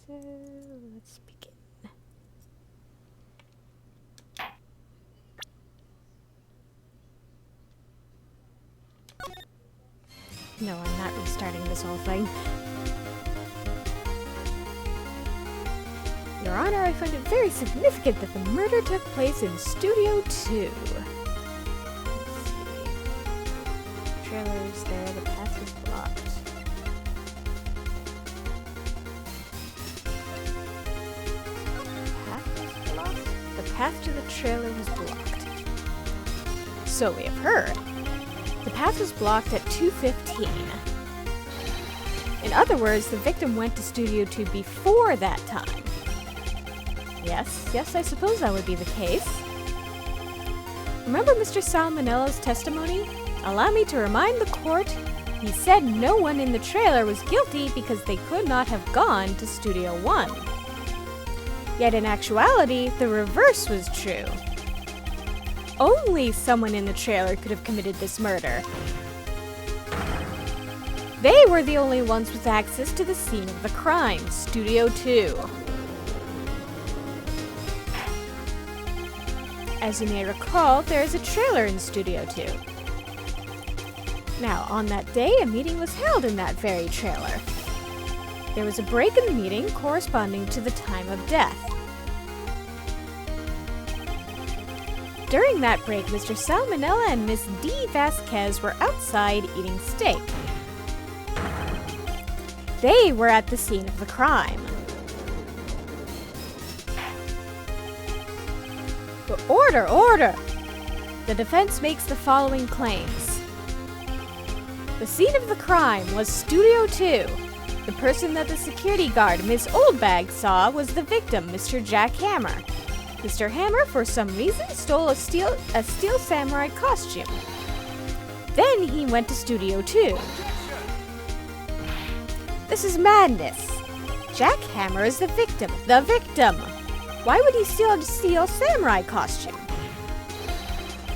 So, let's begin. No, I'm not restarting this whole thing. Your Honor, I find it very significant that the murder took place in Studio 2. Let's see. Trailer's there, the path is blocked. The path to the trailer was blocked. So we have heard. The path was blocked at 2:15. In other words, the victim went to Studio 2 before that time. Yes, I suppose that would be the case. Remember Mr. Salmonella's testimony? Allow me to remind the court, he said no one in the trailer was guilty because they could not have gone to Studio 1. Yet in actuality, the reverse was true. Only someone in the trailer could have committed this murder. They were the only ones with access to the scene of the crime, Studio 2. As you may recall, there is a trailer in Studio 2. Now, on that day, a meeting was held in that very trailer. There was a break in the meeting corresponding to the time of death. During that break, Mr. Salmonella and Miss D. Vasquez were outside eating steak. They were at the scene of the crime. But order! The defense makes the following claims. The scene of the crime was Studio 2. The person that the security guard, Miss Oldbag, saw was the victim, Mr. Jack Hammer. Mr. Hammer, for some reason, stole a steel samurai costume. Then he went to Studio 2. This is madness. Jack Hammer is the victim. The victim! Why would he steal a steel samurai costume?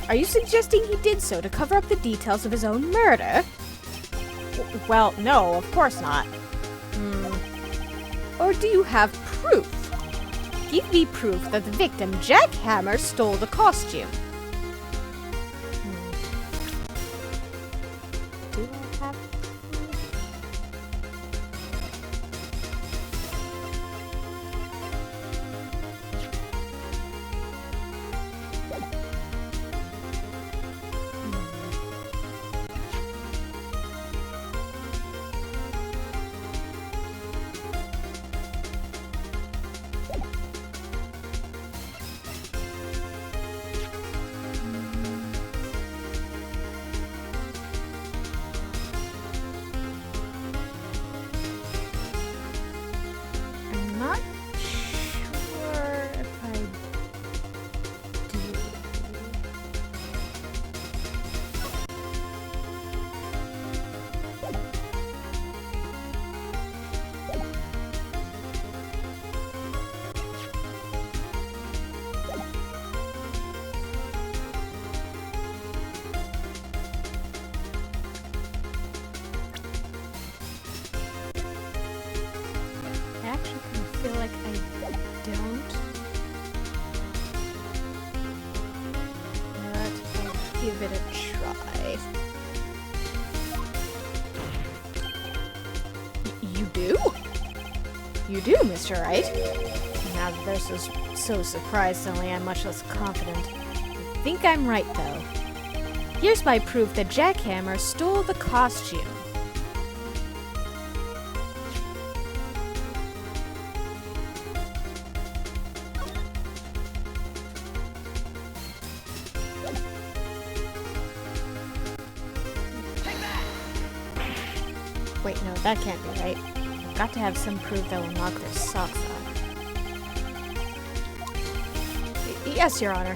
Are you suggesting he did so to cover up the details of his own murder? Well, no, of course not. Or do you have proof? Give me proof that the victim, Jack Hammer, stole the costume. Do I have proof? Give it a try. You do? You do, Mr. Wright? Now that they're so surprised suddenly, I'm much less confident. I think I'm right, though. Here's my proof that Jack Hammer stole the costume. Wait, no, that can't be right. I've got to have some proof that will knock their socks off. Yes, Your Honor.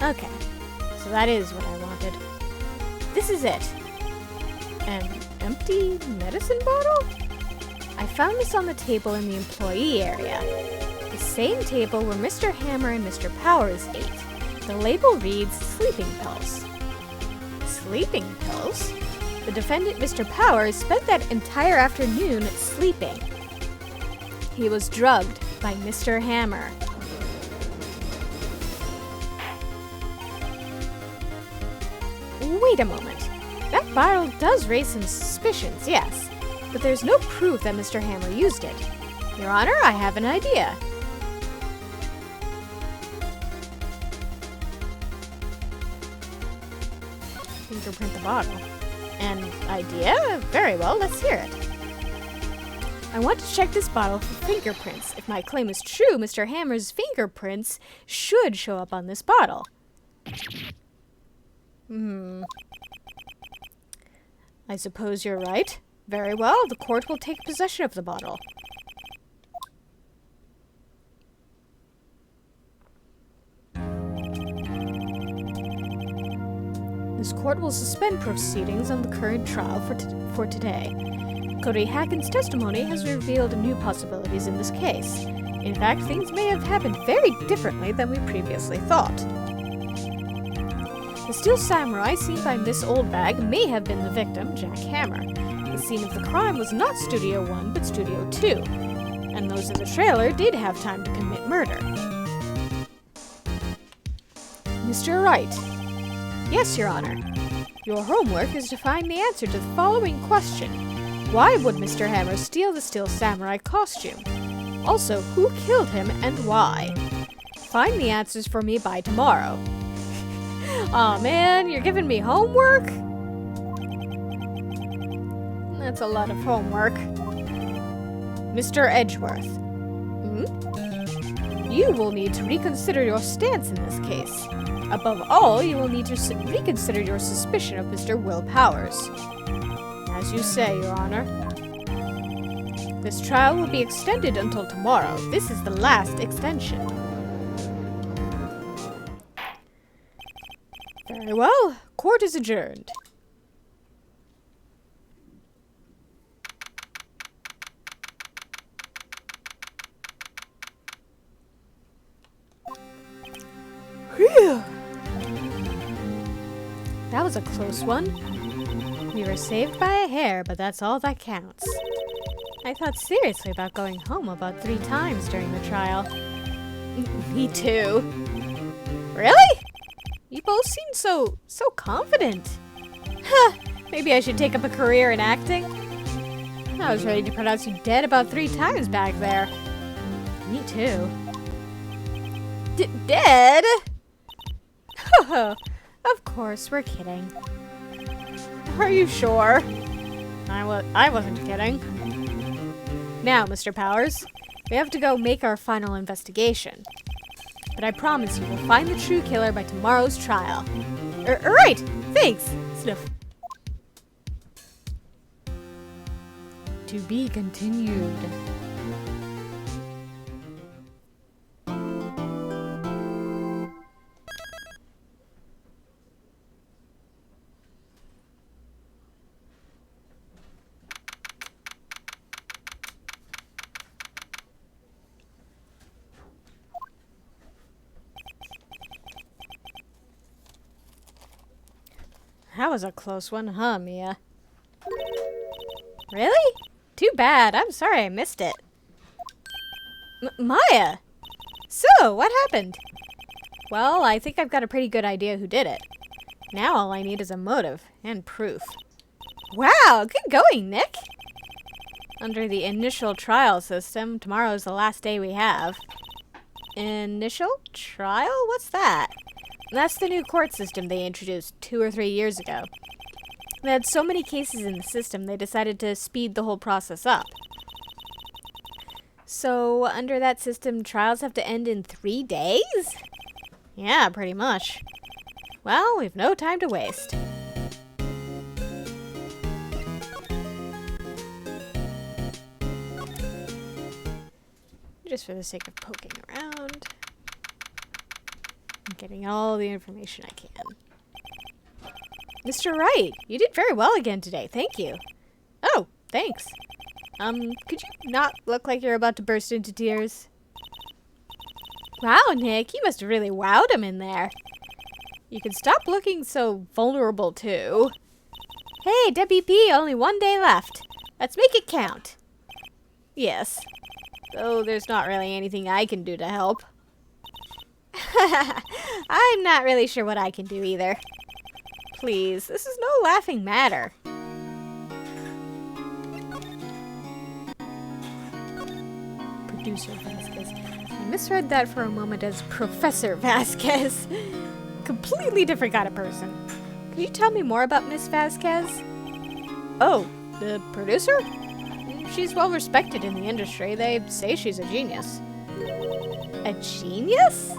Okay, so that is what I wanted. This is it. An empty medicine bottle? I found this on the table in the employee area. The same table where Mr. Hammer and Mr. Powers ate. The label reads sleeping pills. Sleeping pills? The defendant, Mr. Powers, spent that entire afternoon sleeping. He was drugged by Mr. Hammer. Wait a moment. That bottle does raise some suspicions, yes. But there's no proof that Mr. Hammer used it. Your Honor, I have an idea. Fingerprint the bottle. An idea? Very well, let's hear it. I want to check this bottle for fingerprints. If my claim is true, Mr. Hammer's fingerprints should show up on this bottle. I suppose you're right. Very well, the court will take possession of the bottle. This court will suspend proceedings on the current trial for today. Cody Hacken's testimony has revealed new possibilities in this case. In fact, things may have happened very differently than we previously thought. The steel samurai seen by Miss Oldbag may have been the victim, Jack Hammer. The scene of the crime was not Studio 1, but Studio 2. And those in the trailer did have time to commit murder. Mr. Wright. Yes, Your Honor. Your homework is to find the answer to the following question. Why would Mr. Hammer steal the steel samurai costume? Also, who killed him and why? Find the answers for me by tomorrow. Aw, man, you're giving me homework? That's a lot of homework. Mr. Edgeworth. You will need to reconsider your stance in this case. Above all, you will need to reconsider your suspicion of Mr. Will Powers. As you say, Your Honor. This trial will be extended until tomorrow. This is the last extension. Very well. Court is adjourned. Phew. That was a close one. We were saved by a hair, but that's all that counts. I thought seriously about going home about 3 times during the trial. Me too. Really? You both seemed so confident. Huh, maybe I should take up a career in acting. I was ready to pronounce you dead about 3 times back there. Me too. Dead? Of course, we're kidding. Are you sure? I wasn't kidding. Now, Mr. Powers, we have to go make our final investigation. But I promise you we'll find the true killer by tomorrow's trial. Right! Thanks! Sniff. To be continued. That was a close one, huh, Mia? Really? Too bad. I'm sorry I missed it. Maya! So, what happened? Well, I think I've got a pretty good idea who did it. Now all I need is a motive and proof. Wow, good going, Nick! Under the initial trial system, tomorrow's the last day we have. Initial trial? What's that? That's the new court system they introduced 2 or 3 years ago. They had so many cases in the system, they decided to speed the whole process up. So, under that system, trials have to end in 3 days? Yeah, pretty much. Well, we've no time to waste. Just for the sake of poking around. I'm getting all the information I can. Mr. Wright, you did very well again today. Thank you. Oh, thanks. Could you not look like you're about to burst into tears? Wow, Nick, you must have really wowed him in there. You can stop looking so vulnerable, too. Hey, WP, only 1 day left. Let's make it count. Yes. Though there's not really anything I can do to help. I'm not really sure what I can do either. Please, this is no laughing matter. Producer Vasquez. I misread that for a moment as Professor Vasquez. Completely different kind of person. Can you tell me more about Miss Vasquez? Oh, the producer? She's well respected in the industry. They say she's a genius. A genius?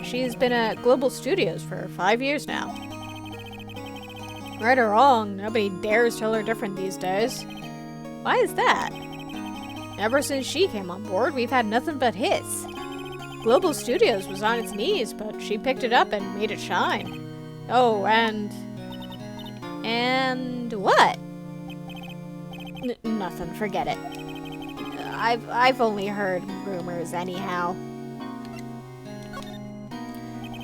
She's been at Global Studios for 5 years now. Right or wrong, nobody dares tell her different these days. Why is that? Ever since she came on board, we've had nothing but hits. Global Studios was on its knees, but she picked it up and made it shine. Oh, and what? Nothing, forget it. I've only heard rumors anyhow.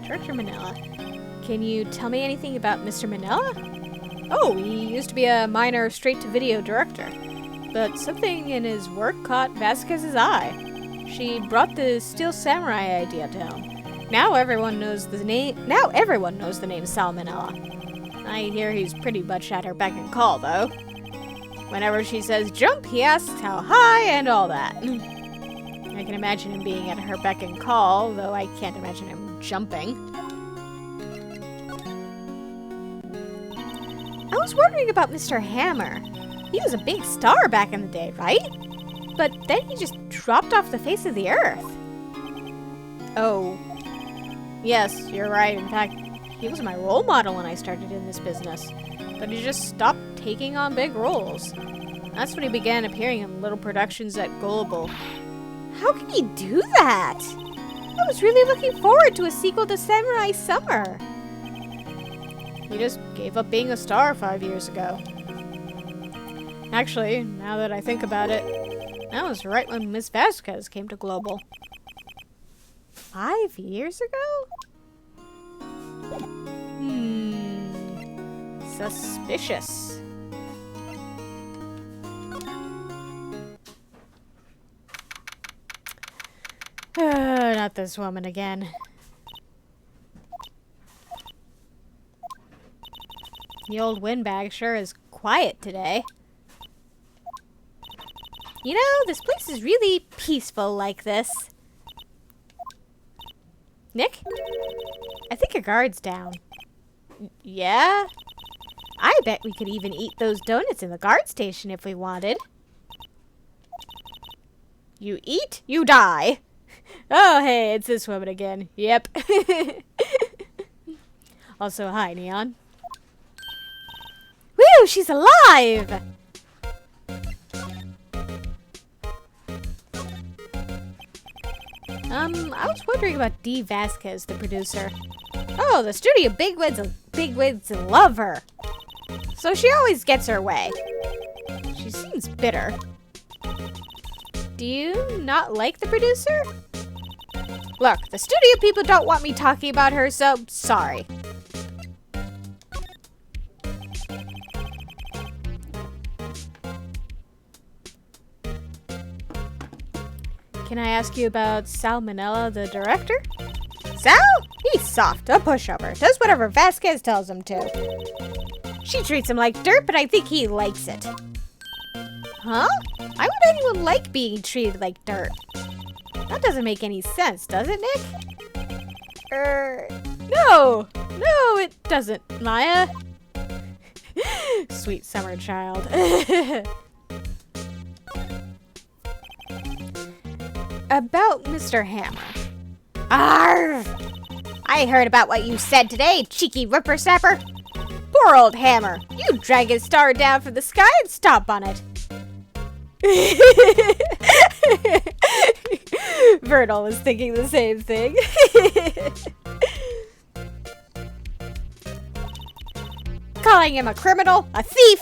Director Manila. Can you tell me anything about Mr. Manila? Oh, he used to be a minor straight-to-video director. But something in his work caught Vasquez's eye. She brought the Steel Samurai idea to him. Now everyone knows the name Sal Manila. I hear he's pretty much at her beck and call, though. Whenever she says jump, he asks how high and all that. I can imagine him being at her beck and call, though I can't imagine him jumping. I was wondering about Mr. Hammer. He was a big star back in the day, right? But then he just dropped off the face of the earth. Oh. Yes, you're right. In fact, he was my role model when I started in this business. But he just stopped taking on big roles. That's when he began appearing in little productions at Global. How can he do that? I was really looking forward to a sequel to Samurai Summer. He just gave up being a star 5 years ago. Actually, now that I think about it, that was right when Miss Vasquez came to Global. 5 years ago? Suspicious. Not this woman again. The old windbag sure is quiet today. You know, this place is really peaceful like this. Nick? I think your guard's down. Yeah? I bet we could even eat those donuts in the guard station if we wanted. You eat, you die. Oh, hey, it's this woman again. Yep. Also, hi, Neon. Woo, she's alive! I was wondering about Dee Vasquez, the producer. Oh, the studio bigwigs love her. So she always gets her way. She seems bitter. Do you not like the producer? Look, the studio people don't want me talking about her, so sorry. Can I ask you about Sal Manila, the director? Sal? He's soft, a pushover. Does whatever Vasquez tells him to. She treats him like dirt, but I think he likes it. Huh? Why would anyone like being treated like dirt? That doesn't make any sense, does it, Nick? No! No, it doesn't, Maya. Sweet summer child. About Mr. Hammer. Arrgh! I heard about what you said today, cheeky whippersnapper. Poor old Hammer. You drag his star down from the sky and stomp on it. Vernal was thinking the same thing. Calling him a criminal, a thief.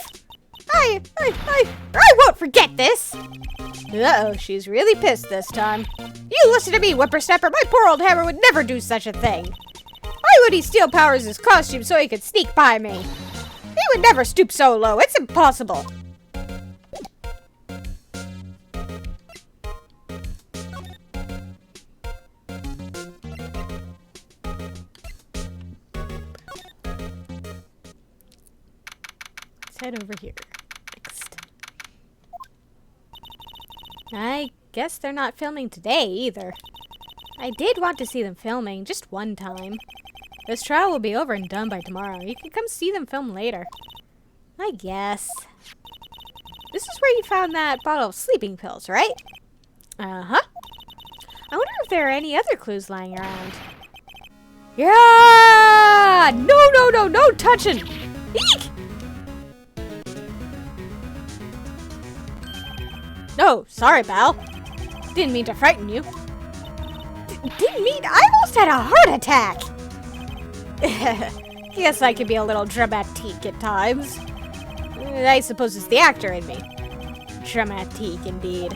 I won't forget this! Uh-oh, she's really pissed this time. You listen to me, whippersnapper. My poor old hammer would never do such a thing. Why would he steal Powers' costume so he could sneak by me? He would never stoop so low. It's impossible. Let's head over here. Next. I guess they're not filming today either. I did want to see them filming, just one time. This trial will be over and done by tomorrow. You can come see them film later. I guess. This is where you found that bottle of sleeping pills, right? Uh-huh. I wonder if there are any other clues lying around. Yeah! No touching! Eek! No, sorry, pal. Didn't mean to frighten you. Didn't mean... I almost had a heart attack! Guess I can be a little dramatique at times. I suppose it's the actor in me. Dramatique, indeed.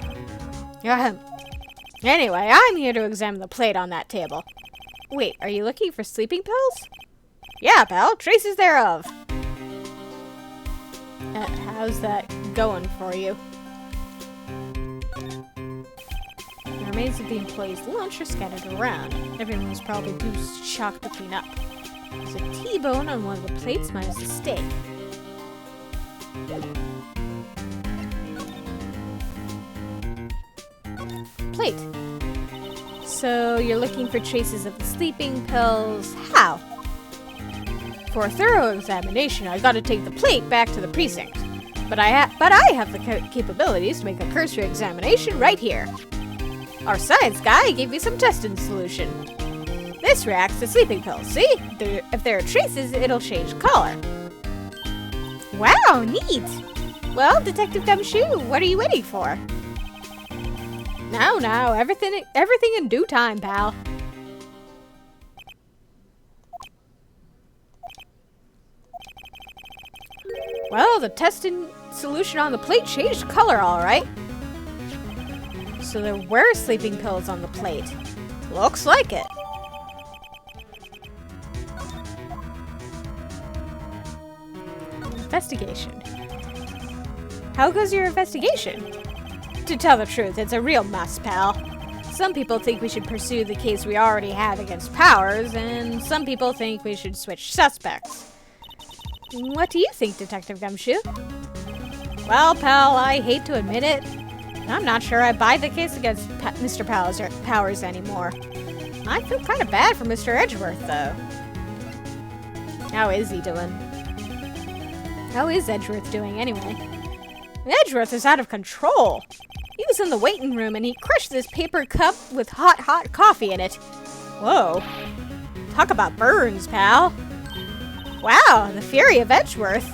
Anyway, I'm here to examine the plate on that table. Wait, are you looking for sleeping pills? Yeah, pal, traces thereof. How's that going for you? The remains of the employee's lunch are scattered around. Everyone was probably too shocked to clean up. There's a T-bone on one of the plates minus the steak. Plate. So you're looking for traces of the sleeping pills. How? For a thorough examination, I gotta take the plate back to the precinct. But I have the capabilities to make a cursory examination right here. Our science guy gave me some testing solution. This reacts to sleeping pills, see? If there are traces, it'll change color. Wow, neat! Well, Detective Gumshoe, what are you waiting for? No, everything in due time, pal. Well, the testing solution on the plate changed color, all right. So there were sleeping pills on the plate. Looks like it. Investigation. How goes your investigation? To tell the truth, it's a real mess, pal. Some people think we should pursue the case we already have against Powers, and some people think we should switch suspects. What do you think, Detective Gumshoe? Well, pal, I hate to admit it. I'm not sure I buy the case against Mr. Powers anymore. I feel kind of bad for Mr. Edgeworth, though. How is he doing? How is Edgeworth doing, anyway? Edgeworth is out of control. He was in the waiting room and he crushed this paper cup with hot coffee in it. Whoa. Talk about burns, pal. Wow, the fury of Edgeworth.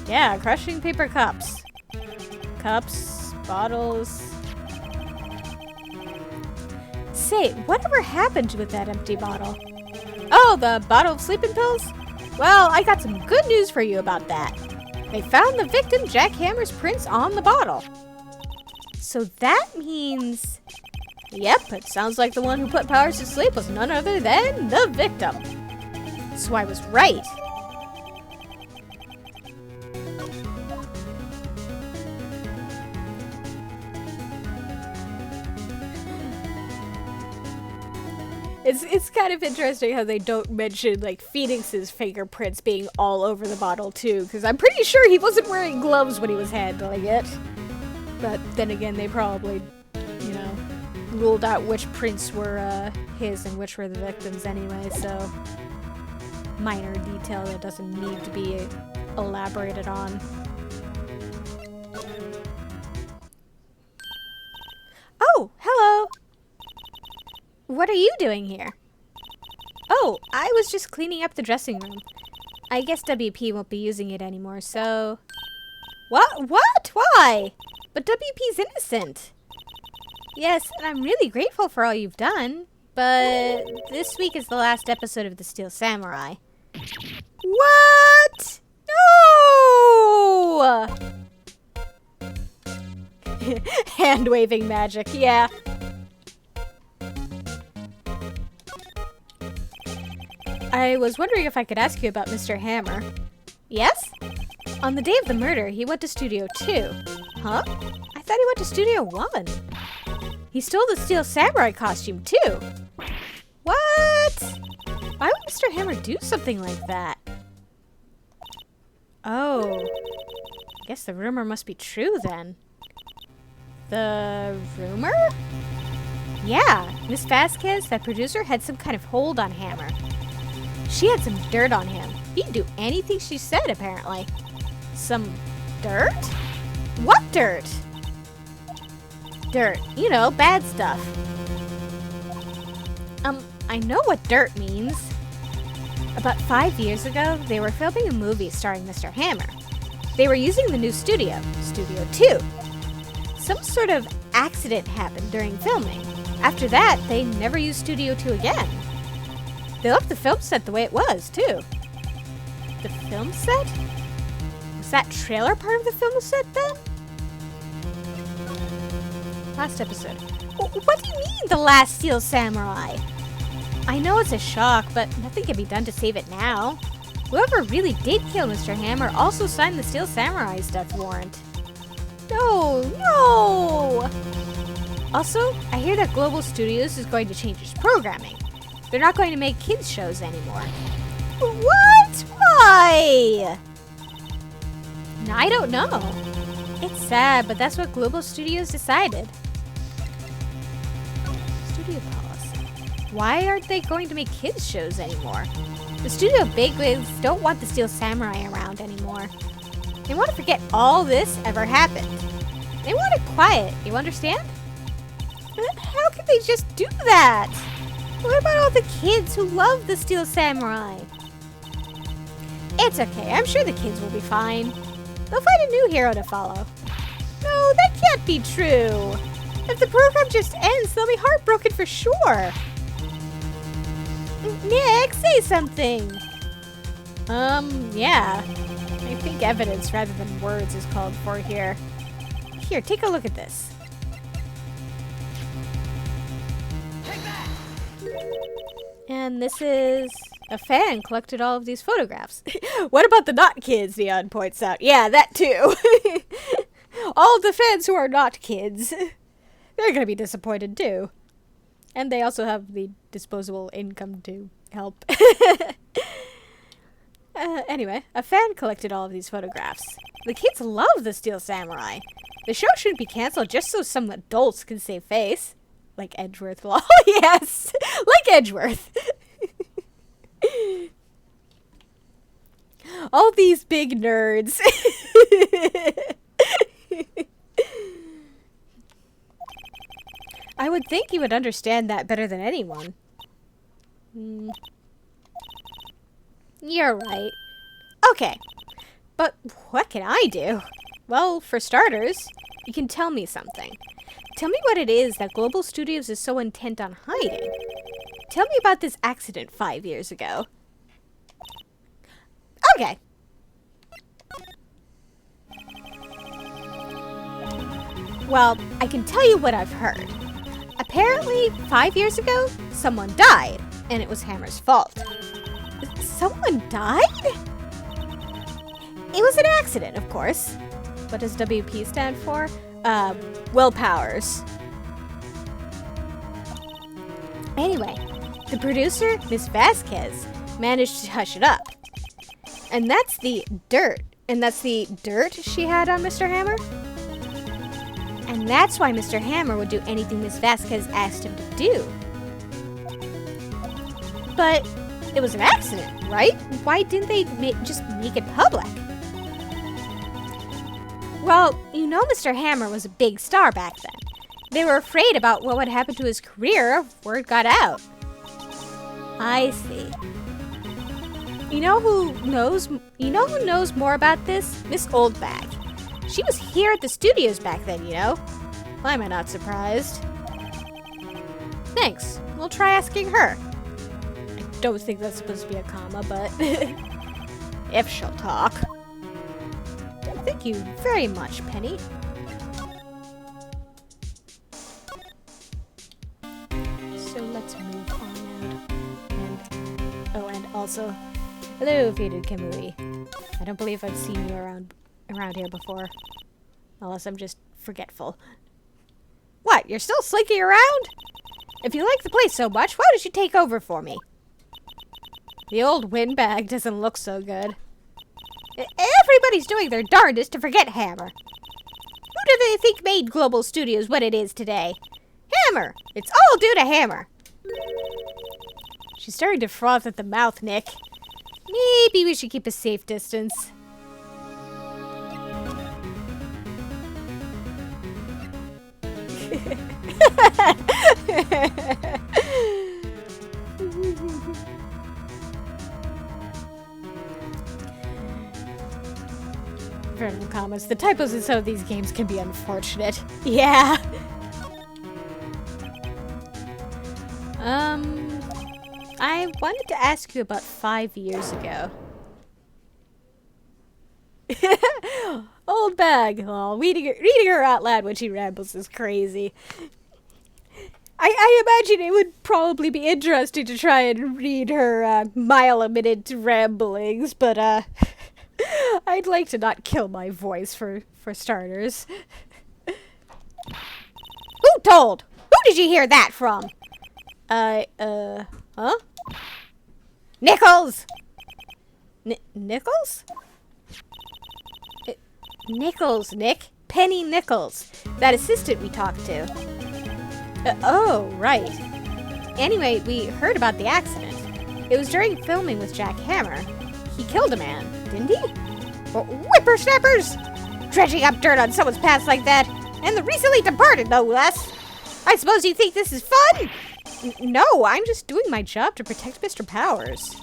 Yeah, crushing paper cups. Cups, bottles. Say, whatever happened with that empty bottle? Oh, the bottle of sleeping pills? Well, I got some good news for you about that. They found the victim, Jack Hammer's prints on the bottle. So that means... Yep, it sounds like the one who put Powers to sleep was none other than the victim. So I was right. It's kind of interesting how they don't mention, like, Phoenix's fingerprints being all over the bottle, too, because I'm pretty sure he wasn't wearing gloves when he was handling it. But then again, they probably, you know, ruled out which prints were his and which were the victims anyway, so minor detail that doesn't need to be elaborated on. Oh, hello! What are you doing here? Oh, I was just cleaning up the dressing room. I guess WP won't be using it anymore, so... What? Why? But WP's innocent. Yes, and I'm really grateful for all you've done, but this week is the last episode of The Steel Samurai. What? No! Hand-waving magic, yeah. I was wondering if I could ask you about Mr. Hammer. Yes? On the day of the murder, he went to Studio 2. Huh? I thought he went to Studio 1. He stole the Steel Samurai costume, too. What? Why would Mr. Hammer do something like that? Oh. I guess the rumor must be true, then. The rumor? Yeah, Miss Vasquez, that producer, had some kind of hold on Hammer. She had some dirt on him. He'd do anything she said, apparently. Some dirt? What dirt? Dirt. You know, bad stuff. I know what dirt means. About 5 years ago, they were filming a movie starring Mr. Hammer. They were using the new studio, Studio 2. Some sort of accident happened during filming. After that, they never used Studio 2 again. They left the film set the way it was, too. The film set? Was that trailer part of the film set, then? Last episode. What do you mean, the last Steel Samurai? I know it's a shock, but nothing can be done to save it now. Whoever really did kill Mr. Hammer also signed the Steel Samurai's death warrant. No! Also, I hear that Global Studios is going to change its programming. They're not going to make kids shows anymore. What? Why? I don't know. It's sad, but that's what Global Studios decided. Studio policy. Why aren't they going to make kids shows anymore? The studio bigwigs don't want the Steel Samurai around anymore. They want to forget all this ever happened. They want it quiet, you understand? How can they just do that? What about all the kids who love the Steel Samurai? It's okay, I'm sure the kids will be fine. They'll find a new hero to follow. No, that can't be true. If the program just ends, they'll be heartbroken for sure. Nick, say something. Yeah. I think evidence rather than words is called for here. Here, take a look at this. And this is... a fan collected all of these photographs. What about the not kids, Neon points out. Yeah, that too. All the fans who are not kids. They're going to be disappointed too. And they also have the disposable income to help. Anyway, a fan collected all of these photographs. The kids love the Steel Samurai. The show shouldn't be canceled just so some adults can save face. Like Edgeworth. Oh, yes! Like Edgeworth. All these big nerds. I would think you would understand that better than anyone. You're right. Okay. But what can I do? Well, for starters, you can tell me something. Tell me what it is that Global Studios is so intent on hiding. Tell me about this accident 5 years ago. Okay. Well, I can tell you what I've heard. Apparently, 5 years ago, someone died, and it was Hammer's fault. Someone died? It was an accident, of course. What does WP stand for? Will Powers. Anyway, the producer, Miss Vasquez, managed to hush it up. And that's the dirt. And that's the dirt she had on Mr. Hammer? And that's why Mr. Hammer would do anything Miss Vasquez asked him to do. But it was an accident, right? Why didn't they just make it public? Well, you know Mr. Hammer was a big star back then. They were afraid about what would happen to his career if word got out. I see. You know who knows more about this? Miss Oldbag. She was here at the studios back then, you know. Why am I not surprised? Thanks. We'll try asking her. I don't think that's supposed to be a comma, but if she'll talk. Thank you very much, Penny. also. Hello, faded Kamui. I don't believe I've seen you around here before. Unless I'm just forgetful. What, you're still slinking around? If you like the place so much, why don't you take over for me? The old windbag doesn't look so good. Everybody's doing their darndest to forget Hammer. Who do they think made Global Studios what it is today? Hammer! It's all due to Hammer! She's starting to froth at the mouth, Nick. Maybe we should keep a safe distance. Random comments. The typos in some of these games can be unfortunate. Yeah. I wanted to ask you about 5 years ago. Old bag. Oh, reading her out loud when she rambles is crazy. I imagine it would probably be interesting to try and read her mile-a-minute ramblings, but I'd like to not kill my voice for starters. Who told? Who did you hear that from? Huh? Nichols! Nichols? Nichols, Nick. Penny Nichols. That assistant we talked to. Oh, right. Anyway, we heard about the accident. It was during filming with Jack Hammer. He killed a man, didn't he? Whippersnappers! Dredging up dirt on someone's past like that. And the recently departed, no less. I suppose you think this is fun? No, I'm just doing my job to protect Mr. Powers.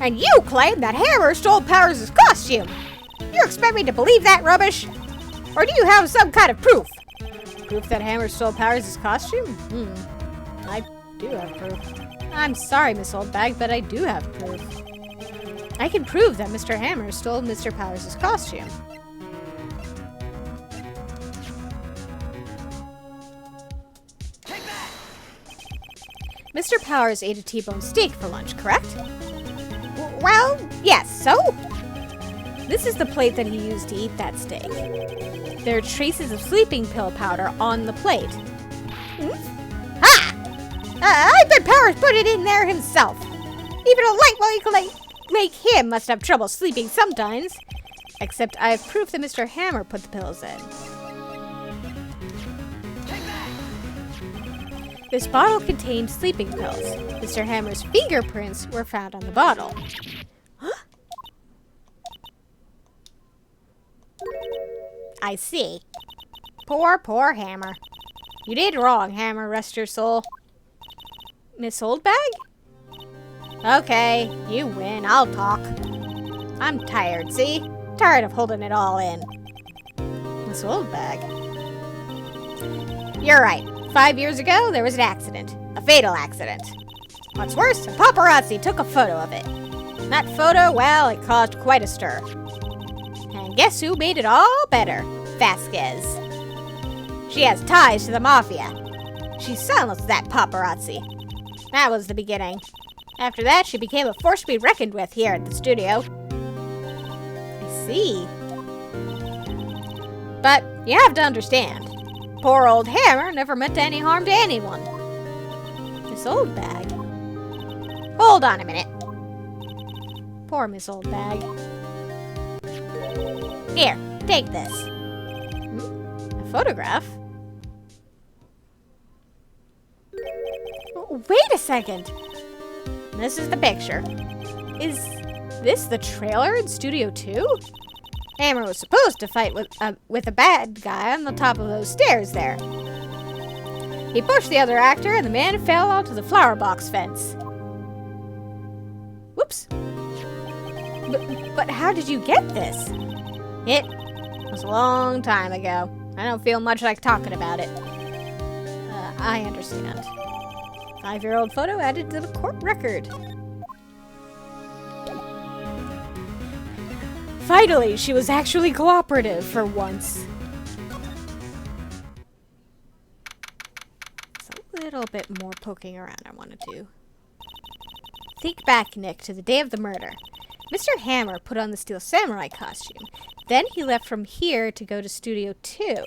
And you claim that Hammer stole Powers' costume! You expect me to believe that rubbish? Or do you have some kind of proof? Proof that Hammer stole Powers' costume? I do have proof. I'm sorry, Miss Oldbag, but I do have proof. I can prove that Mr. Hammer stole Mr. Powers' costume. Mr. Powers ate a T-bone steak for lunch, correct? Well, yes, so? This is the plate that he used to eat that steak. There are traces of sleeping pill powder on the plate. Ha! I bet Powers put it in there himself. Even a lightweight like him must have trouble sleeping sometimes. Except I have proof that Mr. Hammer put the pills in. This bottle contained sleeping pills. Mr. Hammer's fingerprints were found on the bottle. Huh? I see. Poor Hammer. You did wrong, Hammer, rest your soul. Miss Oldbag? Okay, you win. I'll talk. I'm tired, see? Tired of holding it all in. Miss Oldbag. You're right. 5 years ago, there was an accident. A fatal accident. What's worse, a paparazzi took a photo of it. And that photo, well, it caused quite a stir. And guess who made it all better? Vasquez. She has ties to the mafia. She silenced that paparazzi. That was the beginning. After that, she became a force to be reckoned with here at the studio. I see. But you have to understand. Poor old Hammer never meant any harm to anyone. Miss Oldbag. Hold on a minute. Poor Miss Oldbag. Here, take this. A photograph? Wait a second. This is the picture. Is this the trailer in Studio 2? Hammer was supposed to fight with a bad guy on the top of those stairs there. He pushed the other actor and the man fell onto the flower box fence. Whoops. But how did you get this? It was a long time ago. I don't feel much like talking about it. I understand. 5-year-old photo added to the court record. Finally, she was actually cooperative for once. It's a little bit more poking around I want to do. Think back, Nick, to the day of the murder. Mr. Hammer put on the Steel Samurai costume. Then he left from here to go to Studio 2.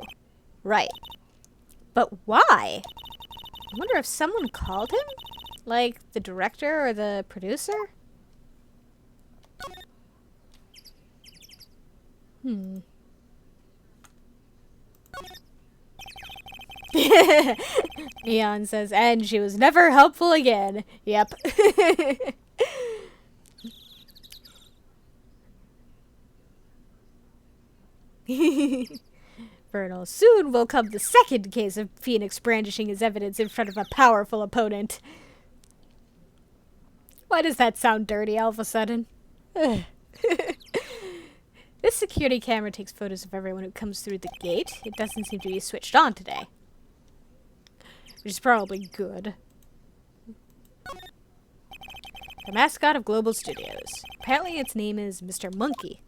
Right. But why? I wonder if someone called him? Like the director or the producer? Neon says, and she was never helpful again. Yep. Vernal, soon will come the second case of Phoenix brandishing his evidence in front of a powerful opponent. Why does that sound dirty all of a sudden? This security camera takes photos of everyone who comes through the gate. It doesn't seem to be switched on today. Which is probably good. The mascot of Global Studios. Apparently its name is Mr. Monkey.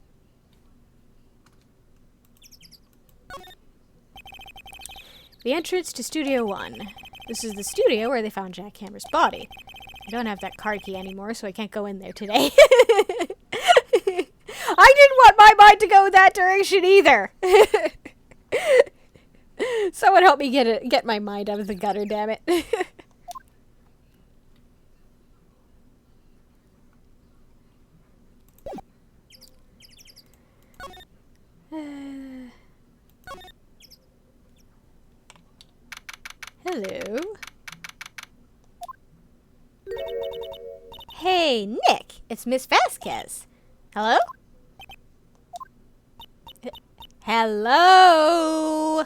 The entrance to Studio 1. This is the studio where they found Jack Hammer's body. I don't have that card key anymore, so I can't go in there today. I didn't want my mind to go that direction either. Someone help me get my mind out of the gutter, damn it. Hello. Hey, Nick, it's Miss Vasquez. Hello? Hello?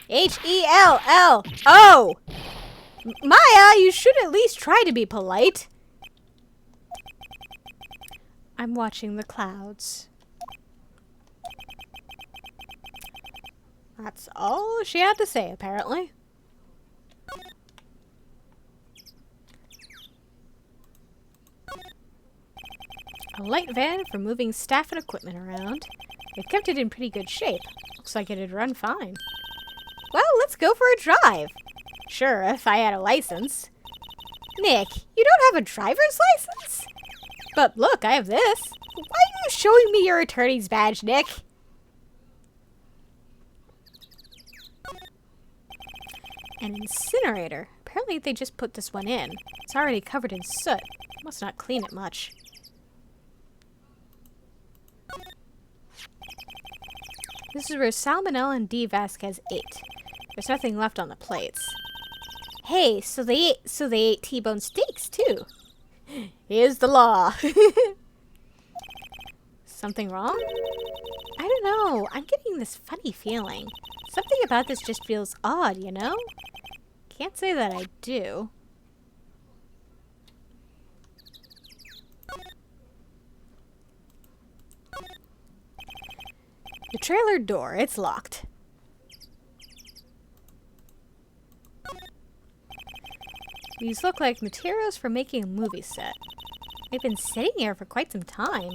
H-E-L-L-O! Maya, you should at least try to be polite. I'm watching the clouds. That's all she had to say, apparently. A light van for moving staff and equipment around. They've kept it in pretty good shape. Looks like it'd run fine. Well, let's go for a drive. Sure, if I had a license. Nick, you don't have a driver's license? But look, I have this. Why are you showing me your attorney's badge, Nick? An incinerator. Apparently they just put this one in. It's already covered in soot. Must not clean it much. This is where Salmonella and D. Vasquez ate. There's nothing left on the plates. Hey, so they ate T-bone steaks too. Here's the law. Something wrong? I don't know. I'm getting this funny feeling. Something about this just feels odd, you know? Can't say that I do. The trailer door, it's locked. These look like materials for making a movie set. They've been sitting here for quite some time.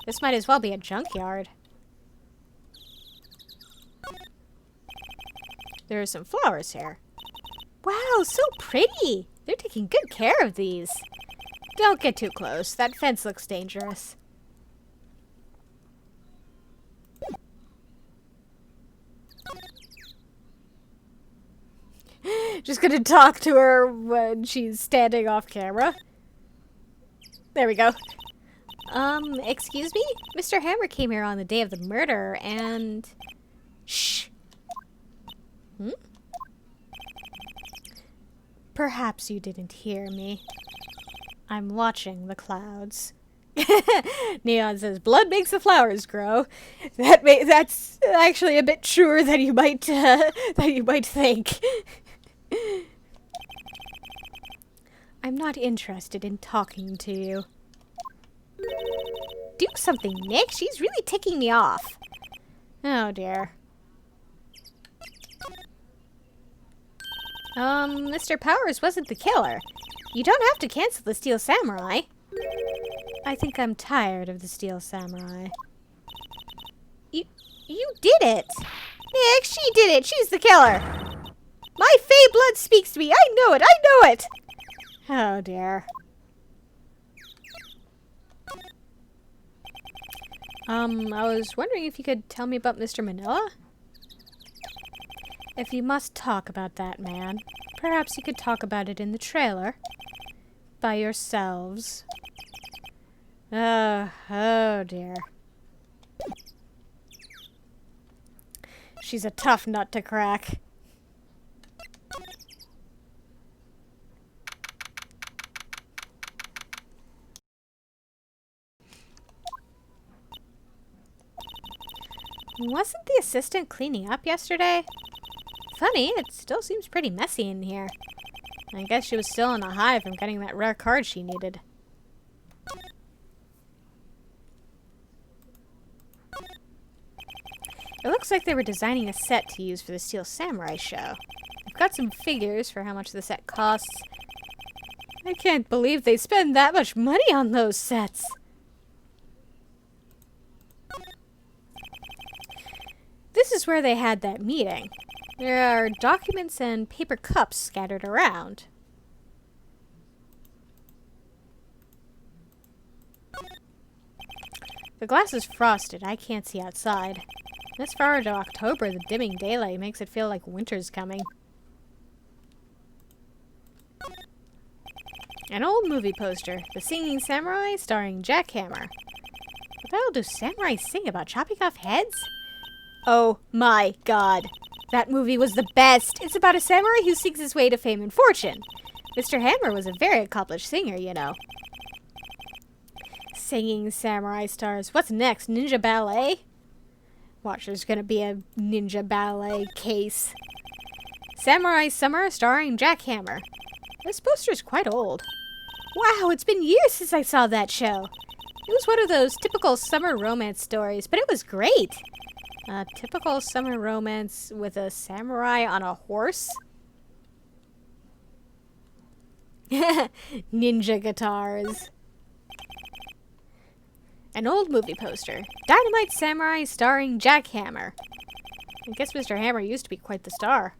This might as well be a junkyard. There are some flowers here. Wow, so pretty! They're taking good care of these. Don't get too close. That fence looks dangerous. Just gonna talk to her when she's standing off camera. There we go. Excuse me? Mr. Hammer came here on the day of the murder and... Shh! Hmm? Perhaps you didn't hear me. I'm watching the clouds. Neon says, blood makes the flowers grow. That's actually a bit truer than you might think. I'm not interested in talking to you. Do something, Nick. She's really ticking me off. Oh, dear. Mr. Powers wasn't the killer. You don't have to cancel the Steel Samurai. I think I'm tired of the Steel Samurai. You did it! Nick, she did it! She's the killer! My Fey blood speaks to me! I know it! I know it! Oh dear. I was wondering if you could tell me about Mr. Manila? If you must talk about that man, perhaps you could talk about it in the trailer. By yourselves. Oh dear. She's a tough nut to crack. Wasn't the assistant cleaning up yesterday? Funny, it still seems pretty messy in here. I guess she was still on a high from getting that rare card she needed. It looks like they were designing a set to use for the Steel Samurai show. I've got some figures for how much the set costs. I can't believe they spend that much money on those sets. This is where they had that meeting. There are documents and paper cups scattered around. The glass is frosted. I can't see outside. This far into October, the dimming daylight makes it feel like winter's coming. An old movie poster. The Singing Samurai starring Jackhammer. What the hell do samurai sing about? Chopping off heads? Oh my god. That movie was the best. It's about a samurai who sings his way to fame and fortune. Mr. Hammer was a very accomplished singer, you know. Singing samurai stars. What's next? Ninja ballet? Watch, there's gonna be a ninja ballet case. Samurai Summer starring Jackhammer. This poster's quite old. Wow, it's been years since I saw that show. It was one of those typical summer romance stories, but it was great. A typical summer romance with a samurai on a horse? Ninja guitars. An old movie poster. Dynamite Samurai starring Jackhammer. I guess Mr. Hammer used to be quite the star.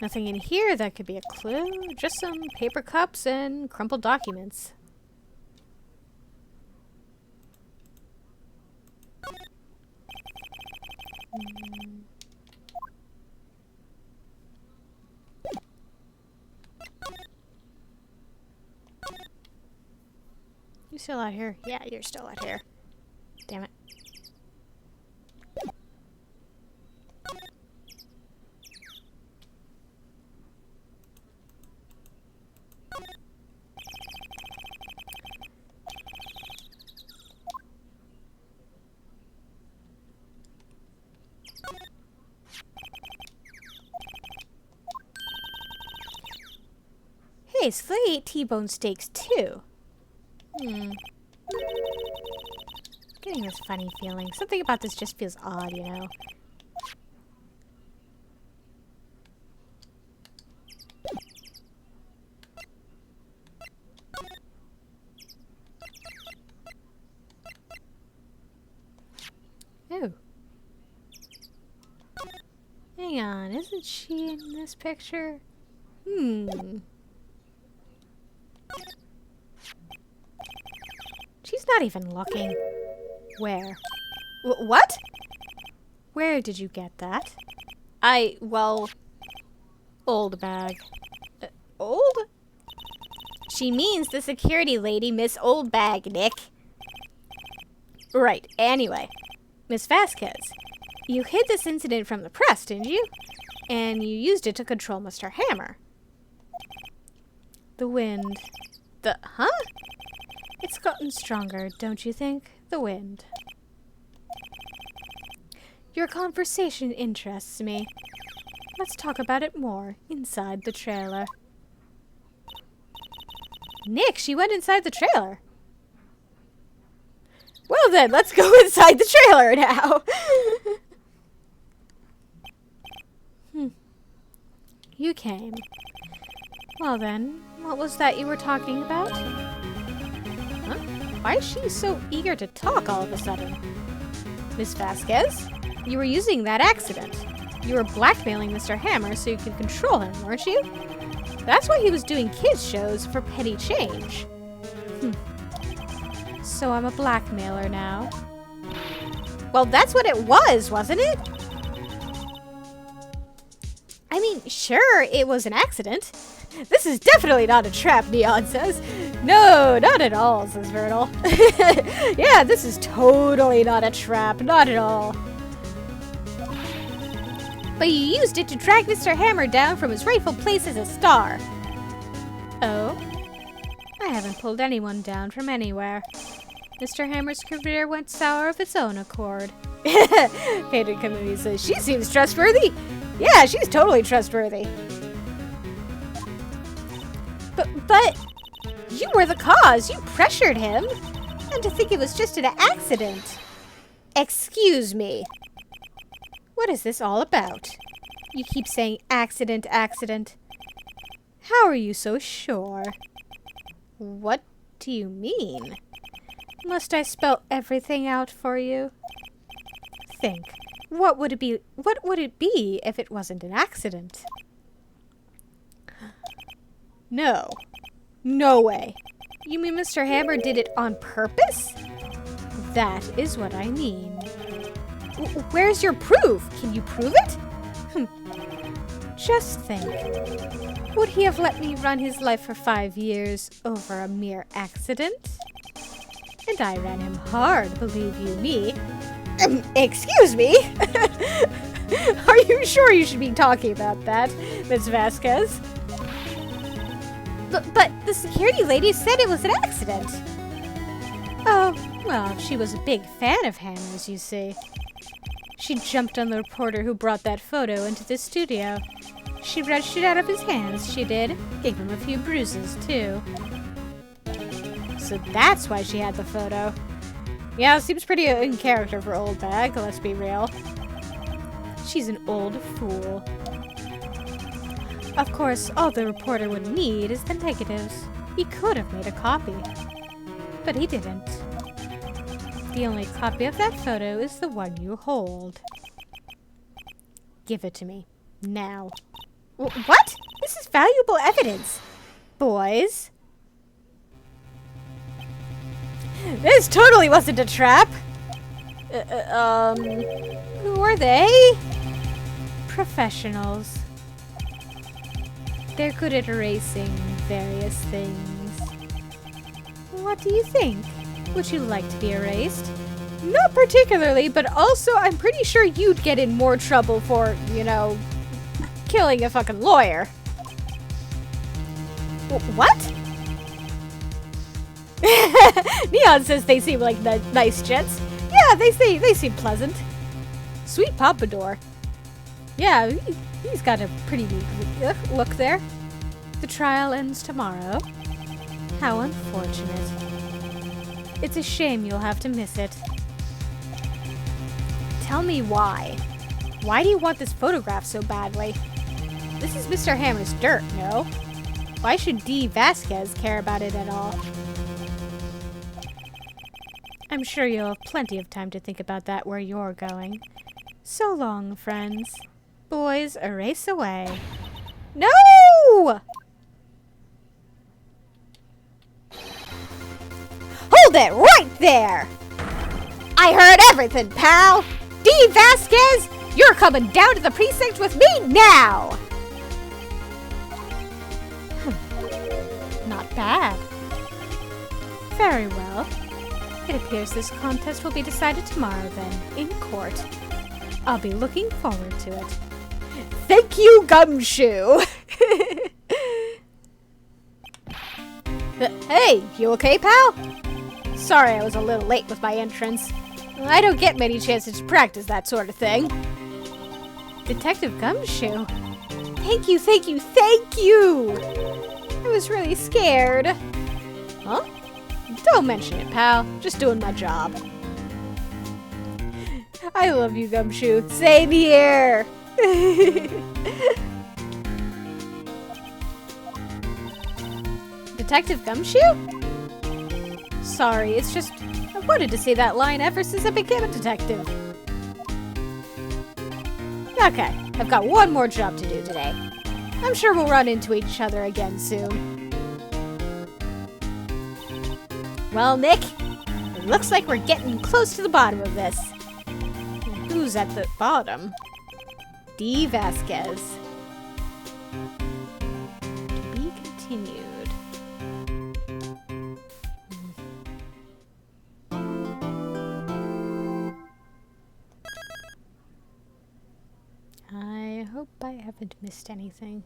Nothing in here that could be a clue. Just some paper cups and crumpled documents. You still out here? Yeah, you're still out here. Damn it. Hey, so they ate T-bone steaks too. Getting this funny feeling. Something about this just feels odd, you know? Ooh. Hang on, isn't she in this picture? She's not even looking. Where? What? Where did you get that? Well... Old bag. Old? She means the security lady, Miss Old Bag, Nick. Right, anyway. Miss Vasquez, you hid this incident from the press, didn't you? And you used it to control Mr. Hammer. The wind. Huh? It's gotten stronger, don't you think? The wind. Your conversation interests me. Let's talk about it more inside the trailer. Nick, she went inside the trailer. Well then, let's go inside the trailer now. You came. Well then, what was that you were talking about? Huh? Why is she so eager to talk all of a sudden? Miss Vasquez, you were using that accident. You were blackmailing Mr. Hammer so you could control him, weren't you? That's why he was doing kids shows for petty change. So I'm a blackmailer now. Well, that's what it was, wasn't it? I mean, sure, it was an accident. This is definitely not a trap, Neon says. No, not at all, says Vernal. Yeah, this is totally not a trap, not at all. But you used it to drag Mr. Hammer down from his rightful place as a star. Oh? I haven't pulled anyone down from anywhere. Mr. Hammer's career went sour of its own accord. Painted Kamui says, she seems trustworthy. Yeah, she's totally trustworthy. But you were the cause. You pressured him. And to think it was just an accident. Excuse me. What is this all about? You keep saying accident, accident. How are you so sure? What do you mean? Must I spell everything out for you? Think. What would it be if it wasn't an accident? No. No way. You mean Mr. Hammer did it on purpose? That is what I mean. Where's your proof? Can you prove it? Just think. Would he have let me run his life for 5 years over a mere accident? And I ran him hard, believe you me. Excuse me? Are you sure you should be talking about that, Ms. Vasquez? But the security lady said it was an accident. Oh, well, she was a big fan of Hammer's, you see. She jumped on the reporter who brought that photo into the studio. She wrenched it out of his hands, she did. Gave him a few bruises, too. So that's why she had the photo. Yeah, seems pretty in character for old bag, let's be real. She's an old fool. Of course, all the reporter would need is the negatives. He could have made a copy. But he didn't. The only copy of that photo is the one you hold. Give it to me. Now. What? This is valuable evidence. Boys. This totally wasn't a trap. Who are they? Professionals. They're good at erasing various things. What do you think? Would you like to be erased? Not particularly, but also I'm pretty sure you'd get in more trouble for, you know, killing a fucking lawyer. What? Neon says they seem like nice gents. Yeah, they seem pleasant. Sweet pompadour. Yeah, he's got a pretty neat look there. The trial ends tomorrow. How unfortunate. It's a shame you'll have to miss it. Tell me why. Why do you want this photograph so badly? This is Mr. Hammer's dirt, no? Why should D. Vasquez care about it at all? I'm sure you'll have plenty of time to think about that where you're going. So long, friends. Boys, erase away. No! Hold it right there! I heard everything, pal! D. Vasquez, you're coming down to the precinct with me now! Not bad. Very well. It appears this contest will be decided tomorrow then, in court. I'll be looking forward to it. Thank you, Gumshoe! Hey, you okay, pal? Sorry I was a little late with my entrance. I don't get many chances to practice that sort of thing. Detective Gumshoe? Thank you, thank you, thank you! I was really scared. Huh? Don't mention it, pal. Just doing my job. I love you, Gumshoe. Same here! Detective Gumshoe? Sorry, it's just I wanted to say that line ever since I became a detective. Okay, I've got one more job to do today. I'm sure we'll run into each other again soon. Well, Nick, it looks like we're getting close to the bottom of this. Who's at the bottom? D. Vasquez. To be continued. I hope I haven't missed anything.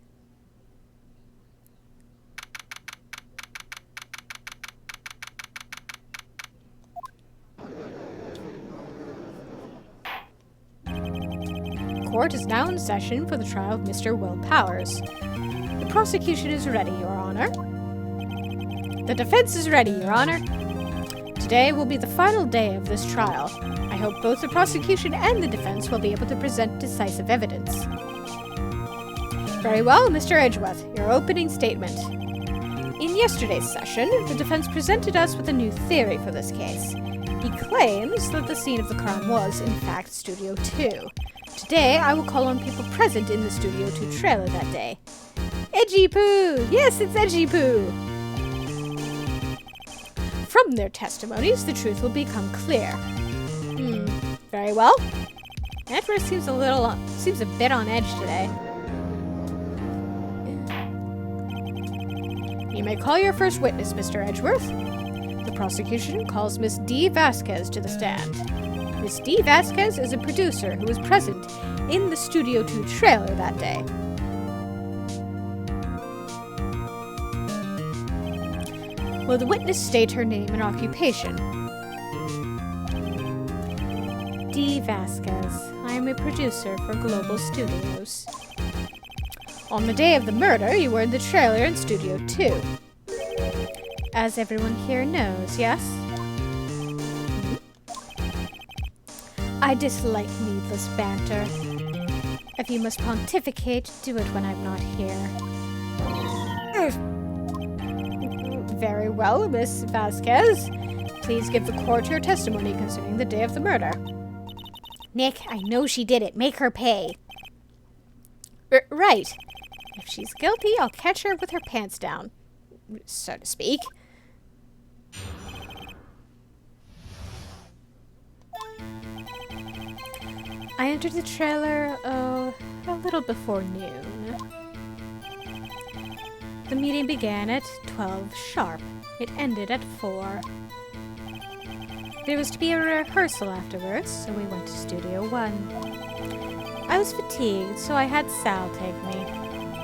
Court is now in session for the trial of Mr. Will Powers. The prosecution is ready, Your Honor. The defense is ready, Your Honor. Today will be the final day of this trial. I hope both the prosecution and the defense will be able to present decisive evidence. Very well, Mr. Edgeworth, your opening statement. In yesterday's session, the defense presented us with a new theory for this case. He claims that the scene of the crime was, in fact, Studio 2. Today, I will call on people present in the Studio 2 trailer that day. Edgy Poo! Yes, it's Edgy Poo! From their testimonies, the truth will become clear. Very well. Edgeworth seems a bit on edge today. You may call your first witness, Mr. Edgeworth. The prosecution calls Miss D. Vasquez to the stand. Miss D. Vasquez is a producer who was present in the Studio 2 trailer that day. Will the witness state her name and occupation? D. Vasquez. I am a producer for Global Studios. On the day of the murder, you were in the trailer in Studio 2. As everyone here knows, yes? I dislike needless banter. If you must pontificate, do it when I'm not here. Very well, Miss Vasquez. Please give the court your testimony concerning the day of the murder. Nick, I know she did it. Make her pay. Right. If she's guilty, I'll catch her with her pants down, so to speak. I entered the trailer, a little before noon. The meeting began at 12 sharp. It ended at 4. There was to be a rehearsal afterwards, so we went to Studio 1. I was fatigued, so I had Sal take me.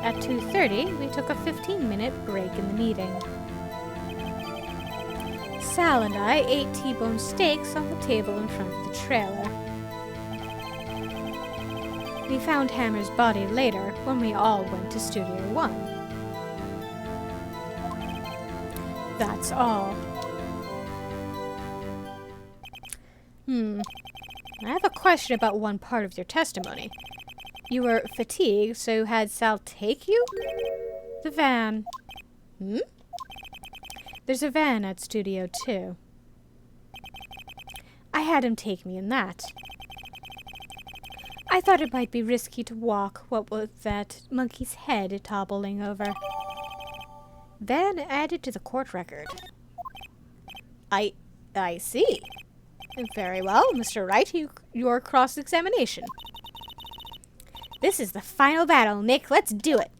At 2:30, we took a 15-minute break in the meeting. Sal and I ate T-bone steaks on the table in front of the trailer. We found Hammer's body later when we all went to Studio 1. That's all. I have a question about one part of your testimony. You were fatigued, so you had Sal take you? The van. There's a van at Studio 2. I had him take me in that. I thought it might be risky to walk, what with that monkey's head toppling over. Van added to the court record. I see. Very well, Mr. Wright, your cross-examination. This is the final battle, Nick. Let's do it.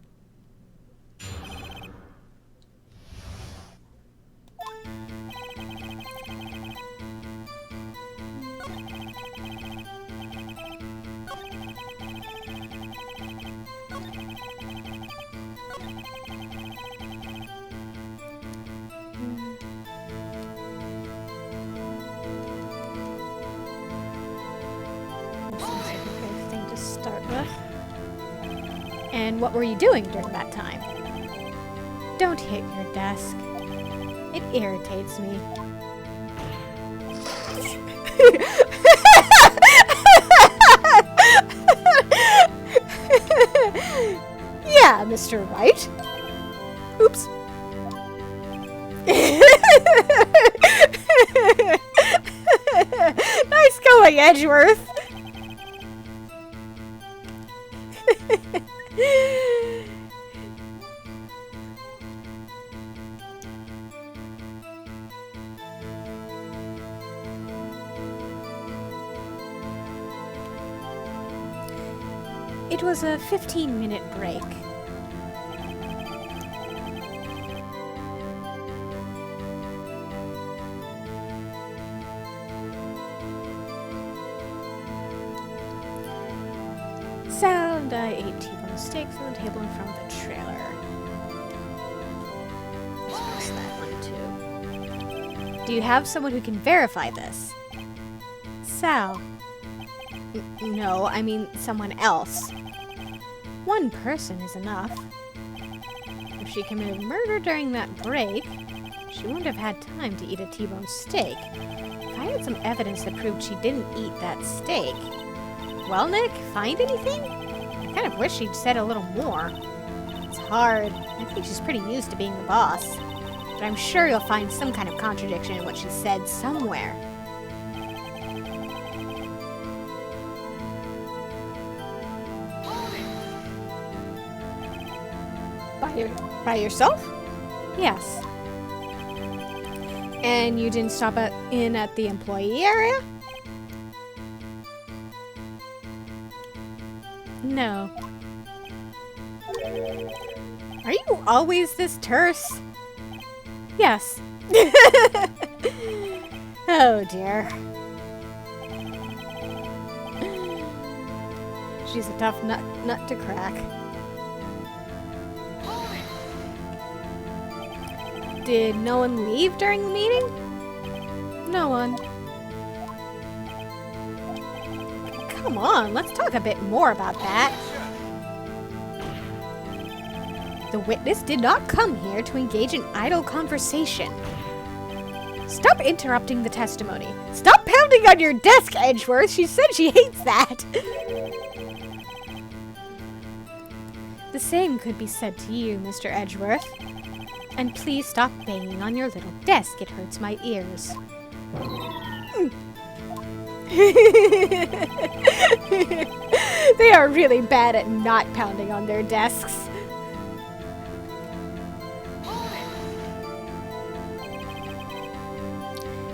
And what were you doing during that time? Don't hit your desk. It irritates me. Yeah, Mr. Wright. Oops. Nice going, Edgeworth. It was a 15-minute break. Sound, I ate T-bone steaks on the table in front of the trailer. Let's that one too. Do you have someone who can verify this? Sal. No, I mean someone else. One person is enough. If she committed murder during that break, she wouldn't have had time to eat a T-bone steak. If I had some evidence that proved she didn't eat that steak... Well, Nick, find anything? I kind of wish she'd said a little more. It's hard. I think she's pretty used to being the boss. But I'm sure you'll find some kind of contradiction in what she said somewhere. By yourself? Yes. And you didn't stop in at the employee area? No. Are you always this terse? Yes. Oh dear. She's a tough nut to crack. Did no one leave during the meeting? No one. Come on, let's talk a bit more about that. The witness did not come here to engage in idle conversation. Stop interrupting the testimony. Stop pounding on your desk, Edgeworth. She said she hates that. The same could be said to you, Mr. Edgeworth. And please stop banging on your little desk. It hurts my ears. They are really bad at not pounding on their desks.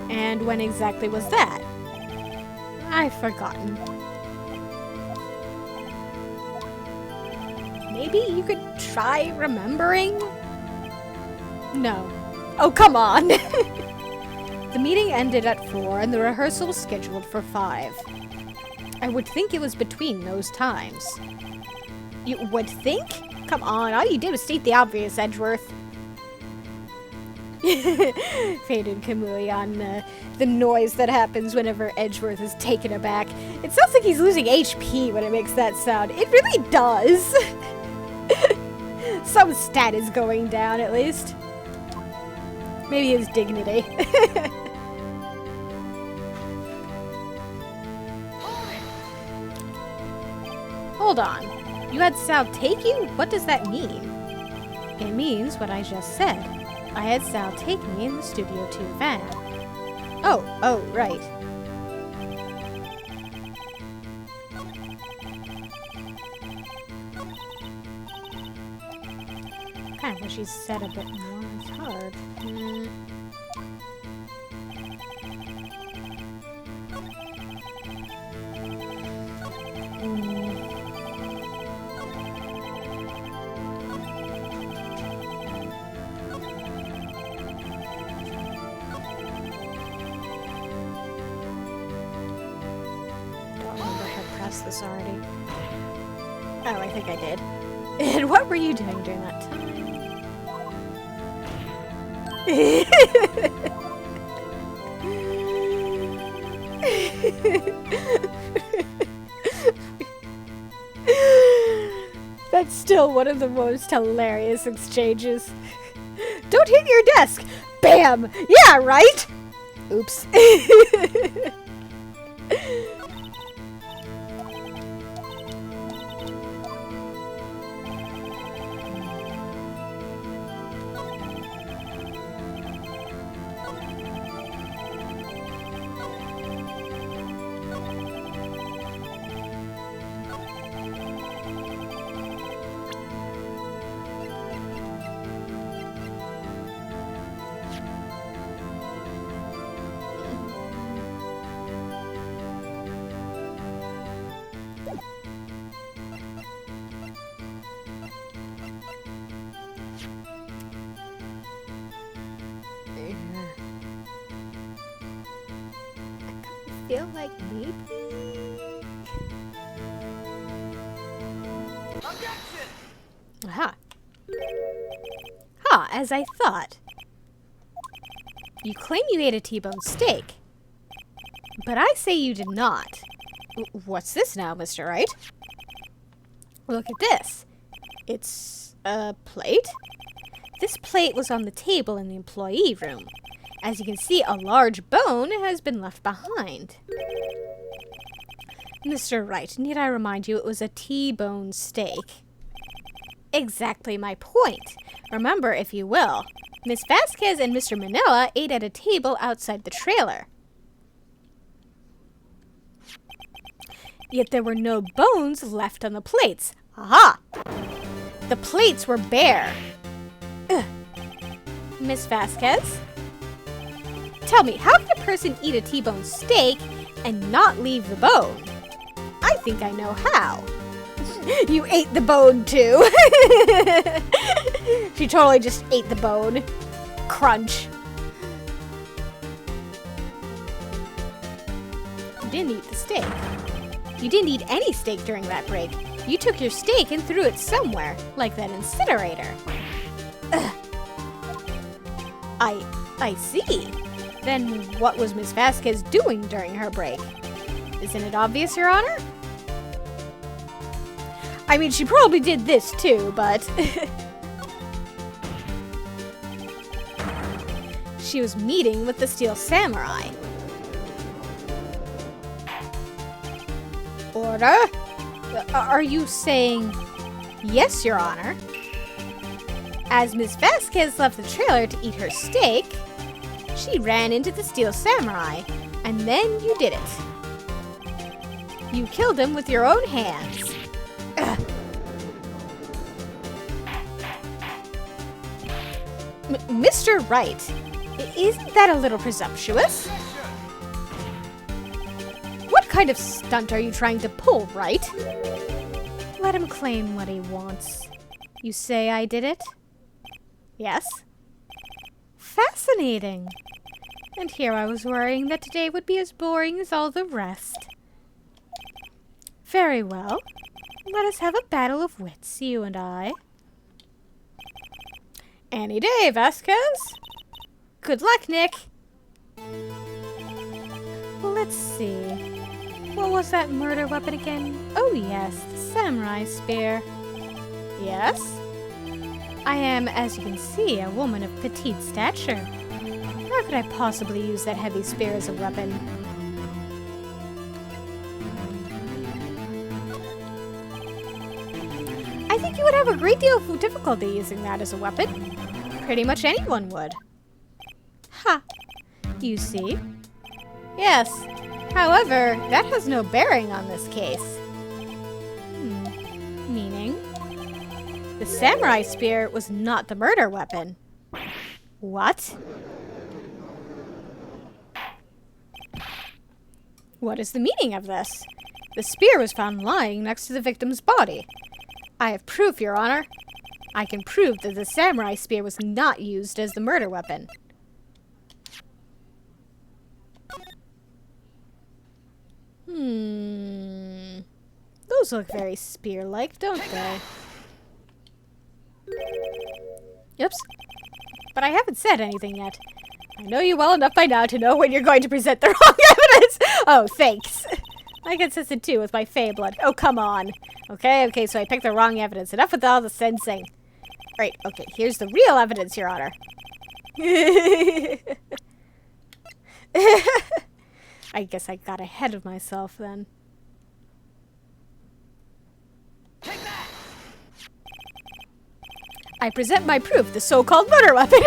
And when exactly was that? I've forgotten. Maybe you could try remembering? No. Oh, come on! The meeting ended at 4 and the rehearsal was scheduled for 5. I would think it was between those times. You would think? Come on, all you did was state the obvious, Edgeworth. Faded Kamui on the noise that happens whenever Edgeworth is taken aback. It sounds like he's losing HP when it makes that sound. It really does! Some stat is going down, at least. Maybe his dignity. Hold on. You had Sal take you? What does that mean? It means what I just said. I had Sal take me in the Studio 2 van. Oh, right. Kind of wish he said a bit more. It's hard. This already. Oh, I think I did. And what were you doing during that time? That's still one of the most hilarious exchanges. Don't hit your desk! Bam! Yeah, right? Oops. feel like maybe... Objection! Aha. Ha, as I thought. You claim you ate a T-bone steak, but I say you did not. What's this now, Mr. Wright? Look at this. It's a plate? This plate was on the table in the employee room. As you can see, a large bone has been left behind. Mr. Wright, need I remind you it was a T-bone steak? Exactly my point. Remember, if you will, Miss Vasquez and Mr. Manila ate at a table outside the trailer. Yet there were no bones left on the plates. Aha! The plates were bare. Ugh. Miss Vasquez? Tell me, how can a person eat a T-bone steak and not leave the bone? I think I know how. You ate the bone too. She totally just ate the bone. Crunch. You didn't eat the steak. You didn't eat any steak during that break. You took your steak and threw it somewhere, like that incinerator. Ugh. I see. Then what was Miss Vasquez doing during her break? Isn't it obvious, Your Honor? I mean, she probably did this too, but... She was meeting with the Steel Samurai. Order? Are you saying... Yes, Your Honor. As Miss Vasquez left the trailer to eat her steak, she ran into the Steel Samurai, and then you did it. You killed him with your own hands. Ugh. Mr. Wright, isn't that a little presumptuous? What kind of stunt are you trying to pull, Wright? Let him claim what he wants. You say I did it? Yes? Fascinating. And here I was worrying that today would be as boring as all the rest. Very well. Let us have a battle of wits, you and I. Any day, Vasquez. Good luck, Nick. Let's see. What was that murder weapon again? Oh yes, the samurai spear. Yes? I am, as you can see, a woman of petite stature. How could I possibly use that heavy spear as a weapon? I think you would have a great deal of difficulty using that as a weapon. Pretty much anyone would. Ha! You see? Yes. However, that has no bearing on this case. Meaning? The samurai spear was not the murder weapon. What? What is the meaning of this? The spear was found lying next to the victim's body. I have proof, Your Honor. I can prove that the samurai spear was not used as the murder weapon. Those look very spear-like, don't they? Oops. But I haven't said anything yet. I know you well enough by now to know when you're going to present the wrong evidence. Oh, thanks. I get sensitive too with my fey blood. Oh, come on. Okay, so I picked the wrong evidence. Enough with all the sensing. Right, okay, here's the real evidence, Your Honor. I guess I got ahead of myself then. Take that! I present my proof, the so-called murder weapon.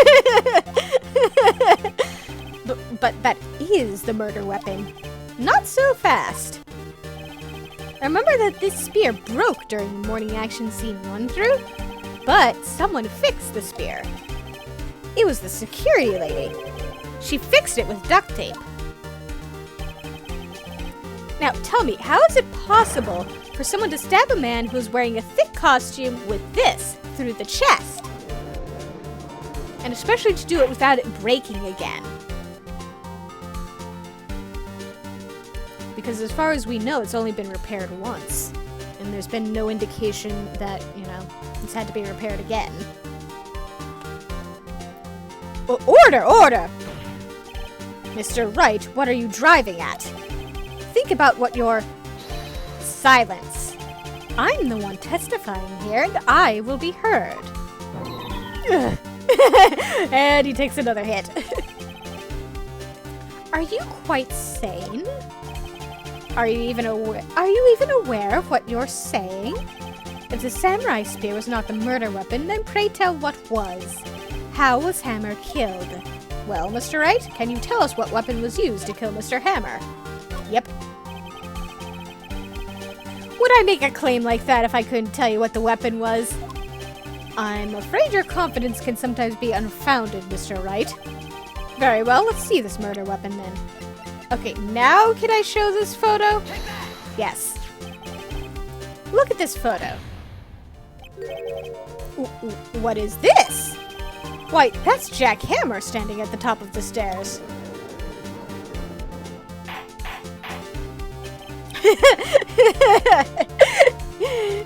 But that is the murder weapon. Not so fast. Remember that this spear broke during the morning action scene run through? But someone fixed the spear. It was the security lady. She fixed it with duct tape. Now tell me, how is it possible for someone to stab a man who's wearing a thick costume with this through the chest? And especially to do it without it breaking again. because as far as we know, it's only been repaired once. And there's been no indication that, it's had to be repaired again. Order! Order! Mr. Wright, what are you driving at? Think about what you're... Silence. I'm the one testifying here, and I will be heard. And he takes another hit. Are you quite sane? Are you even aware of what you're saying? If the samurai spear was not the murder weapon, then pray tell what was. How was Hammer killed? Well, Mr. Wright, can you tell us what weapon was used to kill Mr. Hammer? Yep. Would I make a claim like that if I couldn't tell you what the weapon was? I'm afraid your confidence can sometimes be unfounded, Mr. Wright. Very well, let's see this murder weapon then. Okay, now can I show this photo? Yes. Look at this photo. What is this? Why, that's Jack Hammer standing at the top of the stairs.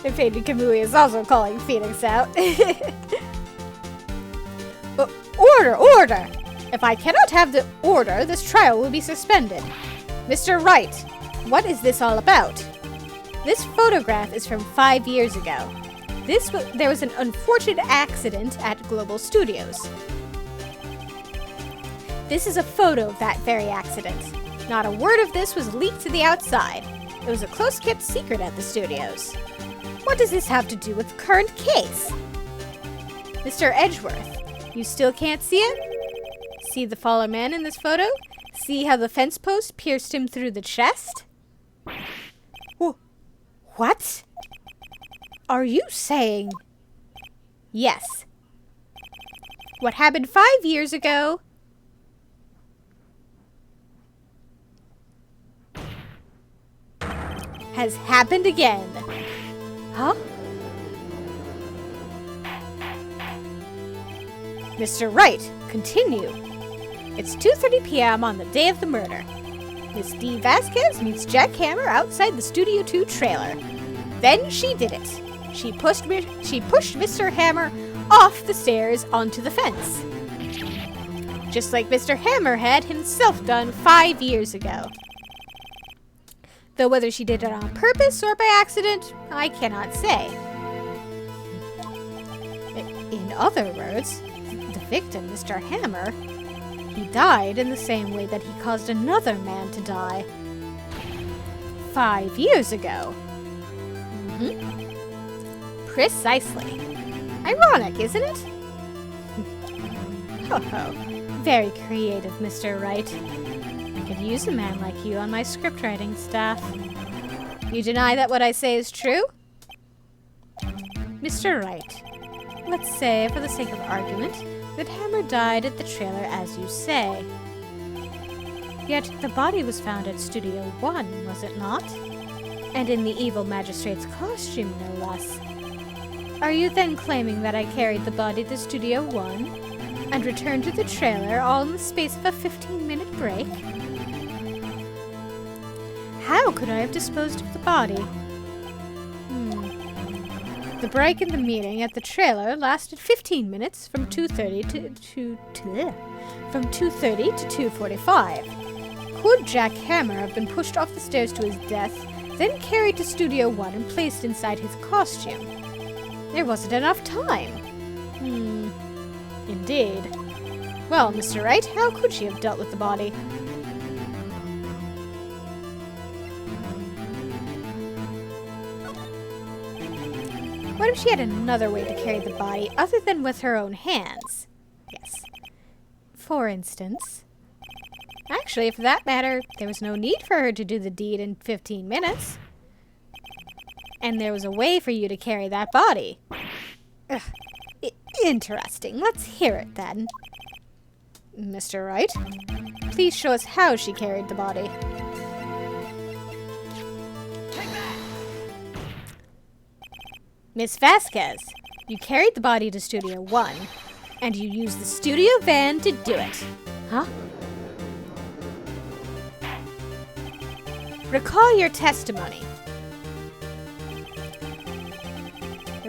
And Painted Kamui is also calling Phoenix out. Order! Order! If I cannot have the order, this trial will be suspended. Mr. Wright, what is this all about? This photograph is from 5 years ago. There was an unfortunate accident at Global Studios. This is a photo of that very accident. Not a word of this was leaked to the outside. It was a close-kept secret at the studios. What does this have to do with the current case? Mr. Edgeworth, you still can't see it? See the fallen man in this photo? See how the fence post pierced him through the chest? What? Are you saying... Yes. What happened 5 years ago... has happened again. Huh? Mr. Wright, continue. It's 2:30 p.m. on the day of the murder. Miss D. Vasquez meets Jack Hammer outside the Studio 2 trailer. Then she did it. She pushed Mr. Hammer off the stairs onto the fence. Just like Mr. Hammer had himself done 5 years ago. Though whether she did it on purpose or by accident, I cannot say. In other words, the victim, Mr. Hammer, he died in the same way that he caused another man to die 5 years ago. Precisely. Ironic, isn't it? Ho ho. Very creative, Mr. Wright. I could use a man like you on my scriptwriting staff. You deny that what I say is true? Mr. Wright, let's say, for the sake of argument, that Hammer died at the trailer as you say. Yet the body was found at Studio 1, was it not? And in the evil magistrate's costume, no less. Are you then claiming that I carried the body to Studio 1 and returned to the trailer all in the space of a 15-minute break? How could I have disposed of the body? The break in the meeting at the trailer lasted 15 minutes from 2:30 to 2:45. Could Jack Hammer have been pushed off the stairs to his death, then carried to Studio 1 and placed inside his costume? There wasn't enough time. Indeed. Well, Mr. Wright, how could she have dealt with the body? What if she had another way to carry the body other than with her own hands? Yes. For instance. Actually, for that matter, there was no need for her to do the deed in 15 minutes. And there was a way for you to carry that body. Interesting. Let's hear it then. Mr. Wright, please show us how she carried the body. Miss Vasquez, you carried the body to Studio 1, and you used the studio van to do it. Huh? Recall your testimony. I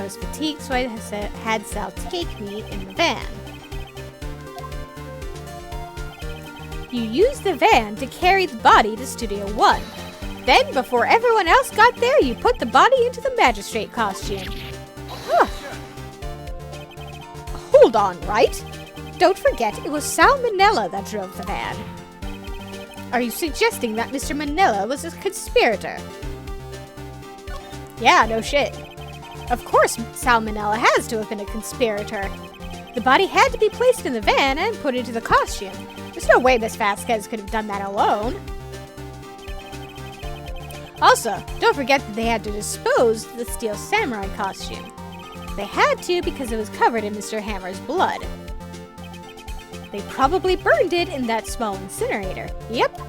was fatigued, so I had Sal take me in the van. You used the van to carry the body to Studio 1. Then, before everyone else got there, you put the body into the magistrate costume. Huh. Hold on, Wright. Don't forget, it was Sal Manella that drove the van. Are you suggesting that Mr. Manella was a conspirator? Yeah, no shit. Of course, Sal Manella has to have been a conspirator. The body had to be placed in the van and put into the costume. There's no way Miss Vasquez could have done that alone. Also, don't forget that they had to dispose of the steel samurai costume. They had to because it was covered in Mr. Hammer's blood. They probably burned it in that small incinerator. Yep.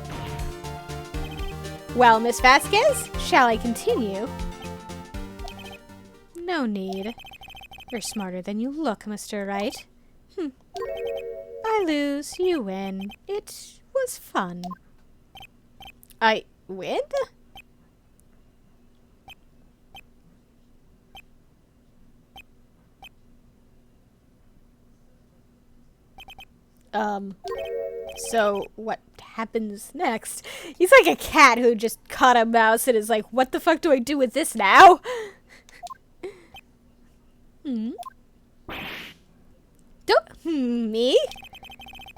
Well, Miss Vasquez, shall I continue? No need. You're smarter than you look, Mr. Wright. I lose, you win. It was fun. I win? So what happens next? He's like a cat who just caught a mouse and is like, what the fuck do I do with this now? Me?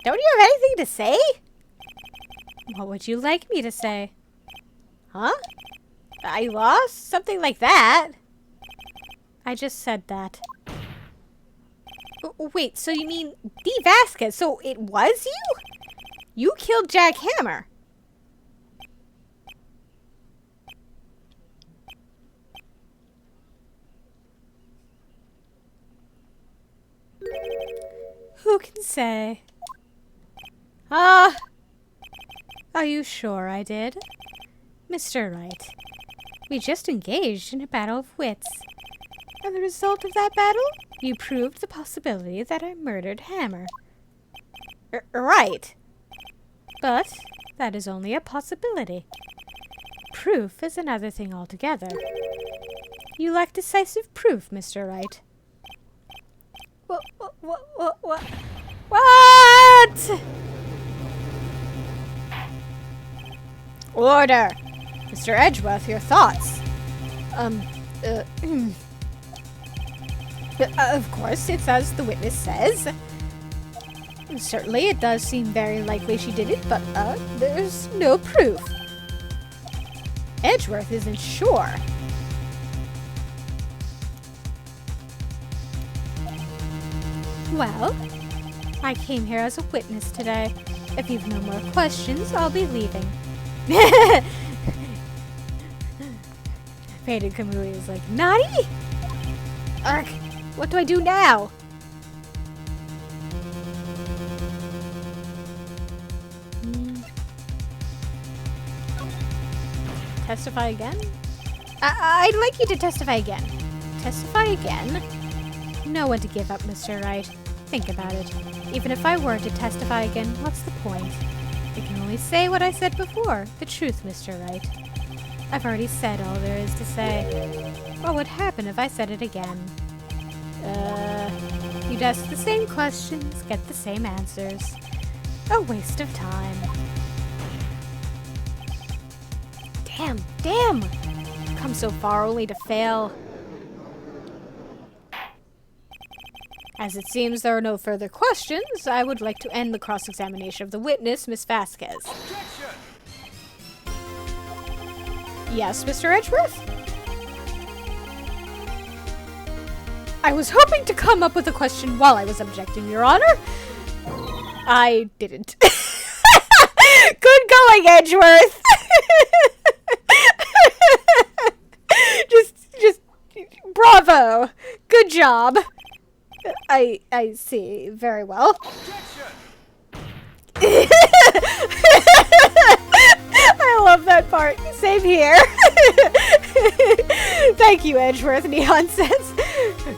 Don't you have anything to say? What would you like me to say? Huh? I lost? Something like that. I just said that. Wait, so you mean D. Vasquez? So it was you? You killed Jack Hammer. Who can say? Ah! Are you sure I did? Mr. Wright, we just engaged in a battle of wits. And the result of that battle? You proved the possibility that I murdered Hammer. Right. But that is only a possibility. Proof is another thing altogether. You lack decisive proof, Mr. Wright. What? Order! Mr. Edgeworth, your thoughts. Of course, it's as the witness says. Certainly, it does seem very likely she did it, but, there's no proof. Edgeworth isn't sure. Well, I came here as a witness today. If you've no more questions, I'll be leaving. Faded Kamui is like, Nani? Ark, what do I do now? Testify again? I'd like you to testify again. Testify again? No one to give up, Mr. Wright. Think about it. Even if I were to testify again, what's the point? I can only say what I said before. The truth, Mr. Wright. I've already said all there is to say. What would happen if I said it again? You'd ask the same questions, get the same answers. A waste of time. Damn! Come so far only to fail. As it seems there are no further questions, I would like to end the cross-examination of the witness, Miss Vasquez. Objection! Yes, Mr. Edgeworth? I was hoping to come up with a question while I was objecting, Your Honor. I didn't. Good going, Edgeworth! just bravo. Good job. I see. Very well. I love that part. Same here. Thank you, Edgeworth, Neon says.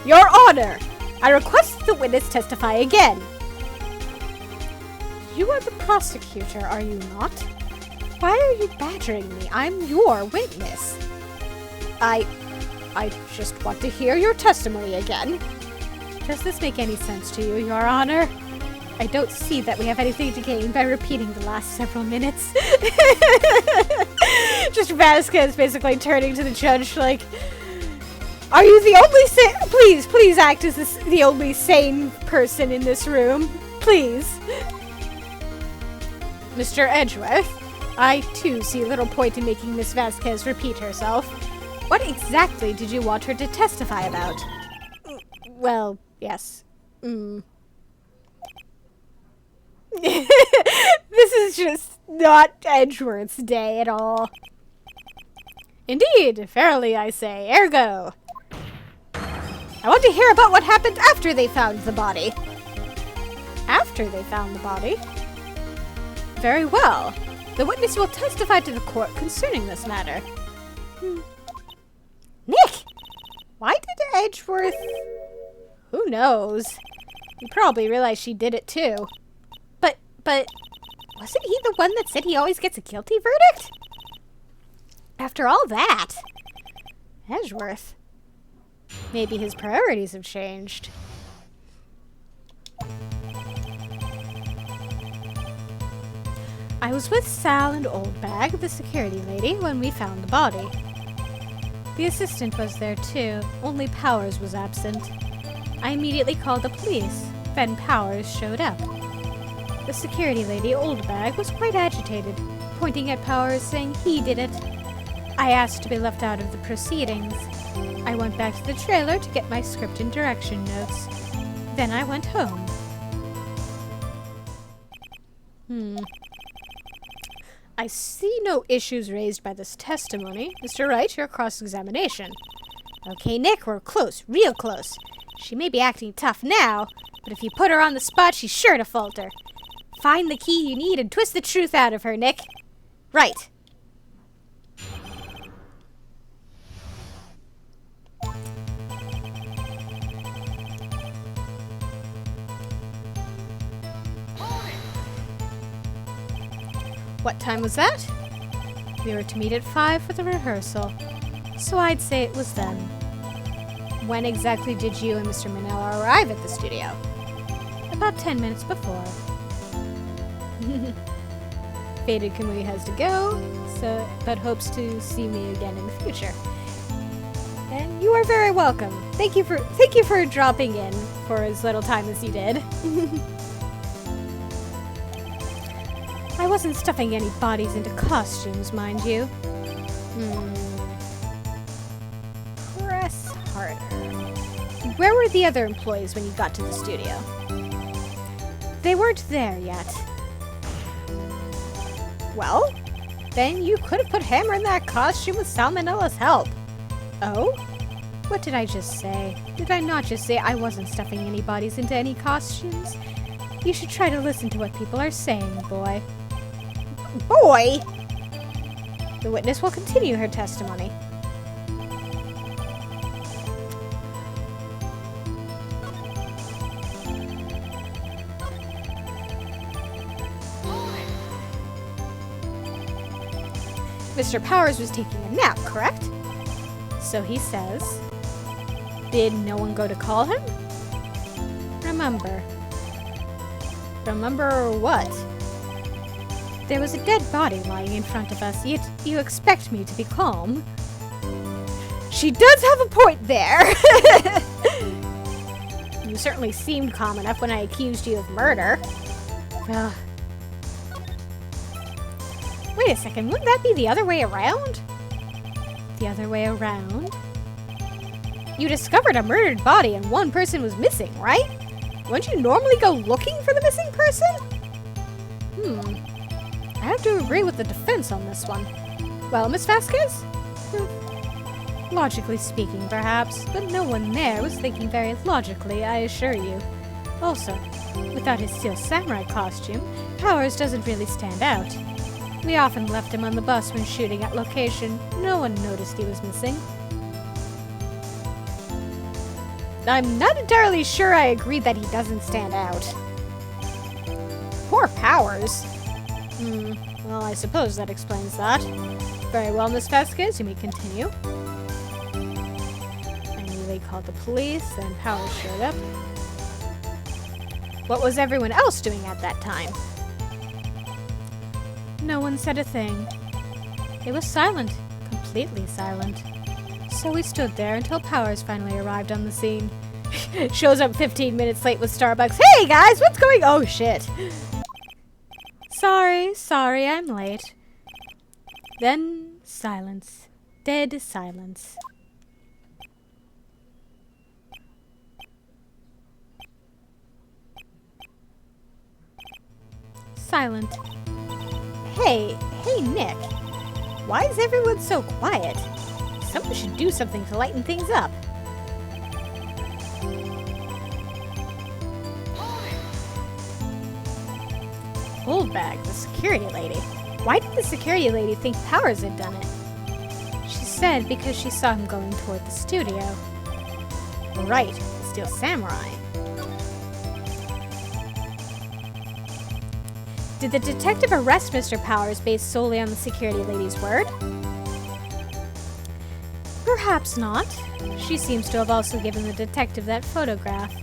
Your Honor, I request the witness testify again. You are the prosecutor, are you not? Why are you badgering me? I'm your witness. I just want to hear your testimony again. Does this make any sense to you, Your Honor? I don't see that we have anything to gain by repeating the last several minutes. Just Vasquez basically turning to the judge like, are you the only please act as the only sane person in this room. Please. Mr. Edgeworth, I too see little point in making Miss Vasquez repeat herself. What exactly did you want her to testify about? Well, yes. This is just not Edgeworth's day at all. Indeed, fairly I say, ergo. I want to hear about what happened after they found the body. After they found the body? Very well. The witness will testify to the court concerning this matter. Nick! Why did Edgeworth... Who knows? You probably realized she did it too. But wasn't he the one that said he always gets a guilty verdict? After all that, Edgeworth. Maybe his priorities have changed. I was with Sal and Oldbag, the security lady, when we found the body. The assistant was there too, only Powers was absent. I immediately called the police. Then Powers showed up. The security lady, Oldbag, was quite agitated, pointing at Powers, saying he did it. I asked to be left out of the proceedings. I went back to the trailer to get my script and direction notes. Then I went home. I see no issues raised by this testimony. Mr. Wright, your cross-examination. Okay, Nick, we're close, real close. She may be acting tough now, but if you put her on the spot, she's sure to falter. Find the key you need and twist the truth out of her, Nick. Right. What time was that? We were to meet at 5 for the rehearsal, so I'd say it was then. When exactly did you and Mr. Manella arrive at the studio? About 10 minutes before. Faded Kamui has to go, but hopes to see me again in the future. And you are very welcome. Thank you for dropping in for as little time as you did. I wasn't stuffing any bodies into costumes, mind you. Press harder. Where were the other employees when you got to the studio? They weren't there yet. Well, then you could have put Hammer in that costume with Salmonella's help. Oh? What did I just say? Did I not just say I wasn't stuffing any bodies into any costumes? You should try to listen to what people are saying, boy. Boy! The witness will continue her testimony. Mr. Powers was taking a nap, correct? So he says. Did no one go to call him? Remember. Remember what? There was a dead body lying in front of us, yet you expect me to be calm. She does have a point there! You certainly seemed calm enough when I accused you of murder. Wait a second, wouldn't that be the other way around? The other way around? You discovered a murdered body and one person was missing, right? Wouldn't you normally go looking for the missing person? I have to agree with the defense on this one. Well, Miss Vasquez? Logically speaking, perhaps, but no one there was thinking very logically, I assure you. Also, without his steel samurai costume, Powers doesn't really stand out. We often left him on the bus when shooting at location. No one noticed he was missing. I'm not entirely sure I agree that he doesn't stand out. Poor Powers. Well, I suppose that explains that. Very well, Miss Vasquez, you may continue. I knew they called the police, then Powers showed up. What was everyone else doing at that time? No one said a thing. It was silent. Completely silent. So we stood there until Powers finally arrived on the scene. Shows up 15 minutes late with Starbucks. Hey guys, what's going on? Oh shit. Sorry, I'm late. Then silence. Dead silence. Silent. Hey, Nick. Why is everyone so quiet? Someone should do something to lighten things up. Holdback, the security lady. Why did the security lady think Powers had done it? She said because she saw him going toward the studio. Wright, the Steel Samurai. Did the detective arrest Mr. Powers based solely on the security lady's word? Perhaps not. She seems to have also given the detective that photograph.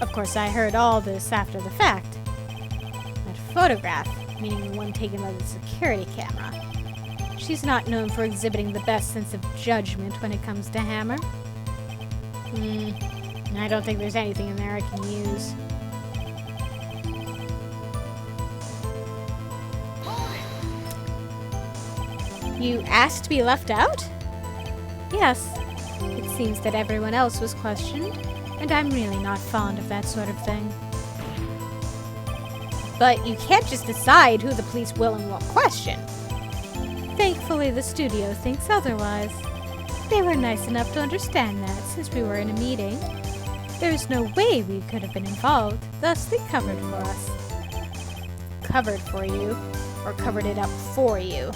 Of course, I heard all this after the fact. That photograph, meaning the one taken by the security camera. She's not known for exhibiting the best sense of judgment when it comes to Hammer. I don't think there's anything in there I can use. You asked to be left out? Yes. It seems that everyone else was questioned, and I'm really not fond of that sort of thing. But you can't just decide who the police will and won't question. Thankfully, the studio thinks otherwise. They were nice enough to understand that since we were in a meeting. There's no way we could have been involved, thus they covered for us. Covered for you? Or covered it up for you?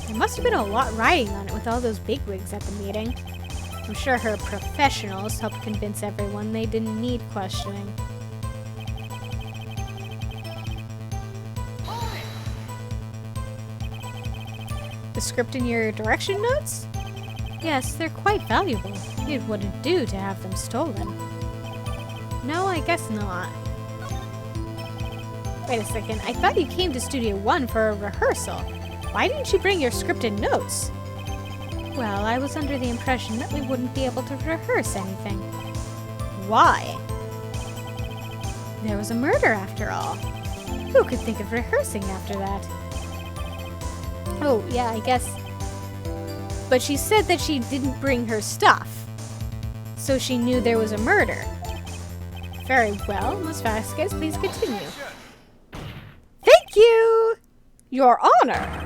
There must have been a lot riding on it with all those bigwigs at the meeting. I'm sure her professionals helped convince everyone they didn't need questioning. The script in your direction notes? Yes, they're quite valuable. It wouldn't do to have them stolen. No, I guess not. Wait a second, I thought you came to Studio 1 for a rehearsal. Why didn't you bring your scripted notes? Well, I was under the impression that we wouldn't be able to rehearse anything. Why? There was a murder after all. Who could think of rehearsing after that? Oh, yeah, I guess. But she said that she didn't bring her stuff. So she knew there was a murder. Very well, Miss Vasquez, please continue. Thank you! Your Honor!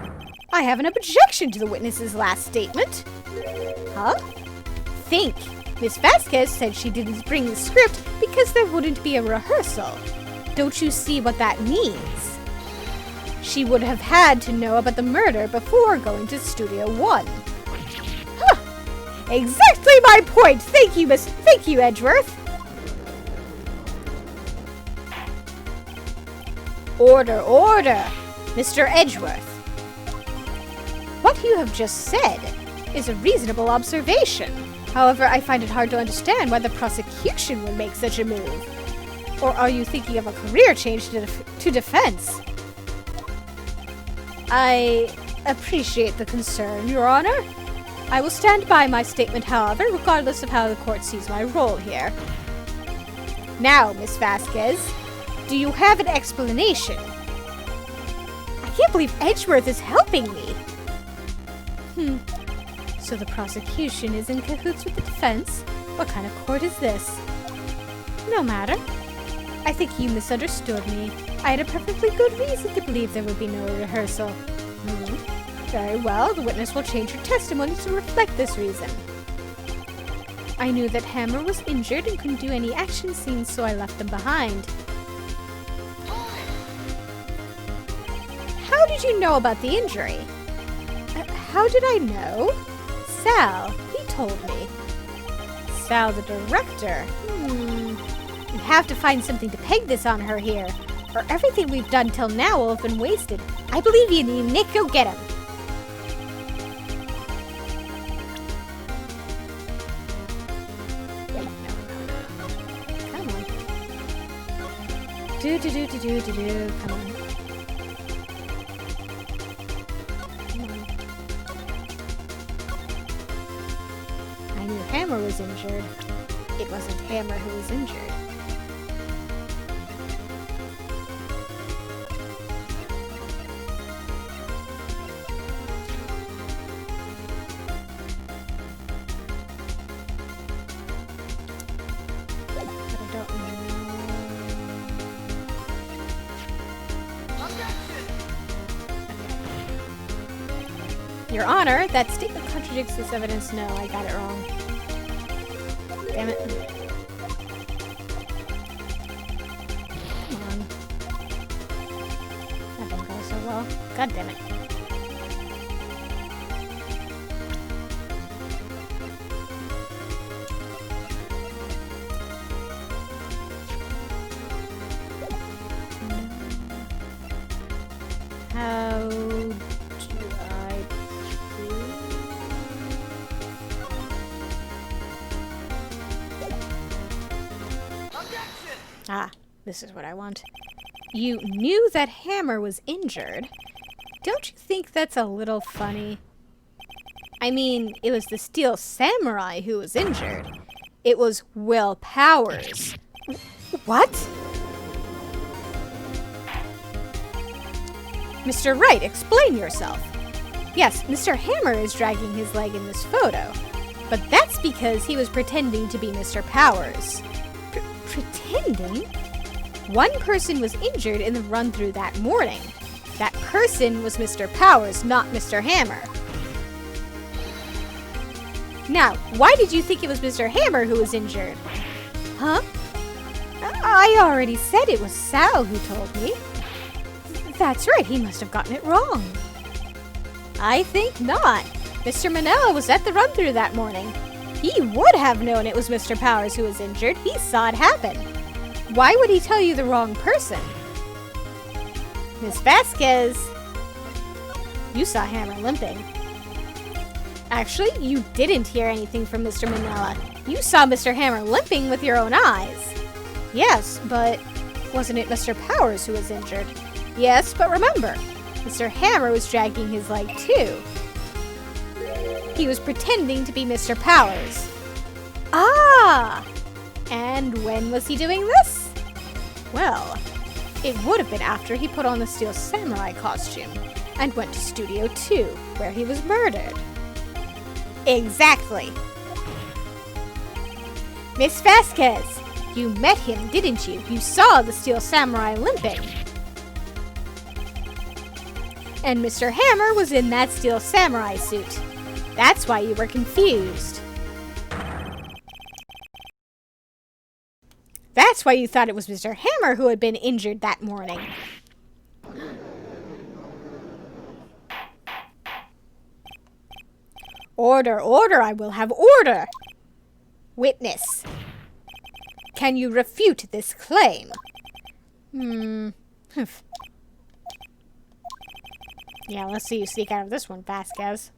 I have an objection to the witness's last statement. Huh? Think. Miss Vasquez said she didn't bring the script because there wouldn't be a rehearsal. Don't you see what that means? She would have had to know about the murder before going to Studio 1. Huh. Exactly my point! Thank you, Edgeworth! Order, order! Mr. Edgeworth. What you have just said is a reasonable observation. However, I find it hard to understand why the prosecution would make such a move. Or are you thinking of a career change to defense? I appreciate the concern, Your Honor. I will stand by my statement, however, regardless of how the court sees my role here. Now, Miss Vasquez, do you have an explanation? I can't believe Edgeworth is helping me. So the prosecution is in cahoots with the defense? What kind of court is this? No matter. I think you misunderstood me. I had a perfectly good reason to believe there would be no rehearsal. Very well, the witness will change her testimony to reflect this reason. I knew that Hammer was injured and couldn't do any action scenes, so I left them behind. How did you know about the injury? How did I know? Sal, he told me. Sal, the director. You have to find something to peg this on her here. or everything we've done till now will have been wasted. I believe in you, Nick. Go get him. Come on. Do. Come on. I knew Hammer was injured. It wasn't Hammer who was injured. But I don't know. Your Honor, that statement contradicts this evidence. No, I got it wrong. Damn it. Come on. That didn't go so well. God damn it. How do I prove? Ah, this is what I want. You knew that Hammer was injured. Don't you think that's a little funny? I mean, it was the Steel Samurai who was injured. It was Will Powers. What? Mr. Wright, explain yourself. Yes, Mr. Hammer is dragging his leg in this photo. But that's because he was pretending to be Mr. Powers. Pretending? One person was injured in the run-through that morning. That person was Mr. Powers, not Mr. Hammer. Now, why did you think it was Mr. Hammer who was injured? Huh? I already said it was Sal who told me. That's right, he must have gotten it wrong. I think not. Mr. Manella was at the run-through that morning. He would have known it was Mr. Powers who was injured. He saw it happen. Why would he tell you the wrong person? Miss Vasquez, you saw Hammer limping. Actually, you didn't hear anything from Mr. Manella. You saw Mr. Hammer limping with your own eyes. Yes, but wasn't it Mr. Powers who was injured? Yes, but remember, Mr. Hammer was dragging his leg too. He was pretending to be Mr. Powers. Ah! And when was he doing this? Well, it would have been after he put on the Steel Samurai costume and went to Studio 2, where he was murdered. Exactly. Miss Vasquez, you met him, didn't you? You saw the Steel Samurai limping. And Mr. Hammer was in that Steel Samurai suit. That's why you were confused. That's why you thought it was Mr. Hammer who had been injured that morning. Order, order, I will have order. Witness. Can you refute this claim? Yeah, let's see you sneak out of this one, Vasquez.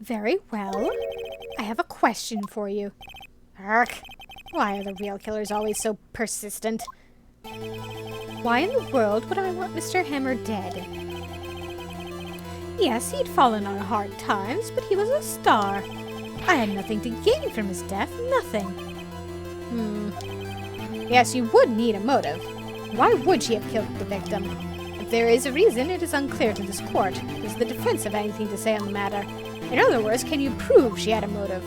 Very well. I have a question for you. Ark. Why are the real killers always so persistent? Why in the world would I want Mr. Hammer dead? Yes, he'd fallen on hard times, but he was a star. I had nothing to gain from his death, nothing. Yes, you would need a motive. Why would she have killed the victim? If there is a reason, it is unclear to this court. Does the defense have anything to say on the matter? In other words, can you prove she had a motive?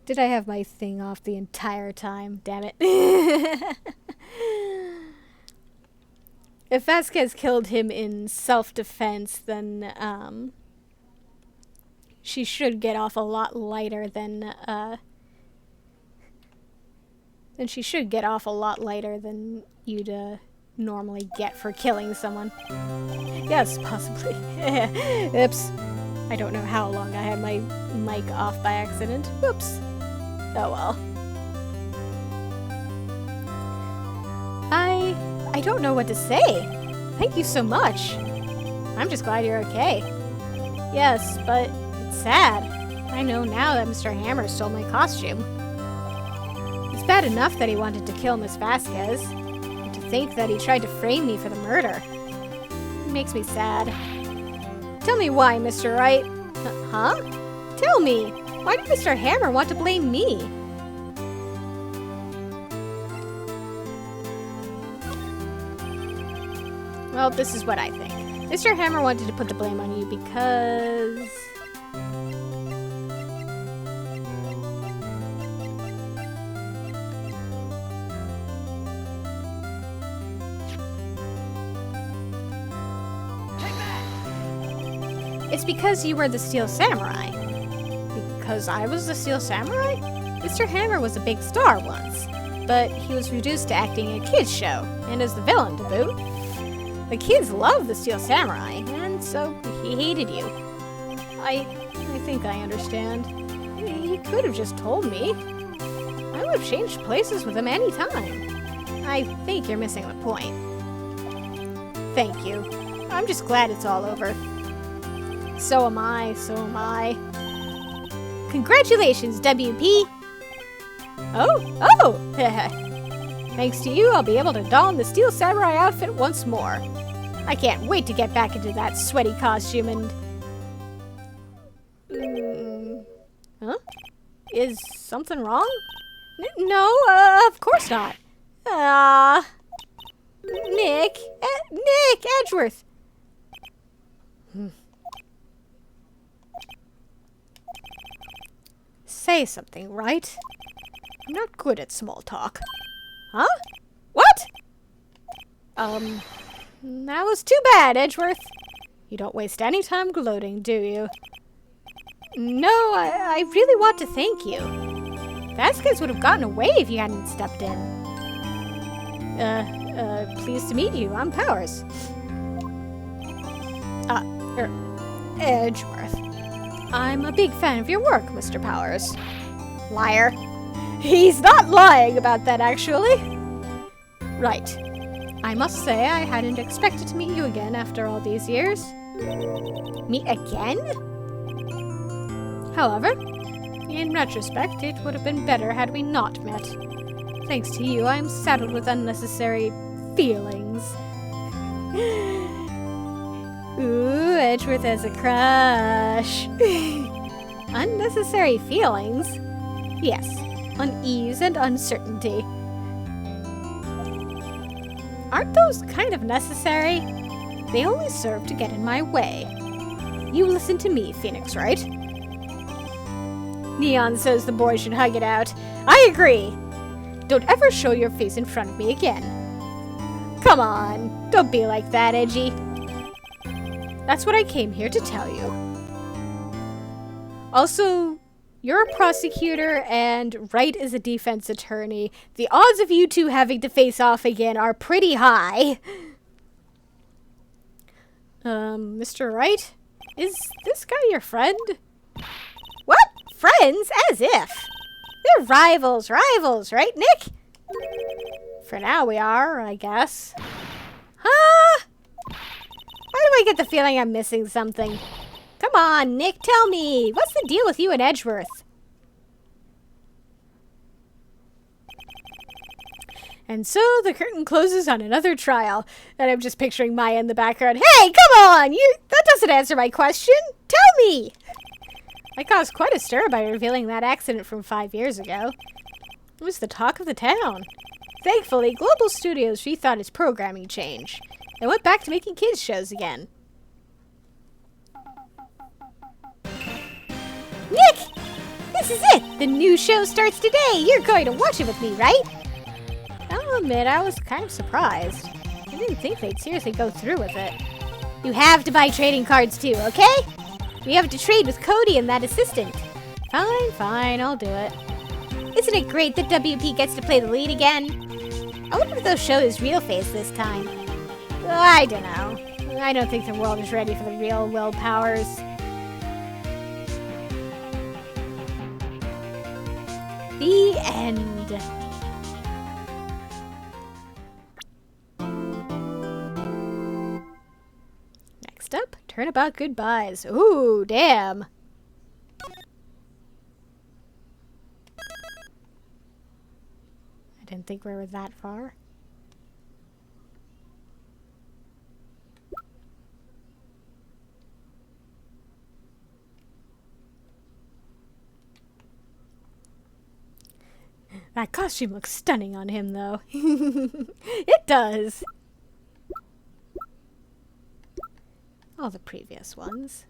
Did I have my thing off the entire time? Damn it. If Vasquez killed him in self-defense, then, she should get off a lot lighter than you'd, normally get for killing someone. Yes, possibly. Oops. I don't know how long I had my mic off by accident. Whoops. Oh well. I don't know what to say. Thank you so much. I'm just glad you're okay. Yes, but it's sad. I know now that Mr. Hammer stole my costume. It's bad enough that he wanted to kill Miss Vasquez. And to think that he tried to frame me for the murder. It makes me sad. Tell me why, Mr. Wright. Huh? Tell me, why did Mr. Hammer want to blame me? Well, this is what I think. Mr. Hammer wanted to put the blame on you because... It's because you were the Steel Samurai. Because I was the Steel Samurai? Mr. Hammer was a big star once, but he was reduced to acting in a kids' show, and as the villain to boot. The kids loved the Steel Samurai, and so he hated you. I think I understand. He could have just told me. I would have changed places with him any time. I think you're missing the point. Thank you. I'm just glad it's all over. So am I, so am I. Congratulations, WP! Oh! Thanks to you, I'll be able to don the Steel Samurai outfit once more. I can't wait to get back into that sweaty costume and... Huh? Is something wrong? No, of course not. Nick, Edgeworth. Say something, Wright? I'm not good at small talk. Huh? What? That was too bad, Edgeworth. You don't waste any time gloating, do you? No, I really want to thank you. Vasquez would have gotten away if you hadn't stepped in. Pleased to meet you. I'm Powers. Edgeworth. I'm a big fan of your work, Mr. Powers. Liar. He's not lying about that, actually. Right. I must say I hadn't expected to meet you again after all these years. Meet again? However, in retrospect, it would have been better had we not met. Thanks to you, I am saddled with unnecessary feelings. Ooh, Edgeworth has a crush. Unnecessary feelings? Yes, unease and uncertainty. Aren't those kind of necessary? They only serve to get in my way. You listen to me, Phoenix, right? Neon says the boy should hug it out. I agree! Don't ever show your face in front of me again. Come on, don't be like that, Edgy. That's what I came here to tell you. Also, you're a prosecutor and Wright is a defense attorney. The odds of you two having to face off again are pretty high. Mr. Wright? Is this guy your friend? What? Friends? As if. They're rivals, right, Nick? For now we are, I guess. Huh? Why do I get the feeling I'm missing something? Come on, Nick, tell me. What's the deal with you and Edgeworth? And so the curtain closes on another trial. And I'm just picturing Maya in the background. Hey, come on! That doesn't answer my question. Tell me! I caused quite a stir by revealing that accident from 5 years ago. It was the talk of the town. Thankfully, Global Studios rethought its programming change and went back to making kids shows again. Nick! This is it! The new show starts today! You're going to watch it with me, right? I'll admit, I was kind of surprised. I didn't think they'd seriously go through with it. You have to buy trading cards too, okay? We have to trade with Cody and that assistant. Fine, I'll do it. Isn't it great that WP gets to play the lead again? I wonder if they'll show his real face this time. I don't know. I don't think the world is ready for the real Will Powers. The end. Next up, Turnabout Goodbyes. Ooh, damn. I didn't think we were that far. That costume looks stunning on him, though. It does. All the previous ones.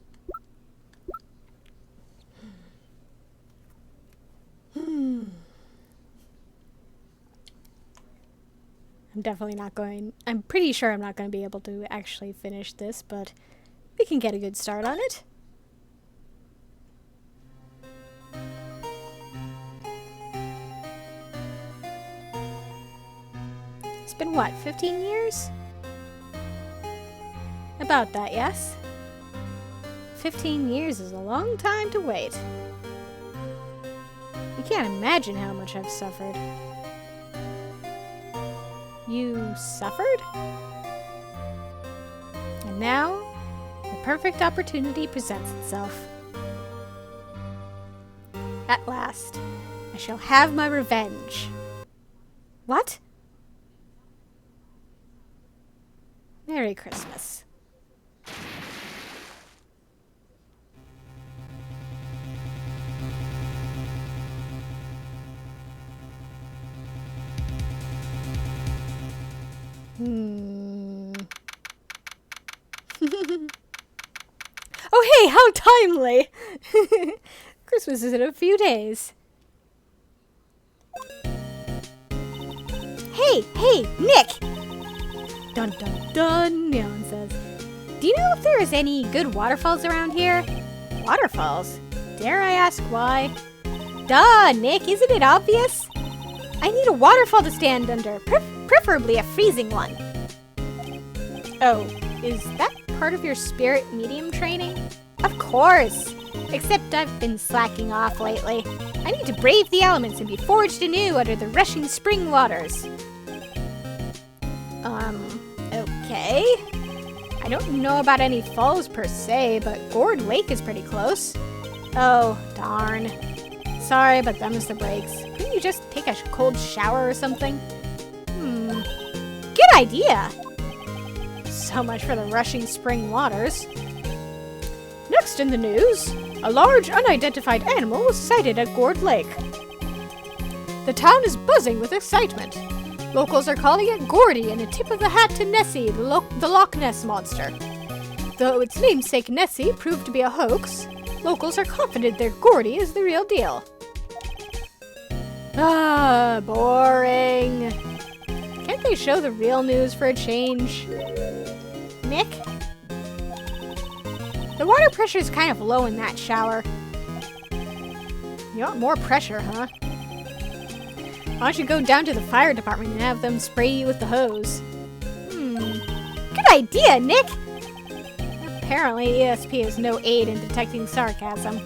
I'm pretty sure I'm not going to be able to actually finish this, but we can get a good start on it. It's been what, 15 years? About that, yes? 15 years is a long time to wait. You can't imagine how much I've suffered. You suffered? And now, the perfect opportunity presents itself. At last, I shall have my revenge. What? Merry Christmas. Oh, hey, how timely! Christmas is in a few days. Hey, Nick! Dun dun dun, Neon says. Do you know if there is any good waterfalls around here? Waterfalls? Dare I ask why? Duh, Nick, isn't it obvious? I need a waterfall to stand under, preferably a freezing one. Oh, is that part of your spirit medium training? Of course! Except I've been slacking off lately. I need to brave the elements and be forged anew under the rushing spring waters. Okay. I I don't know about any falls per se, but Gourd Lake is pretty close. Oh, darn. Sorry, but them's the breaks. Couldn't you just take a cold shower or something? Good idea! So much for the rushing spring waters. Next in the news, a large unidentified animal was sighted at Gourd Lake. The town is buzzing with excitement. Locals are calling it Gordy and a tip of the hat to Nessie, the Loch Ness monster. Though its namesake Nessie proved to be a hoax, locals are confident that Gordy is the real deal. Ah, boring. Can't they show the real news for a change? Nick? The water pressure is kind of low in that shower. You want more pressure, huh? Why don't you go down to the fire department and have them spray you with the hose? Good idea, Nick! Apparently, ESP is no aid in detecting sarcasm.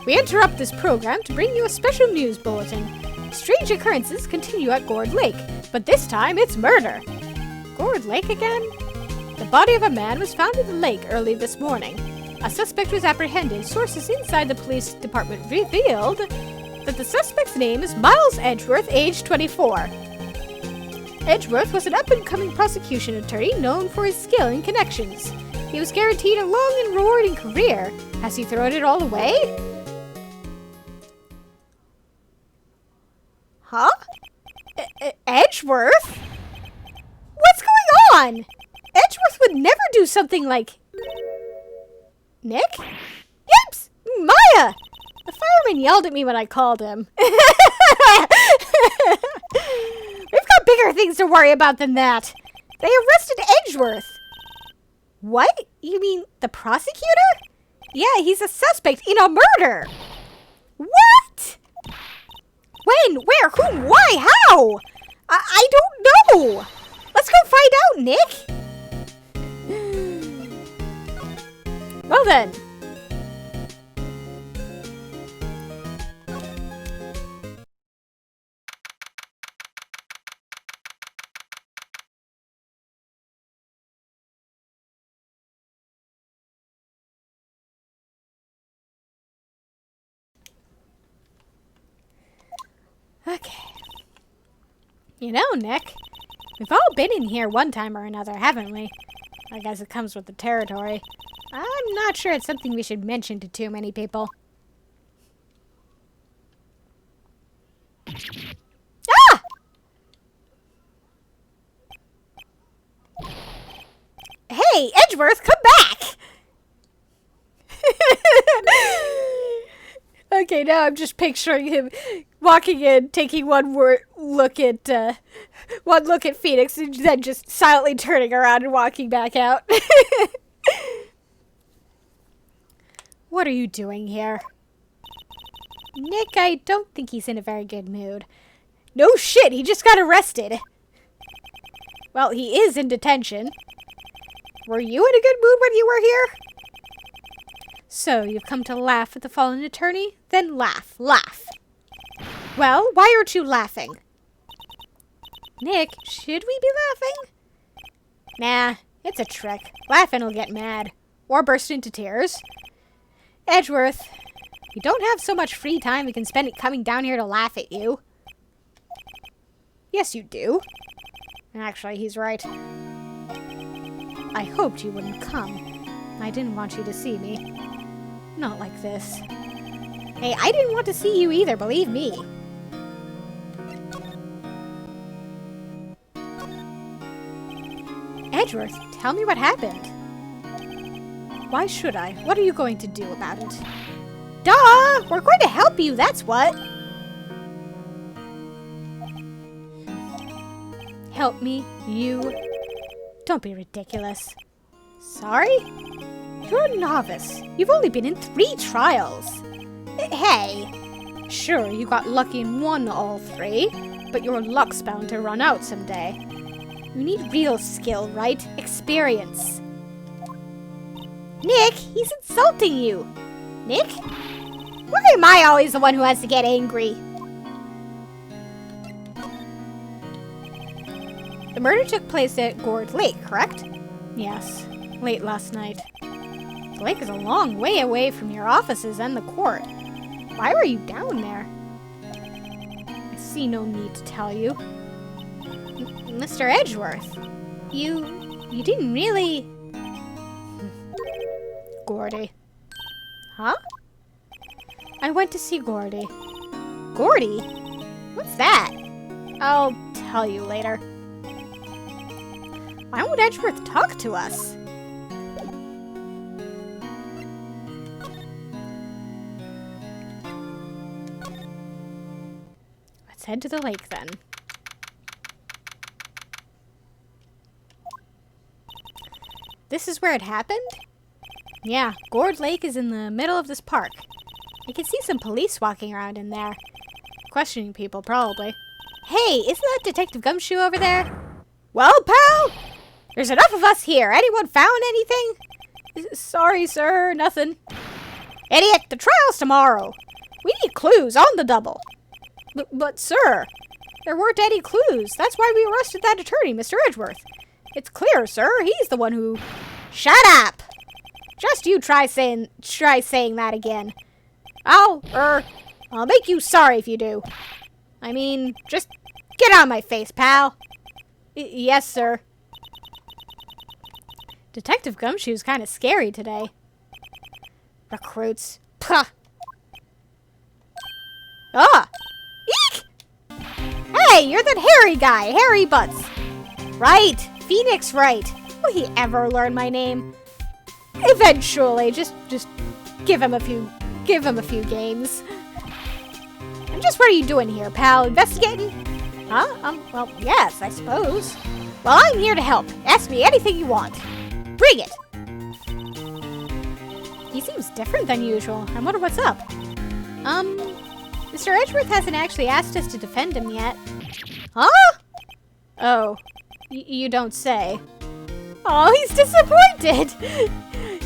We interrupt this program to bring you a special news bulletin. Strange occurrences continue at Gourd Lake, but this time it's murder. Gourd Lake again? The body of a man was found in the lake early this morning. A suspect was apprehended. Sources inside the police department revealed that the suspect's name is Miles Edgeworth, age 24. Edgeworth was an up-and-coming prosecution attorney known for his skill and connections. He was guaranteed a long and rewarding career. Has he thrown it all away? Huh? Edgeworth? What's going on? Edgeworth would never do something like... Nick? Yips! Maya! The fireman yelled at me when I called him. We've got bigger things to worry about than that. They arrested Edgeworth. What? You mean the prosecutor? Yeah, he's a suspect in a murder. What? When? Where? Whom? Why? How? I don't know. Let's go find out, Nick. Well then. Okay. You know, Nick, we've all been in here one time or another, haven't we? I guess it comes with the territory. I'm not sure it's something we should mention to too many people. Ah! Hey, Edgeworth, come back! Okay, now I'm just picturing him walking in, taking one look at Phoenix, and then just silently turning around and walking back out. What are you doing here? Nick, I don't think he's in a very good mood. No shit, he just got arrested. Well, he is in detention. Were you in a good mood when you were here? So, you've come to laugh at the fallen attorney? Then laugh. Laugh. Well, why aren't you laughing? Nick, should we be laughing? Nah, it's a trick. Laughing will get mad. Or burst into tears. Edgeworth, we don't have so much free time we can spend it coming down here to laugh at you. Yes, you do. Actually, he's right. I hoped you wouldn't come. I didn't want you to see me. Not like this. Hey, I didn't want to see you either, believe me. Edgeworth, tell me what happened. Why should I? What are you going to do about it? Duh! We're going to help you, that's what! Help me? You? Don't be ridiculous. Sorry? You're a novice. You've only been in 3 trials. Hey! Sure, you got lucky and won all 3, but your luck's bound to run out someday. You need real skill, right? Experience. Nick, he's insulting you. Nick? Why am I always the one who has to get angry? The murder took place at Gourd Lake, correct? Yes. late last night. The lake is a long way away from your offices and the court. Why were you down there? I see no need to tell you. Mr. Edgeworth, you didn't really... Gordy. Huh? I went to see Gordy. Gordy? What's that? I'll tell you later. Why won't Edgeworth talk to us? Let's head to the lake then. This is where it happened? Yeah, Gourd Lake is in the middle of this park. I can see some police walking around in there. Questioning people, probably. Hey, isn't that Detective Gumshoe over there? Well, pal? There's enough of us here. Anyone found anything? Sorry, sir. Nothing. Idiot, the trial's tomorrow. We need clues on the double. But, sir, there weren't any clues. That's why we arrested that attorney, Mr. Edgeworth. It's clear, sir. He's the one who... Shut up! Just you try saying that again. I'll make you sorry if you do. I mean, just get on my face, pal. Yes, sir. Detective Gumshoe's kind of scary today. Recruits. Puh. Ah! Eek! Hey, you're that hairy guy, Hairy Butts. Right, Phoenix Wright. Will he ever learn my name? Eventually, just give him a few games. And just what are you doing here, pal? Investigating? Huh? Well, yes, I suppose. Well, I'm here to help. Ask me anything you want. Bring it! He seems different than usual. I wonder what's up. Mr. Edgeworth hasn't actually asked us to defend him yet. Huh? Oh, you don't say. Oh, he's disappointed!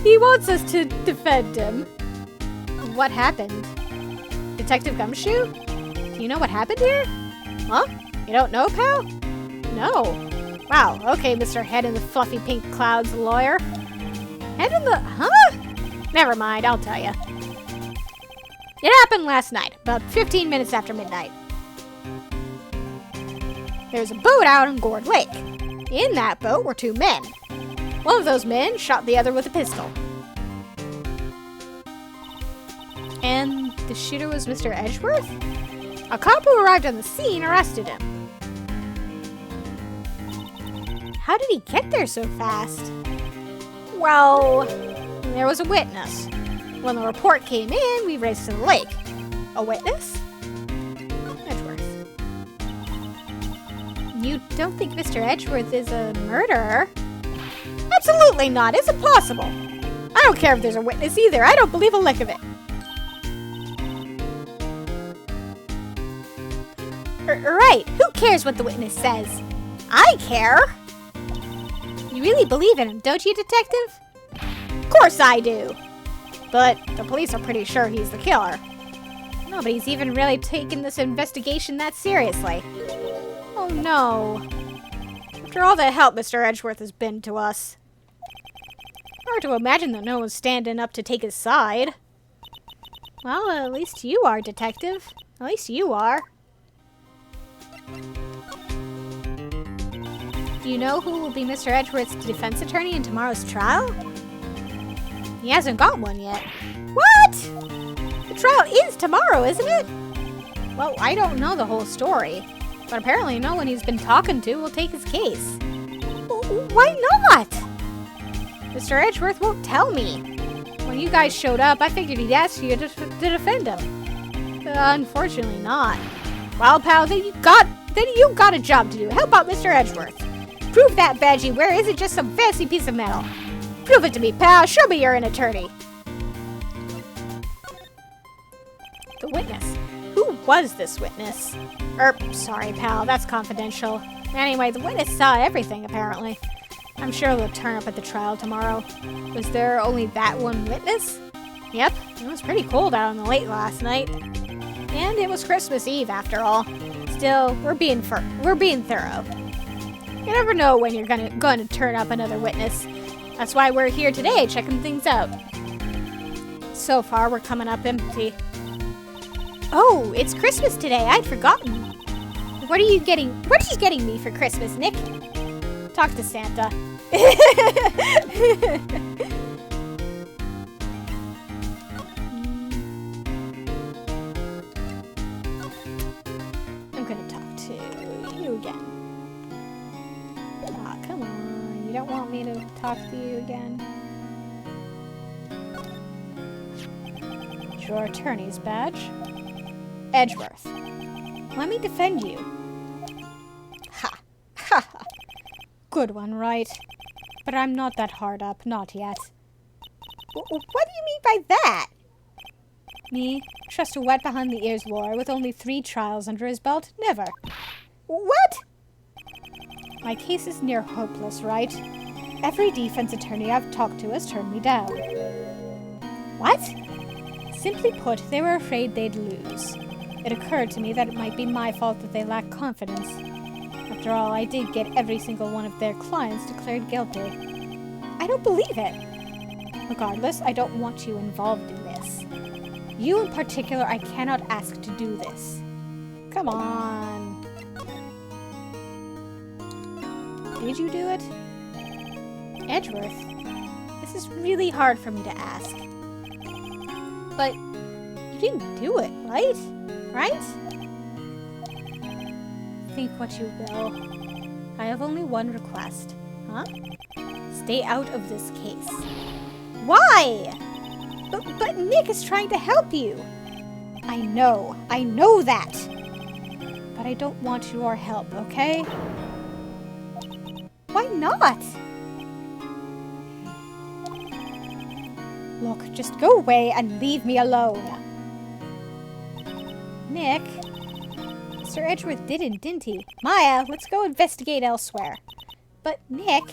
He wants us to defend him. What happened? Detective Gumshoe? Do you know what happened here? Huh? You don't know, pal? No. Wow, okay, Mr. Head in the fluffy pink clouds lawyer. Head in the... Huh? Never mind, I'll tell you. It happened last night, about 15 minutes after midnight. There's a boat out on Gourd Lake. In that boat were two men. One of those men shot the other with a pistol. And the shooter was Mr. Edgeworth? A cop who arrived on the scene arrested him. How did he get there so fast? Well, there was a witness. When the report came in, we raced to the lake. A witness? Edgeworth. You don't think Mr. Edgeworth is a murderer? Absolutely not. It's impossible. I don't care if there's a witness either. I don't believe a lick of it. Right. Who cares what the witness says? I care. You really believe in him, don't you, Detective? Of course I do. But the police are pretty sure he's the killer. Nobody's even really taken this investigation that seriously. Oh no. After all the help Mr. Edgeworth has been to us. Hard to imagine that no one's standing up to take his side. Well, at least you are, Detective. At least you are. Do you know who will be Mr. Edgeworth's defense attorney in tomorrow's trial? He hasn't got one yet. What? The trial is tomorrow, isn't it? Well, I don't know the whole story, but apparently no one he's been talking to will take his case. Why not? Mr. Edgeworth won't tell me. When you guys showed up, I figured he'd ask you to defend him. Unfortunately not. Well, pal, then you got a job to do. Help out Mr. Edgeworth. Prove that badge you wear isn't just some fancy piece of metal. Prove it to me, pal. Show me you're an attorney. The witness. Who was this witness? Sorry, pal. That's confidential. Anyway, the witness saw everything, apparently. I'm sure they'll turn up at the trial tomorrow. Was there only that one witness? Yep. It was pretty cold out on the lake last night. And it was Christmas Eve, after all. Still, we're being thorough. You never know when you're going to turn up another witness. That's why we're here today, checking things out. So far, we're coming up empty. Oh, it's Christmas today. I'd forgotten. What are you getting me for Christmas, Nick? Talk to Santa. I'm gonna talk to you again. Ah, come on. You don't want me to talk to you again? Your attorney's badge. Edgeworth. Let me defend you. Ha! Ha ha! Good one, Wright. But I'm not that hard up, not yet. What do you mean by that? Me? Trust a wet behind the ears lawyer with only 3 trials under his belt? Never. What? My case is near hopeless, Wright. Every defense attorney I've talked to has turned me down. What? Simply put, they were afraid they'd lose. It occurred to me that it might be my fault that they lacked confidence. After all, I did get every single one of their clients declared guilty. I don't believe it. Regardless, I don't want you involved in this. You in particular, I cannot ask to do this. Come on. Did you do it? Edgeworth, this is really hard for me to ask. But you didn't do it, right? Right? Think what you will. I have only one request. Huh? Stay out of this case. Why? But Nick is trying to help you. I know that. But I don't want your help, okay? Why not? Look, just go away and leave me alone. Nick? Sir Edgeworth didn't he? Maya, let's go investigate elsewhere. But Nick...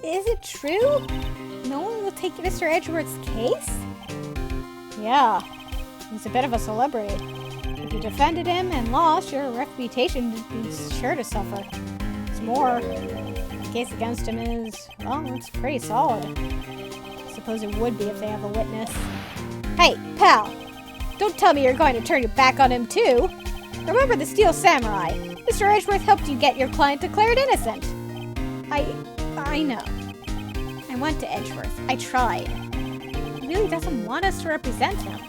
Is it true? No one will take Mr. Edgeworth's case? Yeah, he's a bit of a celebrity. If you defended him and lost, your reputation would be sure to suffer. What's more, the case against him is, well, it's pretty solid. I suppose it would be if they have a witness. Hey, pal! Don't tell me you're going to turn your back on him, too! Remember the Steel Samurai. Mr. Edgeworth helped you get your client declared innocent. I know. I went to Edgeworth. I tried. He really doesn't want us to represent him.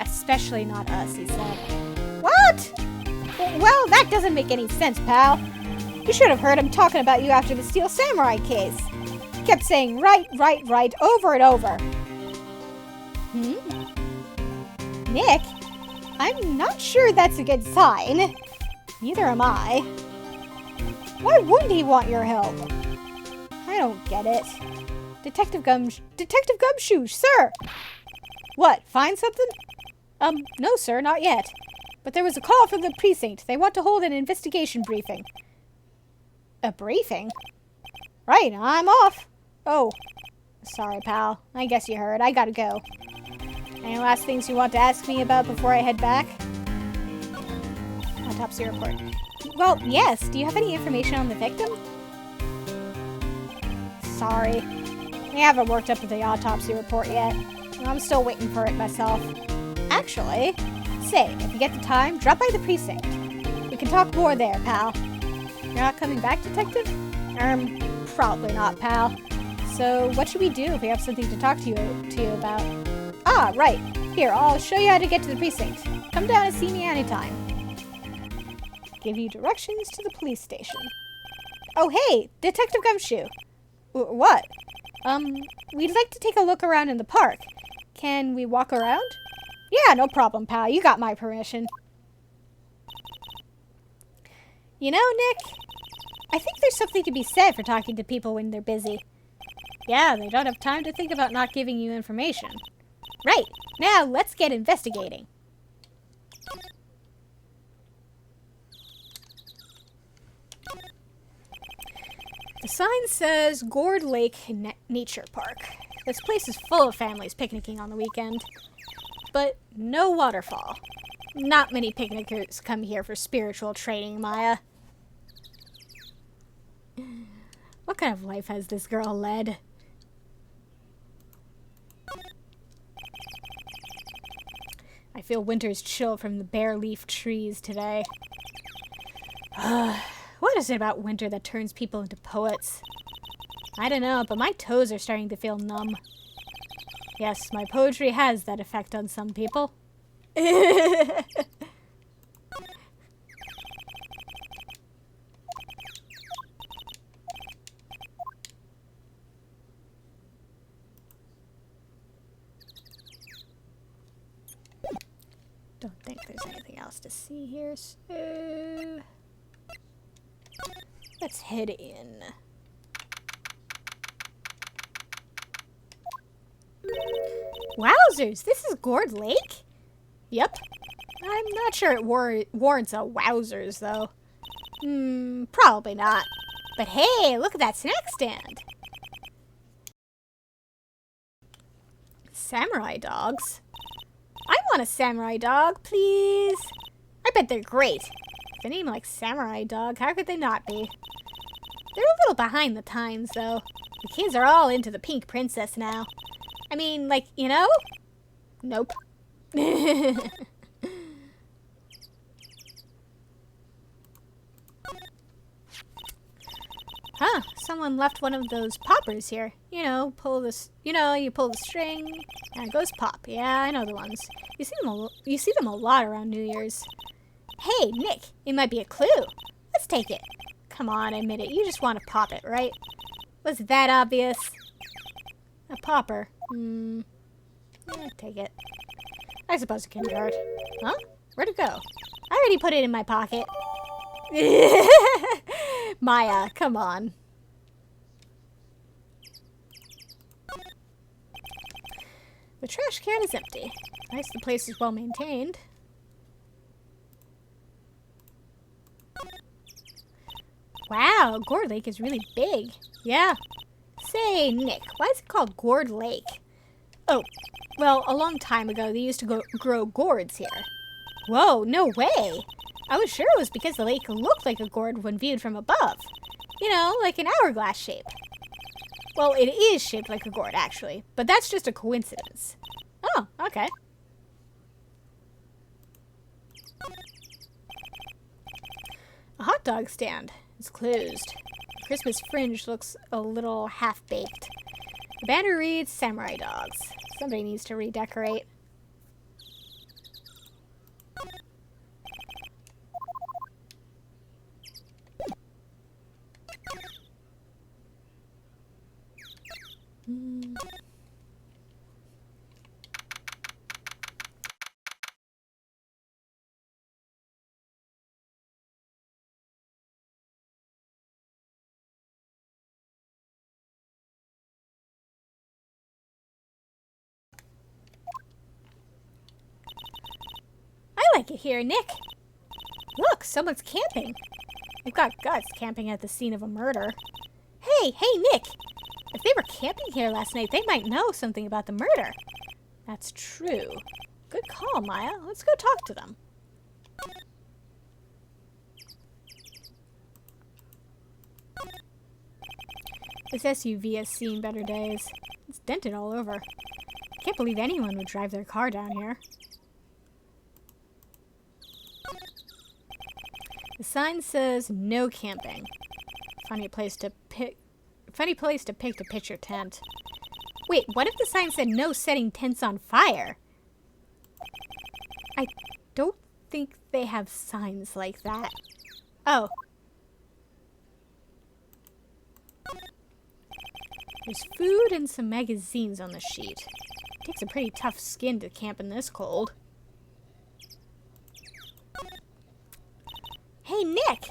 Especially not us, he said. What? Well, that doesn't make any sense, pal. You should have heard him talking about you after the Steel Samurai case. He kept saying right, over and over. Nick? I'm not sure that's a good sign. Neither am I. Why wouldn't he want your help? I don't get it. Detective Gumshoe, sir! What, find something? No, sir, not yet. But there was a call from the precinct. They want to hold an investigation briefing. A briefing? Right, I'm off. Oh, sorry, pal. I guess you heard. I gotta go. Any last things you want to ask me about before I head back? Autopsy report. Well, yes. Do you have any information on the victim? Sorry. We haven't worked up the autopsy report yet. I'm still waiting for it myself. Actually, say, if you get the time, drop by the precinct. We can talk more there, pal. You're not coming back, Detective? Probably not, pal. So, what should we do if we have something to talk to you about? Ah, right. Here, I'll show you how to get to the precinct. Come down and see me anytime. Give you directions to the police station. Oh, hey, Detective Gumshoe. What? We'd like to take a look around in the park. Can we walk around? Yeah, no problem, pal. You got my permission. You know, Nick, I think there's something to be said for talking to people when they're busy. Yeah, they don't have time to think about not giving you information. Right. Now, let's get investigating. The sign says Gourd Lake Nature Park. This place is full of families picnicking on the weekend. But no waterfall. Not many picnickers come here for spiritual training, Maya. What kind of life has this girl led? I feel winter's chill from the bare leaf trees today. What is it about winter that turns people into poets? I don't know, but my toes are starting to feel numb. Yes, my poetry has that effect on some people. Don't think there's anything else to see here, so let's head in. Wowzers! This is Gourd Lake? Yep. I'm not sure it warrants a wowzers, though. Probably not. But hey, look at that snack stand! Samurai dogs? I want a samurai dog, please! I bet they're great. With a name like Samurai Dog, how could they not be? They're a little behind the times, though. The kids are all into the pink princess now. I mean, like, you know? Nope. Huh, someone left one of those poppers here. You know, you pull the string, and it goes pop. Yeah, I know the ones. You see them a lot around New Year's. Hey, Nick, it might be a clue. Let's take it. Come on, admit it. You just want to pop it, right? Was it that obvious? A popper. Yeah, take it. I suppose it can hurt. Huh? Where'd it go? I already put it in my pocket. Maya, come on. The trash can is empty. Nice the place is well maintained. Wow, Gourd Lake is really big. Yeah. Say, Nick, why is it called Gourd Lake? Oh, well, a long time ago they used to grow gourds here. Whoa, no way! I was sure it was because the lake looked like a gourd when viewed from above. You know, like an hourglass shape. Well, it is shaped like a gourd, actually, but that's just a coincidence. Oh, okay. A hot dog stand. It's closed. The Christmas fringe looks a little half-baked. The banner reads Samurai Dogs. Somebody needs to redecorate. I like it here, Nick. Look, someone's camping. They've got guts camping at the scene of a murder. Hey, Nick! If they were camping here last night, they might know something about the murder. That's true. Good call, Maya. Let's go talk to them. This SUV has seen better days. It's dented all over. Can't believe anyone would drive their car down here. The sign says no camping. Funny place to pick to pitch your tent. Wait, what if the sign said no setting tents on fire? I don't think they have signs like that. Oh. There's food and some magazines on the sheet. Takes a pretty tough skin to camp in this cold. Hey, Nick!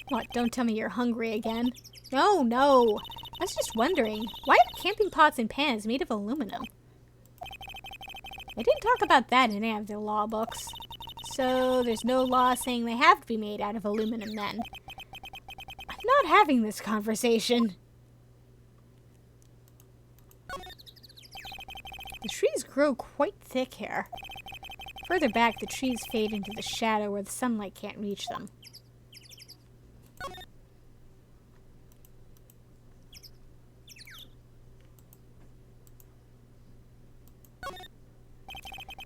What, don't tell me you're hungry again. No. I was just wondering, why are camping pots and pans made of aluminum? They didn't talk about that in any of the law books. So there's no law saying they have to be made out of aluminum then. I'm not having this conversation. The trees grow quite thick here. Further back, the trees fade into the shadow where the sunlight can't reach them.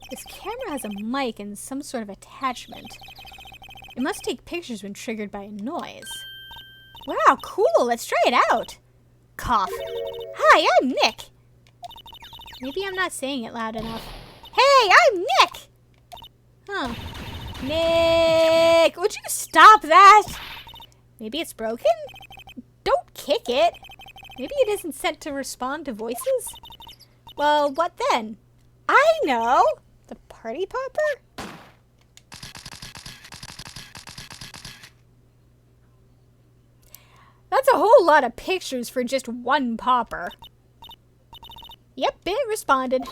This camera has a mic and some sort of attachment. It must take pictures when triggered by a noise. Wow, cool! Let's try it out! Cough. Hi, I'm Nick! Maybe I'm not saying it loud enough. Hey, I'm Nick! Huh. Nick! Would you stop that? Maybe it's broken? Don't kick it! Maybe it isn't sent to respond to voices? Well, what then? I know! The party popper? That's a whole lot of pictures for just one popper. Yep, it responded.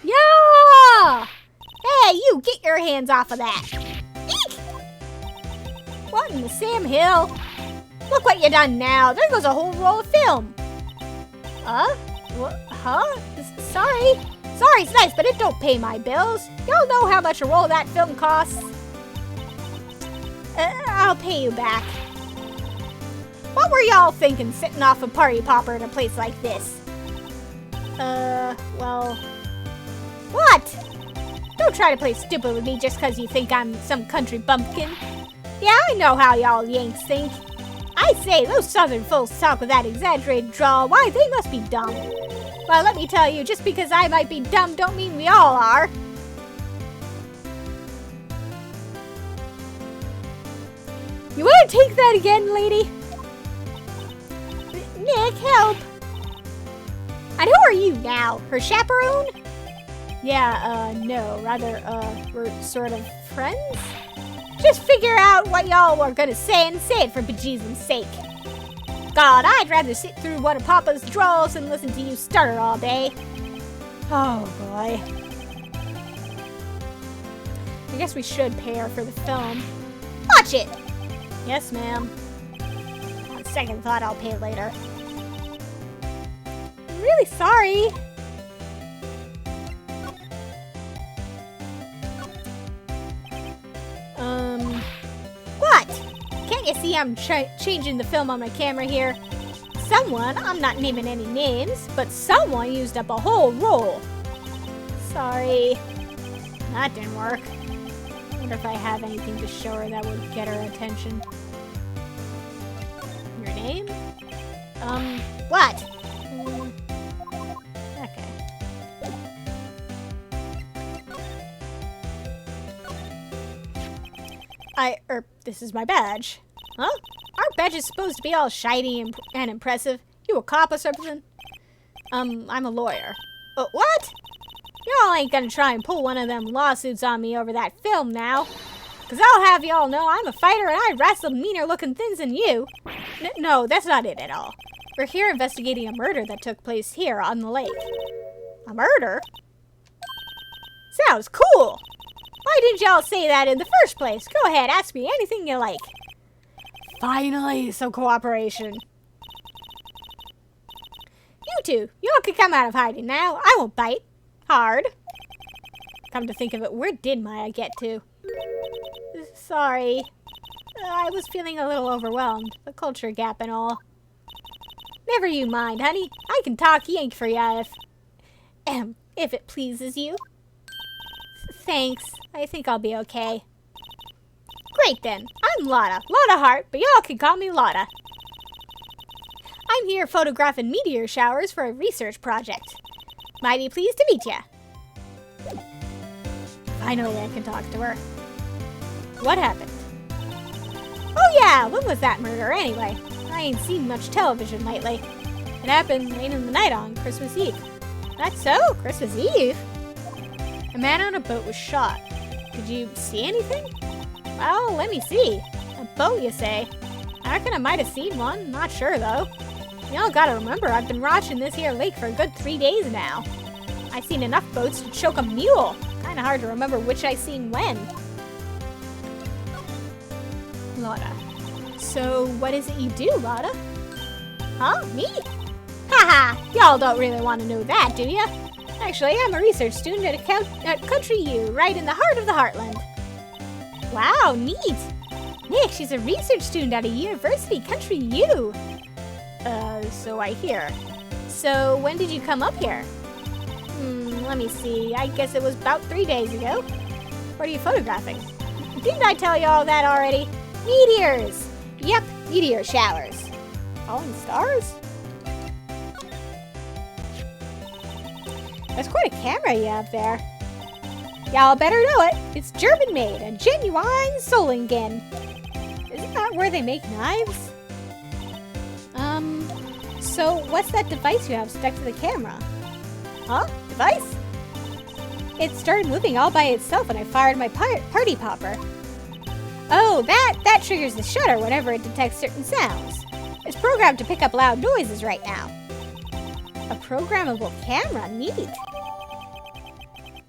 Yeah! Hey, you, get your hands off of that. Eek! What in the Sam Hill? Look what you done now. There goes a whole roll of film. What? Huh? Sorry. Sorry's nice, but it don't pay my bills. Y'all know how much a roll of that film costs. I'll pay you back. What were y'all thinking sitting off a party popper in a place like this? Well... What? Don't try to play stupid with me just because you think I'm some country bumpkin. Yeah, I know how y'all Yanks think. I say, those southern folks talk with that exaggerated drawl. Why, they must be dumb. Well, let me tell you, just because I might be dumb don't mean we all are. You want to take that again, lady? Nick, help! And who are you now? Her chaperone? Yeah, no. Rather, we're sort of friends? Just figure out what y'all are gonna say and say it for bejesus' sake. God, I'd rather sit through one of Papa's drawls than listen to you stutter all day. Oh, boy. I guess we should pay her for the film. Watch it! Yes, ma'am. On second thought, I'll pay later. I'm really sorry. What? Can't you see I'm changing the film on my camera here? Someone, I'm not naming any names, but someone used up a whole roll. Sorry. That didn't work. Wonder if I have anything to show her that would get her attention. Your name? What? Okay. This is my badge. Huh? Our badge is supposed to be all shiny and impressive. You a cop or something? I'm a lawyer. What? Y'all ain't gonna try and pull one of them lawsuits on me over that film now. Cause I'll have y'all know I'm a fighter and I wrestle meaner looking things than you. No, that's not it at all. We're here investigating a murder that took place here on the lake. A murder? Sounds cool! Why didn't y'all say that in the first place? Go ahead, ask me anything you like. Finally, some cooperation. You two, y'all can come out of hiding now. I won't bite. Hard. Come to think of it, where did Maya get to? Sorry. I was feeling a little overwhelmed. The culture gap and all. Never you mind, honey. I can talk Yank for ya if it pleases you. Thanks. I think I'll be okay. Great then. I'm Lotta. Lotta Hart, but y'all can call me Lotta. I'm here photographing meteor showers for a research project. Mighty pleased to meet ya. Finally, I can talk to her. What happened? Oh yeah, when was that murder anyway? I ain't seen much television lately. It happened late in the night on Christmas Eve. That's so? Christmas Eve? A man on a boat was shot. Did you see anything? Well, let me see. A boat, you say? I reckon I might have seen one. Not sure, though. Y'all gotta remember, I've been watching this here lake for a good 3 days now. I've seen enough boats to choke a mule. Kinda hard to remember which I seen when. Lotta. So, what is it you do, Lotta? Huh? Me? Haha! Y'all don't really want to know that, do ya? Actually, I'm a research student at Country U, right in the heart of the Heartland. Wow, neat! Nick, she's a research student at a university, Country U. So I hear. So when did you come up here? Let me see. I guess it was about 3 days ago. What are you photographing? Didn't I tell you all that already? Meteors! Yep, meteor showers. Falling stars? That's quite a camera you have there. Y'all better know it. It's German-made, a genuine Solingen. Isn't that where they make knives? So what's that device you have stuck to the camera? Huh? Device? It started moving all by itself when I fired my party popper. Oh, that triggers the shutter whenever it detects certain sounds. It's programmed to pick up loud noises right now. A programmable camera, neat.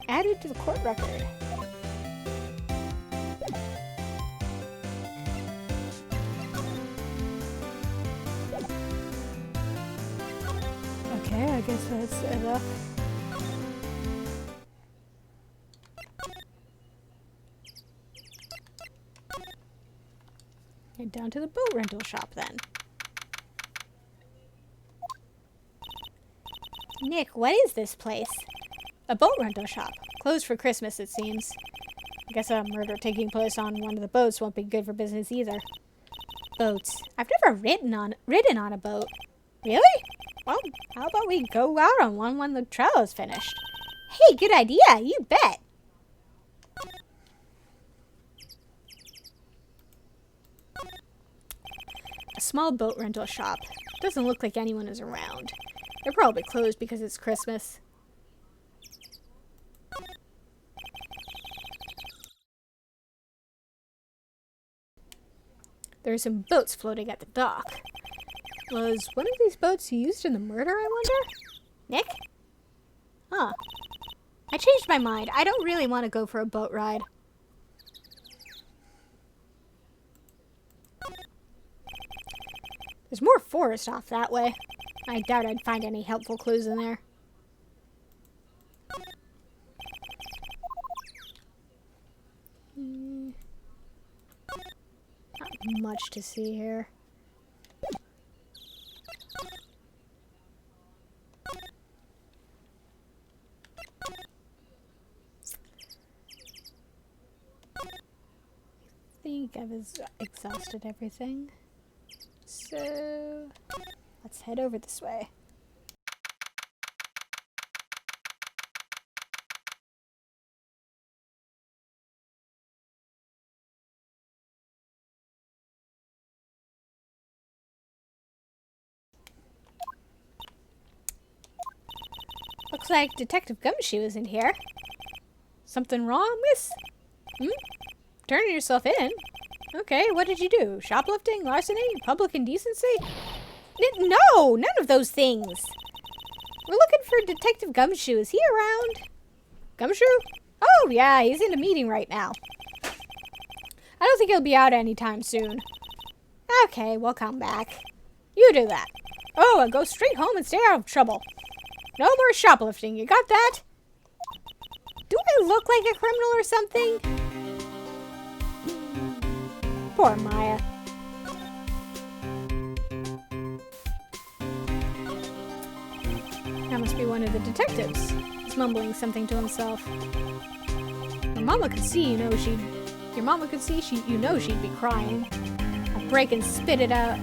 Added to the court record. Okay, I guess that's enough. Head down to the boat rental shop then. Nick, what is this place? A boat rental shop. Closed for Christmas, it seems. I guess a murder taking place on one of the boats won't be good for business either. Boats. I've never ridden on a boat. Really? Well, how about we go out on one when the trial is finished? Hey, good idea. You bet. A small boat rental shop. Doesn't look like anyone is around. They're probably closed because it's Christmas. There are some boats floating at the dock. Was one of these boats used in the murder, I wonder? Nick? Huh. I changed my mind. I don't really want to go for a boat ride. There's more forest off that way. I doubt I'd find any helpful clues in there. Not much to see here. I think I've exhausted everything. So let's head over this way. Looks like Detective Gumshoe isn't here. Something wrong, miss? Turning yourself in? Okay, what did you do? Shoplifting? Larceny? Public indecency? No, none of those things. We're looking for Detective Gumshoe. Is he around? Gumshoe? Oh, yeah, he's in a meeting right now. I don't think he'll be out anytime soon. Okay, we'll come back. You do that. Oh, and go straight home and stay out of trouble. No more shoplifting, you got that? Do I look like a criminal or something? Poor Maya. That must be one of the detectives. He's mumbling something to himself. Your mama could see, you know she'd be crying. I'll break and spit it out.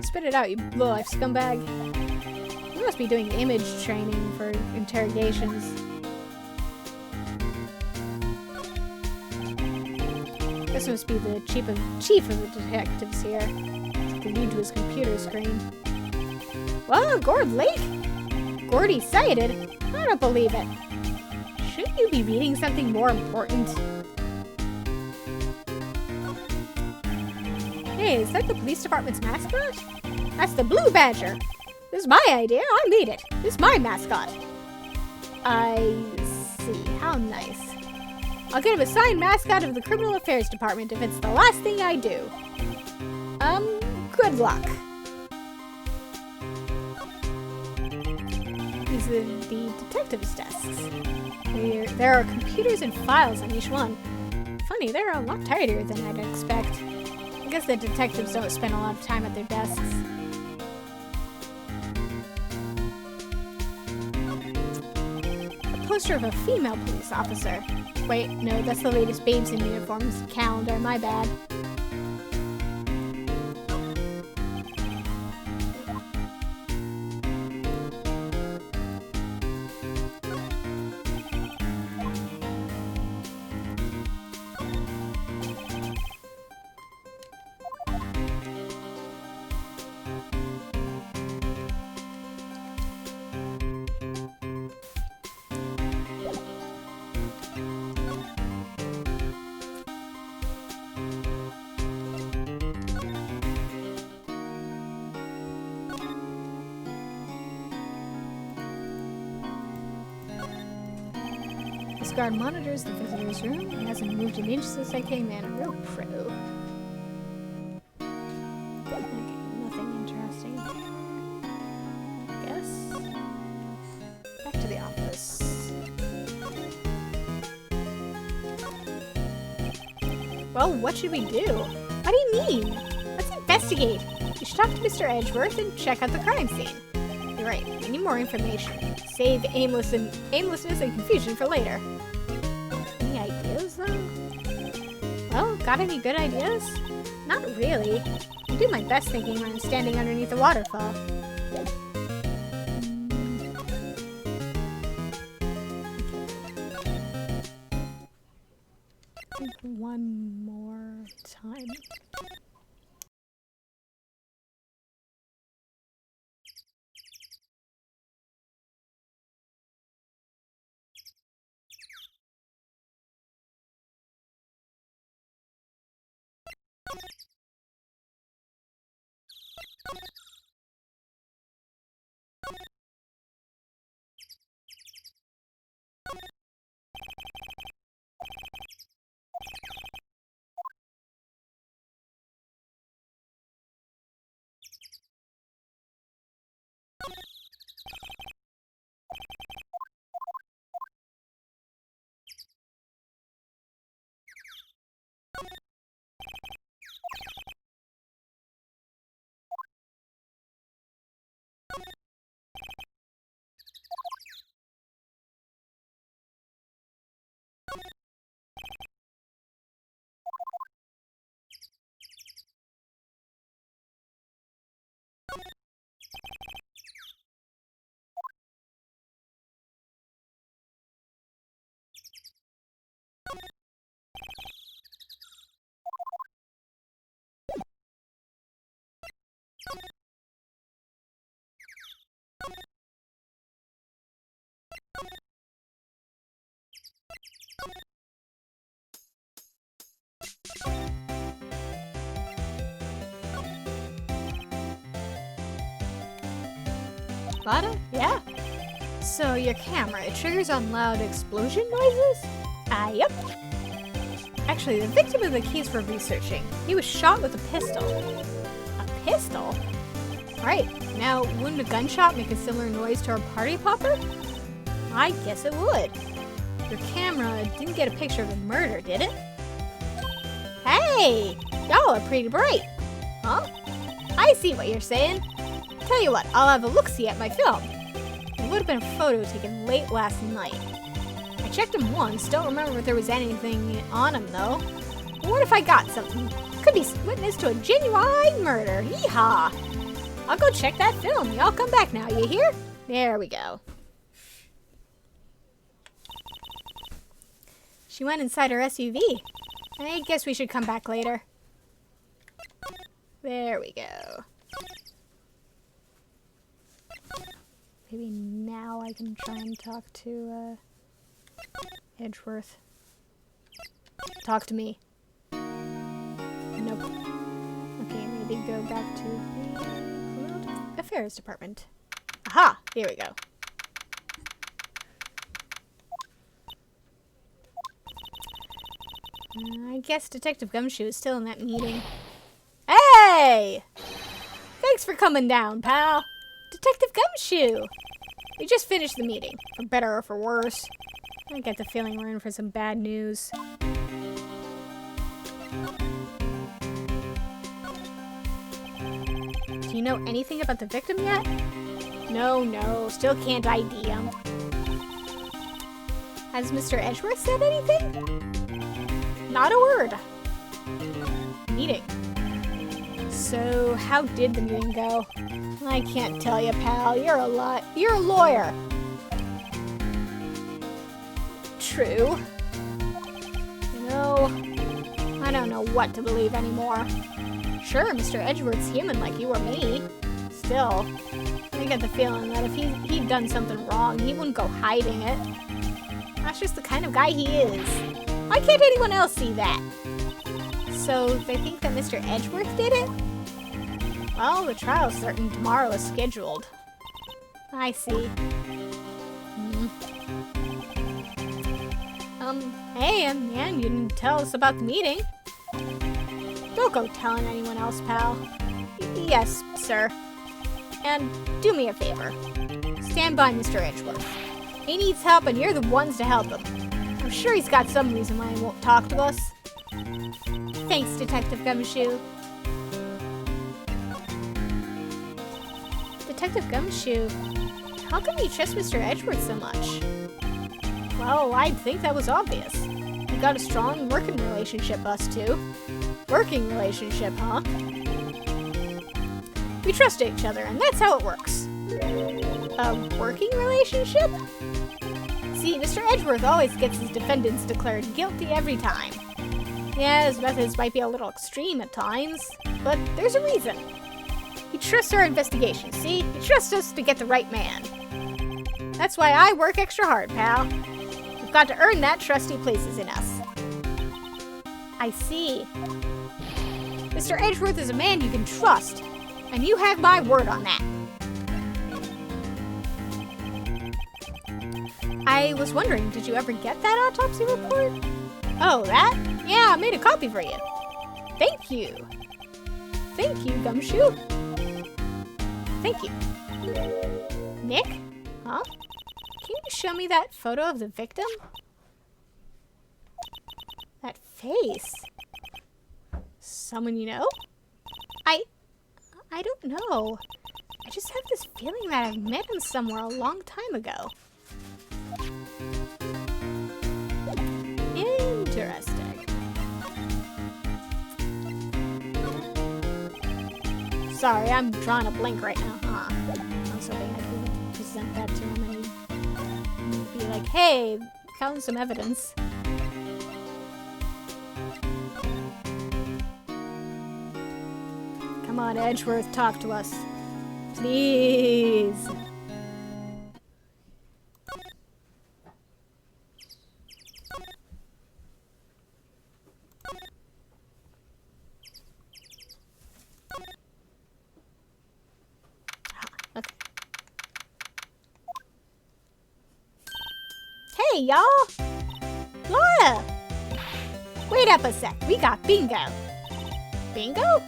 Spit it out, you low-life scumbag. You must be doing image training for interrogations. This must be the chief of the detectives here. Glued to his computer screen. Whoa, Gord Lake? Gordy sighted? I don't believe it. Shouldn't you be reading something more important? Hey, is that the police department's mascot? That's the Blue Badger. This is my idea. I made it. This is my mascot. I see. How nice. I'll get him a signed mascot of the Criminal Affairs Department if it's the last thing I do. Good luck. is the detective's desks. There are computers and files on each one. Funny, they're a lot tidier than I'd expect. I guess the detectives don't spend a lot of time at their desks. A poster of a female police officer. Wait, no, that's the latest Babes in Uniforms calendar, my bad. This guard monitors the visitor's room. He hasn't moved an inch since I came in. A real pro. Okay, nothing interesting. I guess. Back to the office. Well, what should we do? What do you mean? Let's investigate. You should talk to Mr. Edgeworth and check out the crime scene. You're right. We need more information. Save aimlessness and confusion for later. Any ideas, though? Well, got any good ideas? Not really. I do my best thinking when I'm standing underneath a waterfall. Think one more time. Lada? Yeah? So your camera, it triggers on loud explosion noises? Yep. Actually, the victim of the case we're researching, he was shot with a pistol. A pistol? Right. Now, wouldn't a gunshot make a similar noise to our party popper? I guess it would. Your camera didn't get a picture of a murder, did it? Hey! Y'all are pretty bright. Huh? I see what you're saying. Tell you what, I'll have a look-see at my film. It would have been a photo taken late last night. I checked him once, don't remember if there was anything on him though. What if I got something? Could be witness to a genuine murder. Yeehaw! I'll go check that film. Y'all come back now, you hear? There we go. She went inside her SUV. I guess we should come back later. There we go. Maybe now I can try and talk to, Edgeworth. Talk to me. Nope. Okay, maybe go back to the Criminal Affairs Department. Aha! Here we go. I guess Detective Gumshoe is still in that meeting. Hey! Thanks for coming down, pal. Detective Gumshoe! We just finished the meeting, for better or for worse. I get the feeling we're in for some bad news. Do you know anything about the victim yet? No, still can't ID him. Has Mr. Edgeworth said anything? Not a word. Meeting. So, how did the meeting go? I can't tell you, pal. You're a lawyer. True. You know, I don't know what to believe anymore. Sure, Mr. Edgeworth's human like you or me. Still, I get the feeling that if he'd done something wrong, he wouldn't go hiding it. That's just the kind of guy he is. Why can't anyone else see that? So, they think that Mr. Edgeworth did it? Well, the trial's starting tomorrow as scheduled. I see. Hey, and you didn't tell us about the meeting. Don't go telling anyone else, pal. Yes, sir. And do me a favor. Stand by Mr. Edgeworth. He needs help, and you're the ones to help him. I'm sure he's got some reason why he won't talk to us. Thanks, Detective Gumshoe. Detective Gumshoe, how come you trust Mr. Edgeworth so much? Well, I'd think that was obvious. We got a strong working relationship, us two. Working relationship, huh? We trust each other, and that's how it works. A working relationship? See, Mr. Edgeworth always gets his defendants declared guilty every time. Yeah, his methods might be a little extreme at times, but there's a reason. He trusts our investigation, see? He trusts us to get the right man. That's why I work extra hard, pal. We've got to earn that trust he places in us. I see. Mr. Edgeworth is a man you can trust, and you have my word on that. I was wondering, did you ever get that autopsy report? Oh, that? Yeah, I made a copy for you. Thank you. Thank you, Gumshoe. Thank you. Nick? Huh? Can you show me that photo of the victim? That face. Someone you know? I don't know. I just have this feeling that I've met him somewhere a long time ago. Interesting. Sorry, I'm drawing a blank right now. I was hoping I could present that to him and he'd be like, hey, found some evidence. Come on, Edgeworth, talk to us. Please. Okay. Hey, y'all! Laura! Wait up a sec, we got bingo. Bingo?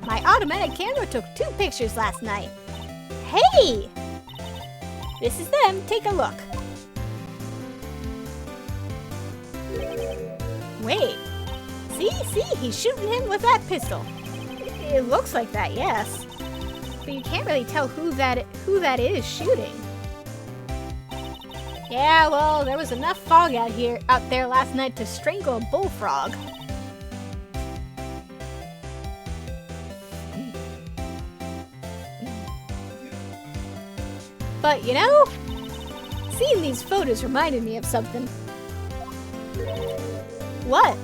My automatic camera took 2 pictures last night. Hey! This is them, take a look. Wait. See, he's shooting him with that pistol. It looks like that, yes. But you can't really tell who that is shooting. Yeah, well, there was enough fog out there last night to strangle a bullfrog. But, you know, seeing these photos reminded me of something. What?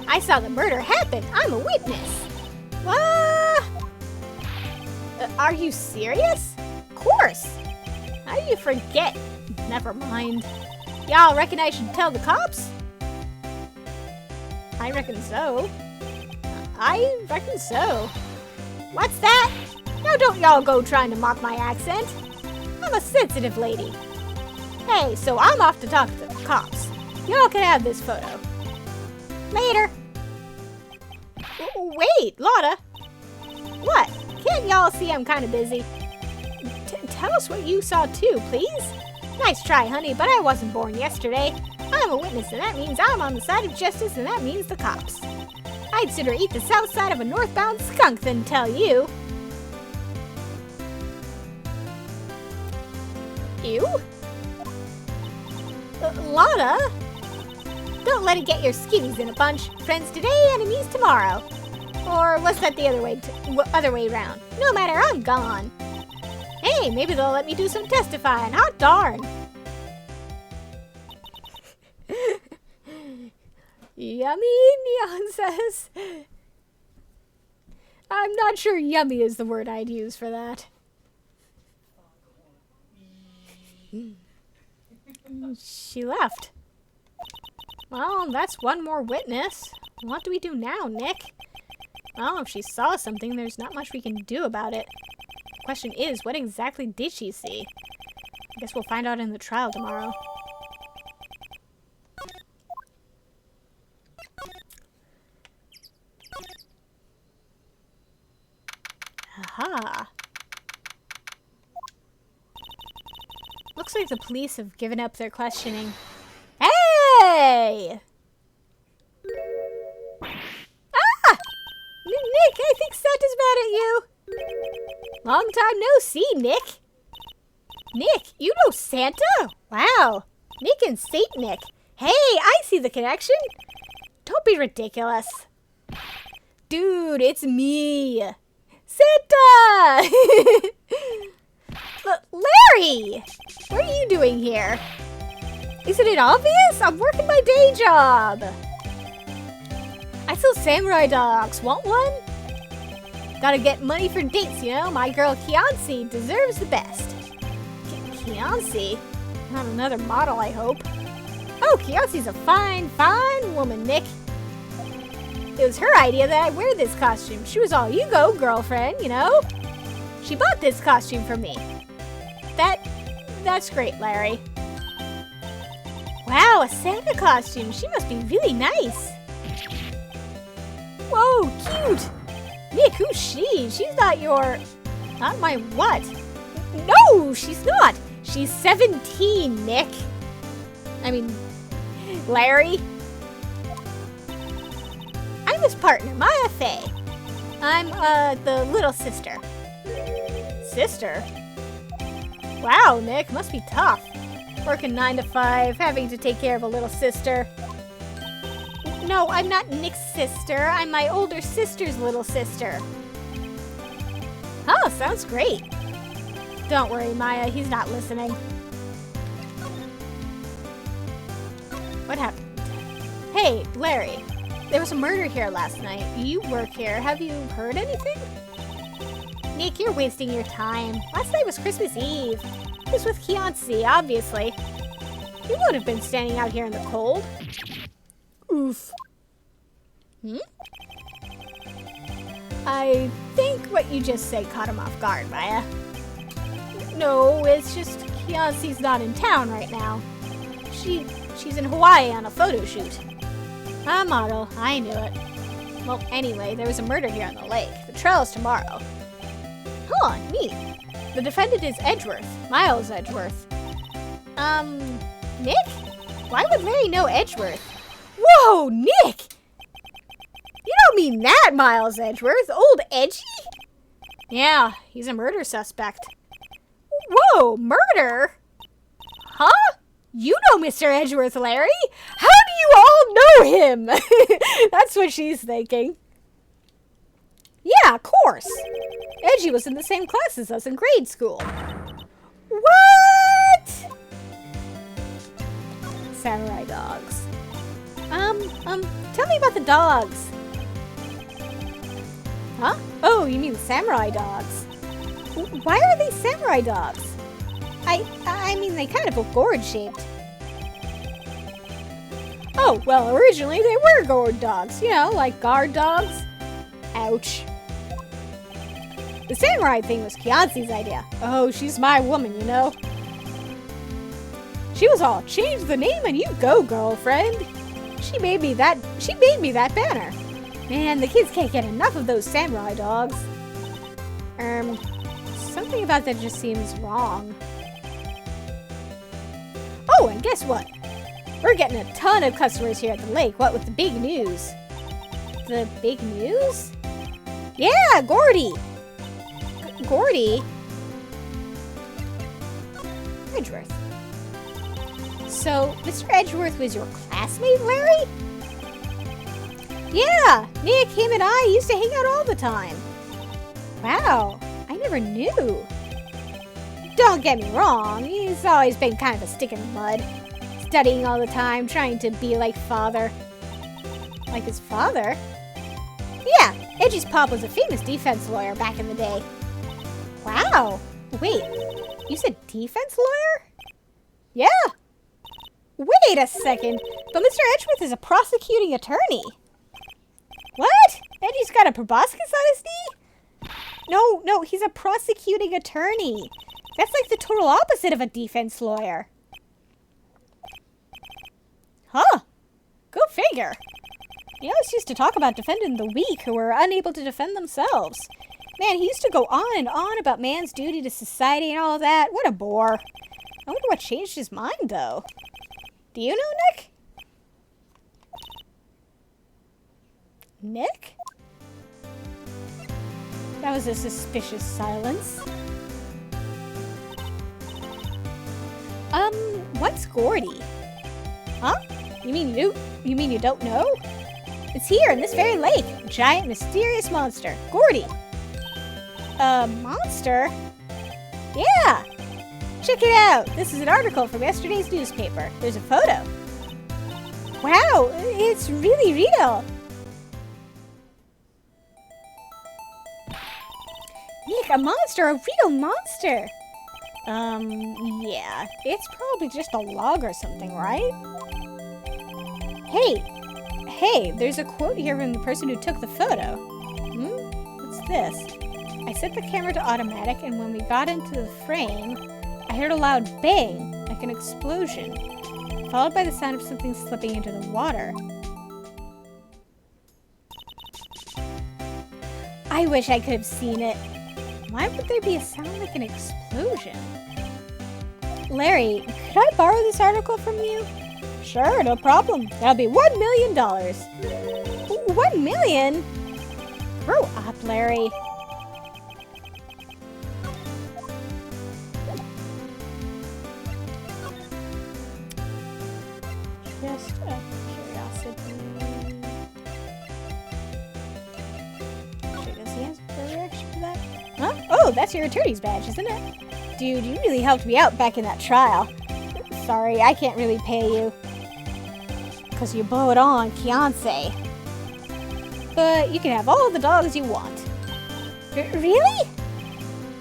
I saw the murder happen. I'm a witness. What? Are you serious? Of course. How do you forget? Never mind. Y'all reckon I should tell the cops? I reckon so. I reckon so. What's that? Now don't y'all go trying to mock my accent. I'm a sensitive lady. Hey, so I'm off to talk to the cops. Y'all can have this photo. Later. Wait, Lotta. What? Can't y'all see I'm kind of busy? tell us what you saw too, please. Nice try, honey, but I wasn't born yesterday. I'm a witness, and that means I'm on the side of justice, and that means the cops. I'd sooner eat the south side of a northbound skunk than tell you. Ew? Lana? Don't let it get your skivvies in a bunch. Friends today, enemies tomorrow. Or was that the other way around? No matter, I'm gone. Hey, maybe they'll let me do some testifying. Hot darn. Yummy, Neon says. I'm not sure yummy is the word I'd use for that. She left. Well, that's one more witness. What do we do now, Nick? Well, if she saw something, there's not much we can do about it. The question is, what exactly did she see? I guess we'll find out in the trial tomorrow. Aha. Looks like the police have given up their questioning. Hey! Ah! Nick, I think Santa's mad at you. Long time no see, Nick. Nick, you know Santa? Wow. Nick and Saint Nick. Hey, I see the connection. Don't be ridiculous. Dude, it's me. Santa! Larry! What are you doing here? Isn't it obvious? I'm working my day job. I sell samurai dogs. Want one? Gotta get money for dates, you know? My girl Kianci deserves the best. Kianci? Not another model, I hope. Oh, Kianci's a fine, fine woman, Nick. It was her idea that I wear this costume. She was all, you go, girlfriend, you know? She bought this costume for me. That's great, Larry. Wow, a Santa costume. She must be really nice. Whoa, cute. Nick, who's she? She's not my what? No, she's not. She's 17, Nick. I mean, Larry. I'm his partner, Maya Faye. I'm, the little sister. Sister? Wow, Nick, must be tough. Working 9 to 5, having to take care of a little sister. No, I'm not Nick's sister. I'm my older sister's little sister. Oh, sounds great. Don't worry, Maya, he's not listening. What happened? Hey, Larry. There was a murder here last night. You work here. Have you heard anything? Nick, you're wasting your time. Last night was Christmas Eve. It was with Kianci, obviously. You would have been standing out here in the cold. Oof. I think what you just said caught him off guard, Maya. No, it's just Kianci's not in town right now. She's in Hawaii on a photo shoot. A model, I knew it. Well, anyway, there was a murder here on the lake. The trial's tomorrow. Huh, neat. The defendant is Edgeworth, Miles Edgeworth. Nick? Why would Larry know Edgeworth? Whoa, Nick! You don't mean that, Miles Edgeworth, old Edgy? Yeah, he's a murder suspect. Whoa, murder? Huh? You know Mr. Edgeworth, Larry? How do you all know him? That's what she's thinking. Yeah, of course. Edgy was in the same class as us in grade school. What? Samurai dogs. Tell me about the dogs. Huh? Oh, you mean samurai dogs. Why are they samurai dogs? I mean, they kind of look gourd-shaped. Oh, well, originally they were gourd dogs. You know, like guard dogs. Ouch. The samurai thing was Kianci's idea. Oh, she's my woman, you know. She was all, change the name and you go, girlfriend. She made me that banner. Man, the kids can't get enough of those samurai dogs. something about that just seems wrong. Oh, and guess what? We're getting a ton of customers here at the lake, what with the big news. The big news? Yeah, Gordy! Gordy? Edgeworth. So, Mr. Edgeworth was your classmate, Larry? Yeah, Nick, him, and I used to hang out all the time. Wow, I never knew. Don't get me wrong, he's always been kind of a stick in the mud. Studying all the time, trying to be like father. Like his father? Yeah, Edgy's pop was a famous defense lawyer back in the day. Wow, wait, you said defense lawyer? Yeah. Wait a second, but Mr. Edgeworth is a prosecuting attorney. What? Edgy's got a proboscis on his knee? No, he's a prosecuting attorney. That's like the total opposite of a defense lawyer. Huh. Go figure. He always used to talk about defending the weak who were unable to defend themselves. Man, he used to go on and on about man's duty to society and all of that. What a bore. I wonder what changed his mind, though. Do you know, Nick? Nick? That was a suspicious silence. What's Gordy? Huh? You mean you don't know? It's here in this very lake. A giant, mysterious monster. Gordy. A monster? Yeah. Check it out. This is an article from yesterday's newspaper. There's a photo. Wow, it's really real. Nick, a monster, a real monster. Yeah. It's probably just a log or something, right? Hey, there's a quote here from the person who took the photo. What's this? I set the camera to automatic, and when we got into the frame, I heard a loud bang, like an explosion, followed by the sound of something slipping into the water. I wish I could have seen it. Why would there be a sound like an explosion? Larry, could I borrow this article from you? Sure, no problem. That'll be $1 million. $1 million? Grow up, Larry. Just a curiosity. Sure, does he have a reaction to that? Huh? Oh, that's your attorney's badge, isn't it? Dude, you really helped me out back in that trial. Sorry, I can't really pay you. Because you blew it all on Fiancé. But you can have all the dogs you want. Really?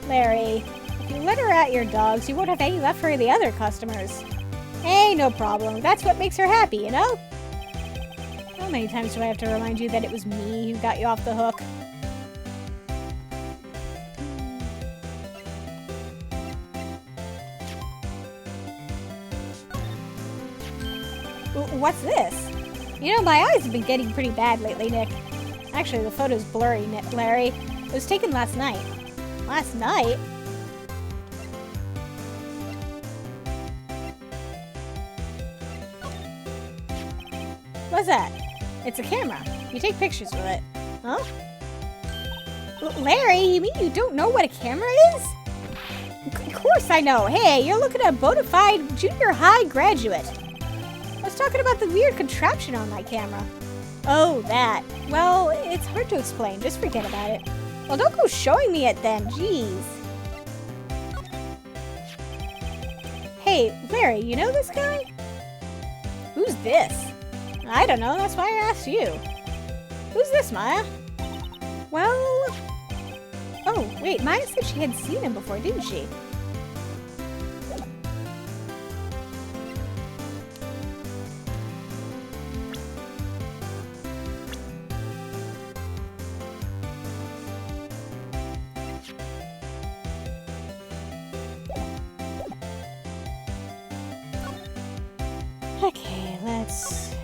Larry, if you let her at your dogs, you won't have any left for the other customers. Hey, no problem. That's what makes her happy, you know? How many times do I have to remind you that it was me who got you off the hook? What's this? You know, my eyes have been getting pretty bad lately, Nick. Actually, the photo's blurry, Larry. It was taken last night. Last night? What's that? It's a camera. You take pictures with it. Huh? Larry, you mean you don't know what a camera is? Of course I know. Hey, you're looking at a bona fide junior high graduate. I was talking about the weird contraption on my camera. Oh, that. Well, it's hard to explain. Just forget about it. Well, don't go showing me it then. Jeez. Hey, Larry, you know this guy? Who's this? I don't know. That's why I asked you. Who's this, Maya? Well... Oh, wait. Maya said she had seen him before, didn't she? Okay, let's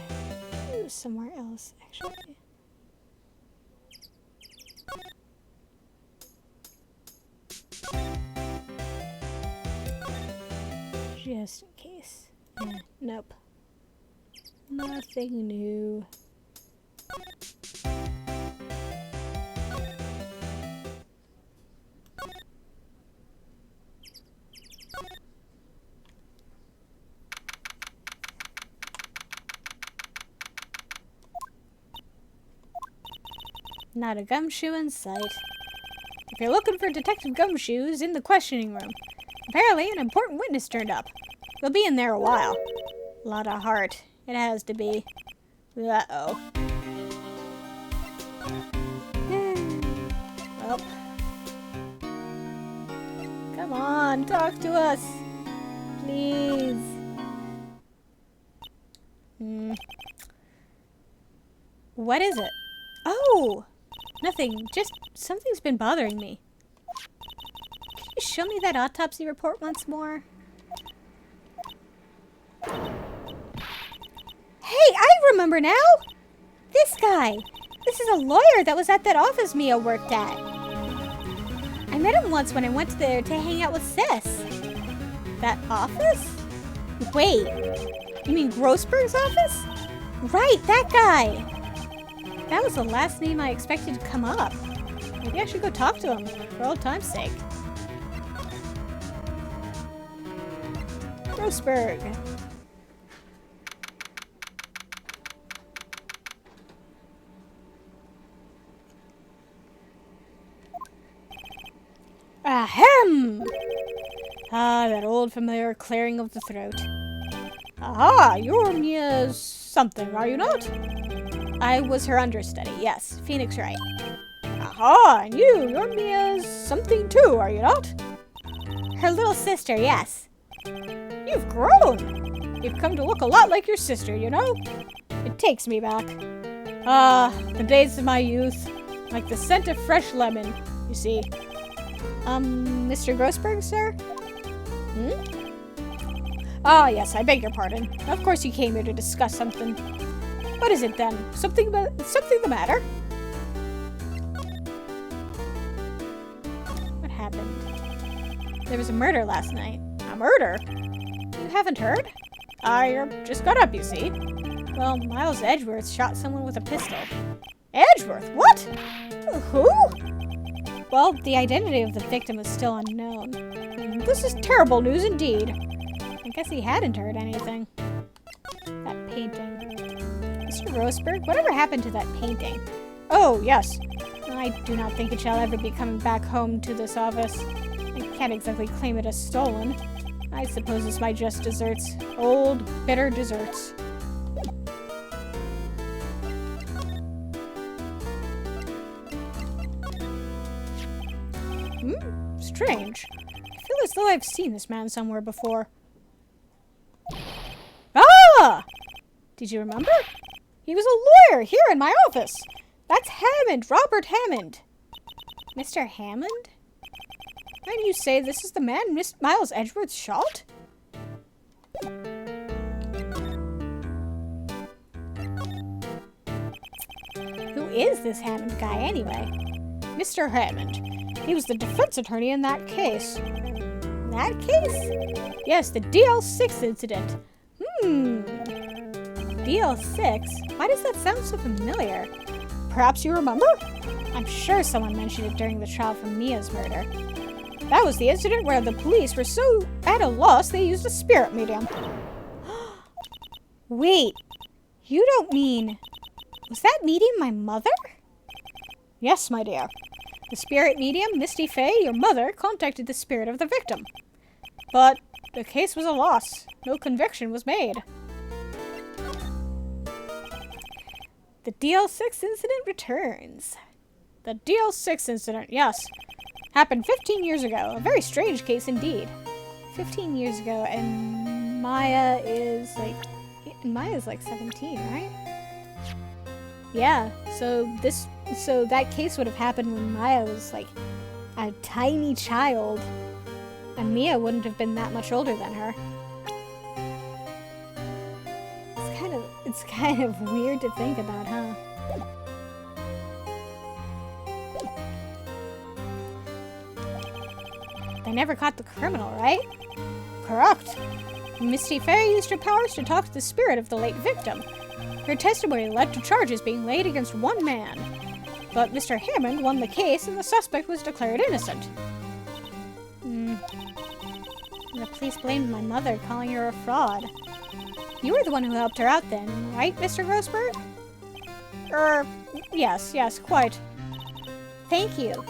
go somewhere else, actually. Just in case. Nope. Nothing new. Not a gumshoe in sight. If you're looking for Detective Gumshoes in the questioning room, apparently an important witness turned up. They'll be in there a while. A lot of heart. It has to be. Uh-oh. Well. Come on, talk to us. Please. What is it? Oh! Nothing. Just something's been bothering me. Can you show me that autopsy report once more? Hey, I remember now! This guy! This is a lawyer that was at that office Mia worked at. I met him once when I went there to hang out with Sis. That office? Wait, you mean Grossberg's office? Right, that guy! That was the last name I expected to come up. Maybe I should go talk to him, for old time's sake. Grossberg. Ahem! Ah, that old familiar clearing of the throat. Aha, you're Mia's something, are you not? I was her understudy, yes. Phoenix Wright. Aha, and you're Mia's something too, are you not? Her little sister, yes. You've grown. You've come to look a lot like your sister, you know? It takes me back. Ah, the days of my youth. Like the scent of fresh lemon, you see. Mr. Grossberg, sir? Ah, yes, I beg your pardon. Of course you came here to discuss something. What is it then? Something the matter? What happened? There was a murder last night. A murder? You haven't heard? I just got up, you see. Well, Miles Edgeworth shot someone with a pistol. Edgeworth? What? Who? Well, the identity of the victim is still unknown. This is terrible news indeed. I guess he hadn't heard anything. That painting. Mr. Grossberg, whatever happened to that painting? Oh, yes. I do not think it shall ever be coming back home to this office. I can't exactly claim it as stolen. I suppose it's my just desserts. Old, bitter desserts. Strange. I feel as though I've seen this man somewhere before. Ah! Did you remember? He was a lawyer here in my office. That's Hammond, Robert Hammond. Mr. Hammond? And you say this is the man Miles Edgeworth shot? Who is this Hammond guy anyway? Mr. Hammond. He was the defense attorney in that case. That case? Yes, the DL6 incident. DL6? Why does that sound so familiar? Perhaps you remember? I'm sure someone mentioned it during the trial for Mia's murder. That was the incident where the police were so at a loss they used a spirit medium. Wait, you don't mean... Was that medium my mother? Yes, my dear. The spirit medium, Misty Fey, your mother, contacted the spirit of the victim. But the case was a loss. No conviction was made. The DL6 incident returns. The DL6 incident, yes. Happened 15 years ago. A very strange case indeed. 15 years ago, and Maya is like 17, right? Yeah, so that case would have happened when Maya was like a tiny child, and Mia wouldn't have been that much older than her. It's kind of weird to think about, huh? They never caught the criminal, right? Correct. Misty Fairy used her powers to talk to the spirit of the late victim. Her testimony led to charges being laid against one man. But Mr. Hammond won the case and the suspect was declared innocent. The police blamed my mother, calling her a fraud. You were the one who helped her out then, right, Mr. Grossberg? Yes, quite. Thank you.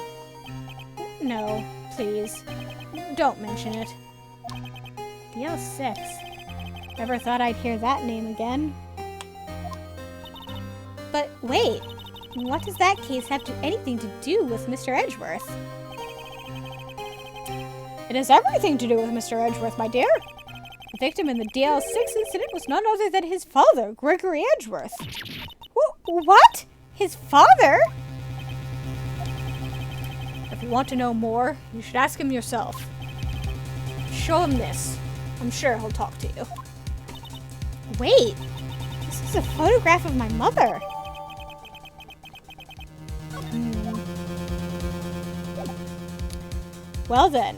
No, please. Don't mention it. DL6. Never thought I'd hear that name again. But wait, what does that case have anything to do with Mr. Edgeworth? It has everything to do with Mr. Edgeworth, my dear. The victim in the DL6 incident was none other than his father, Gregory Edgeworth. What? His father? If you want to know more, you should ask him yourself. Show him this. I'm sure he'll talk to you. Wait, this is a photograph of my mother. Well then,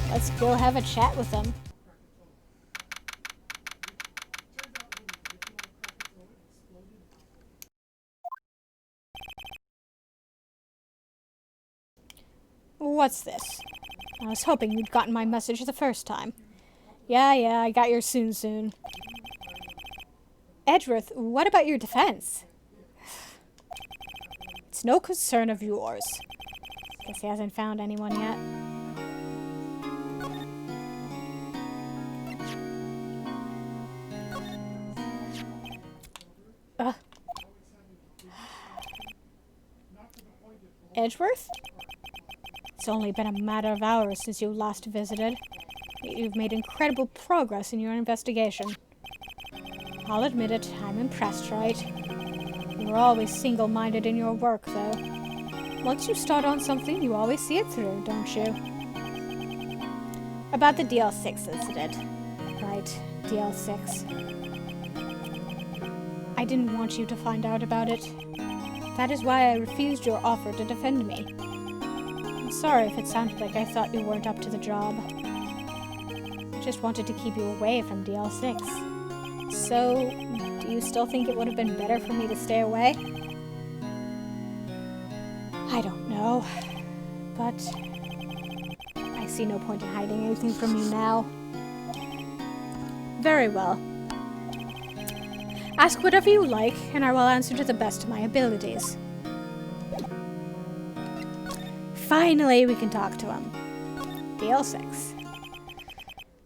let's go have a chat with him. What's this? I was hoping you'd gotten my message the first time. Yeah, I got your soon. Edgeworth, what about your defense? It's no concern of yours. Guess he hasn't found anyone yet. Edgeworth? It's only been a matter of hours since you last visited. You've made incredible progress in your investigation. I'll admit it, I'm impressed, Wright. You're always single-minded in your work, though. Once you start on something, you always see it through, don't you? About the DL6 incident. Right, DL6. I didn't want you to find out about it. That is why I refused your offer to defend me. I'm sorry if it sounded like I thought you weren't up to the job. I just wanted to keep you away from DL6. So, do you still think it would have been better for me to stay away? I don't know, but I see no point in hiding anything from you now. Very well. Ask whatever you like, and I will answer to the best of my abilities. Finally, we can talk to him. DL6.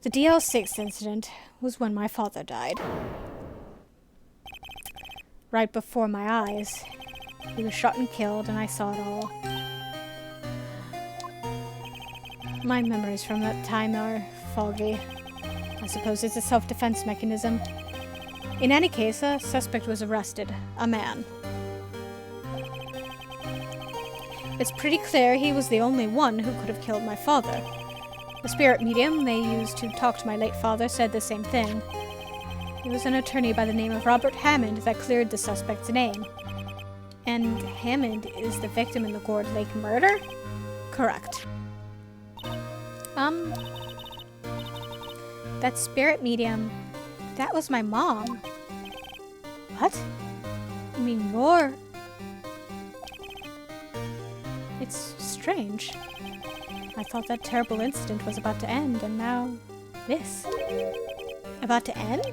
The DL6 incident was when my father died. Right before my eyes. He was shot and killed, and I saw it all. My memories from that time are foggy. I suppose it's a self-defense mechanism. In any case, a suspect was arrested. A man. It's pretty clear he was the only one who could have killed my father. The spirit medium they used to talk to my late father said the same thing. It was an attorney by the name of Robert Hammond that cleared the suspect's name. And Hammond is the victim in the Gourd Lake murder? Correct. That spirit medium, that was my mom. What? I mean, you're... It's strange. I thought that terrible incident was about to end, and now... this. About to end?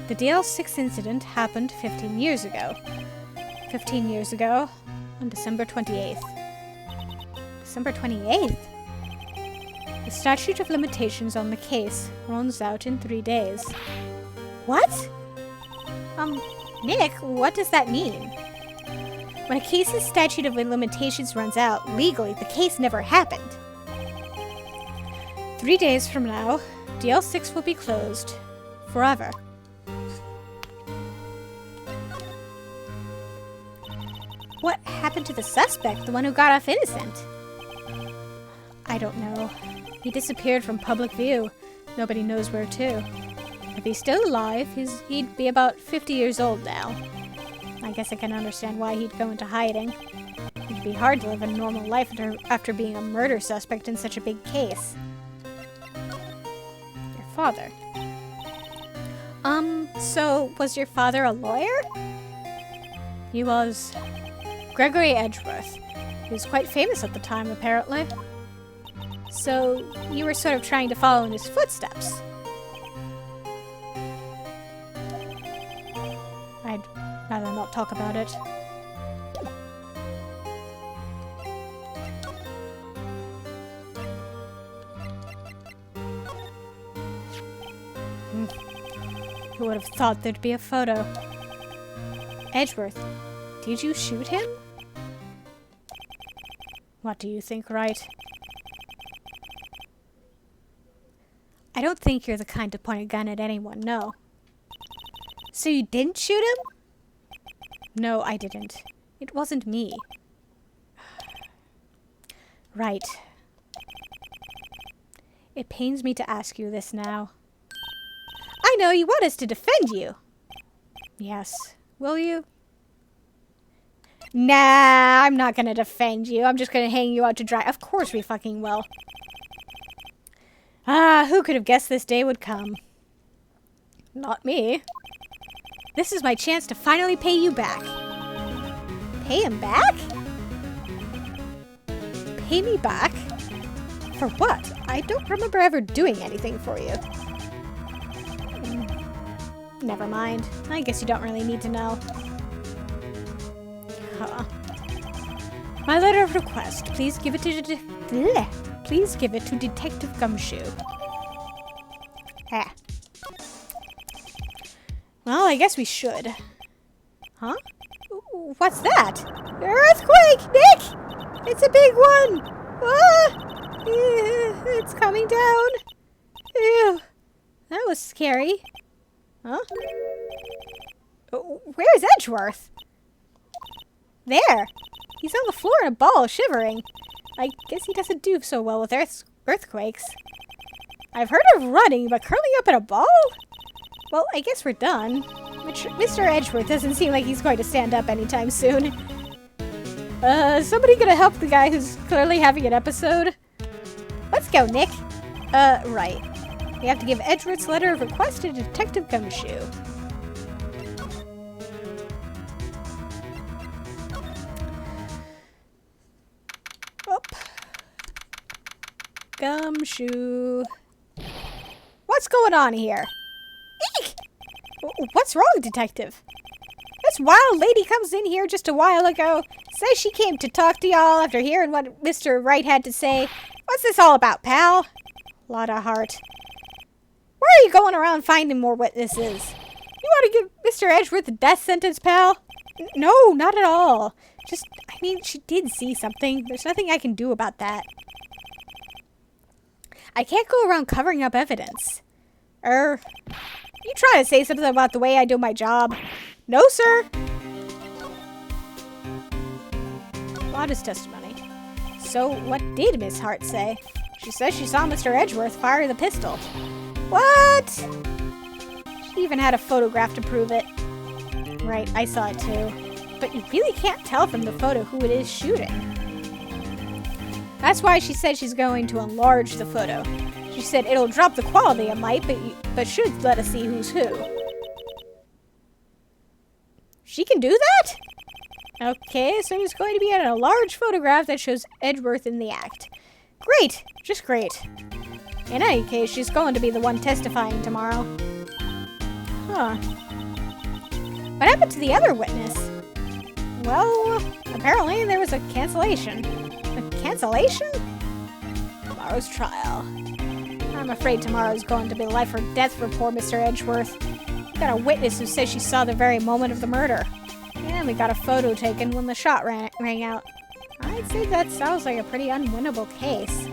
The DL6 incident happened 15 years ago. 15 years ago, on December 28th. December 28th? The statute of limitations on the case runs out in 3 days. What? Nick, what does that mean? When a case's statute of limitations runs out, legally, the case never happened. 3 days from now, DL6 will be closed. Forever. What happened to the suspect, the one who got off innocent? I don't know. He disappeared from public view. Nobody knows where to. If he's still alive, he'd be about 50 years old now. I guess I can understand why he'd go into hiding. It'd be hard to live a normal life after being a murder suspect in such a big case. father. So was your father a lawyer? He was. Gregory Edgeworth. He was quite famous at the time, apparently. So you were sort of trying to follow in his footsteps. I'd rather not talk about it. Who would have thought there'd be a photo? Edgeworth, did you shoot him? What do you think, Wright? I don't think you're the kind to point a gun at anyone, no. So you didn't shoot him? No, I didn't. It wasn't me. Right. It pains me to ask you this now. I know, you want us to defend you. Yes. Will you? Nah, I'm not gonna defend you. I'm just gonna hang you out to dry. Of course we fucking will. Ah, who could have guessed this day would come? Not me. This is my chance to finally pay you back. Pay him back? Pay me back? For what? I don't remember ever doing anything for you. Never mind. I guess you don't really need to know. Huh. My letter of request. Please give it to Please give it to Detective Gumshoe. Ah. Well, I guess we should. Huh? What's that? Earthquake, Nick! It's a big one! Ah! It's coming down. Ew. That was scary. Huh? Where's Edgeworth? There! He's on the floor in a ball, shivering. I guess he doesn't do so well with earthquakes. I've heard of running, but curling up in a ball? Well, I guess we're done. Mr. Edgeworth doesn't seem like he's going to stand up anytime soon. Somebody gonna help the guy who's clearly having an episode? Let's go, Nick. Right. We have to give Edgeworth's letter of request to Detective Gumshoe. Up. Gumshoe. What's going on here? Eek! What's wrong, Detective? This wild lady comes in here just a while ago, says she came to talk to y'all after hearing what Mr. Wright had to say. What's this all about, pal? Lot of heart. Why are you going around finding more witnesses? You want to give Mr. Edgeworth a death sentence, pal? No, not at all. Just, I mean, she did see something. There's nothing I can do about that. I can't go around covering up evidence. You try to say something about the way I do my job. No, sir. Modest testimony. So, what did Miss Hart say? She says she saw Mr. Edgeworth fire the pistol. What? She even had a photograph to prove it. Right, I saw it too. But you really can't tell from the photo who it is shooting. That's why she said she's going to enlarge the photo. She said it'll drop the quality a mite, but should let us see who's who. She can do that? Okay, so it's going to be a large photograph that shows Edgeworth in the act. Great! Just great. In any case, she's going to be the one testifying tomorrow. Huh. What happened to the other witness? Well, apparently there was a cancellation. A cancellation? Tomorrow's trial. I'm afraid tomorrow's going to be life or death for poor Mr. Edgeworth. We got a witness who says she saw the very moment of the murder. And we got a photo taken when the shot rang out. I'd say that sounds like a pretty unwinnable case.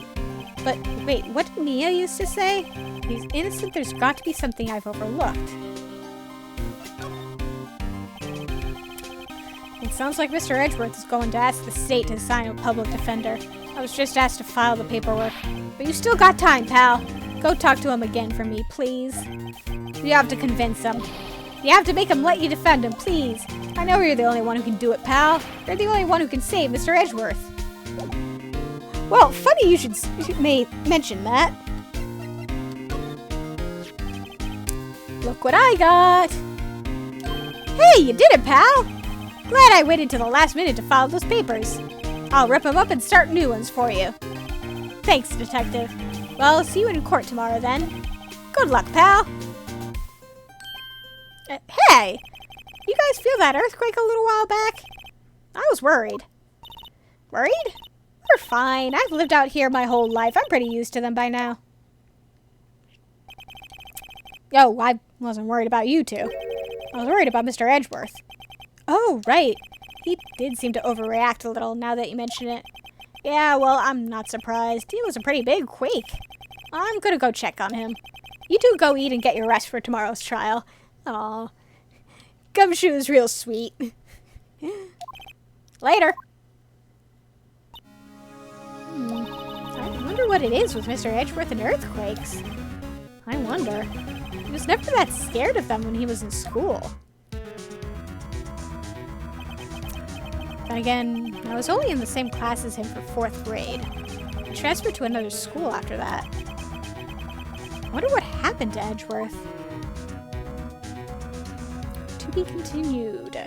But wait, what did Mia used to say? He's innocent, there's got to be something I've overlooked. It sounds like Mr. Edgeworth is going to ask the state to assign a public defender. I was just asked to file the paperwork. But you still got time, pal. Go talk to him again for me, please. You have to convince him. You have to make him let you defend him, please. I know you're the only one who can do it, pal. You're the only one who can save Mr. Edgeworth. Well, funny you should mention that. Look what I got! Hey, you did it, pal! Glad I waited till the last minute to file those papers. I'll rip them up and start new ones for you. Thanks, Detective. Well, see you in court tomorrow, then. Good luck, pal! Hey! You guys feel that earthquake a little while back? I was worried. Worried? We're fine. I've lived out here my whole life. I'm pretty used to them by now. Oh, I wasn't worried about you two. I was worried about Mr. Edgeworth. Oh, right. He did seem to overreact a little now that you mention it. Yeah, well, I'm not surprised. It was a pretty big quake. I'm gonna go check on him. You two go eat and get your rest for tomorrow's trial. Aw. Gumshoe is real sweet. Later. I wonder what it is with Mr. Edgeworth and earthquakes. I wonder. He was never that scared of them when he was in school. Then again, I was only in the same class as him for 4th grade. I transferred to another school after that. I wonder what happened to Edgeworth. To be continued.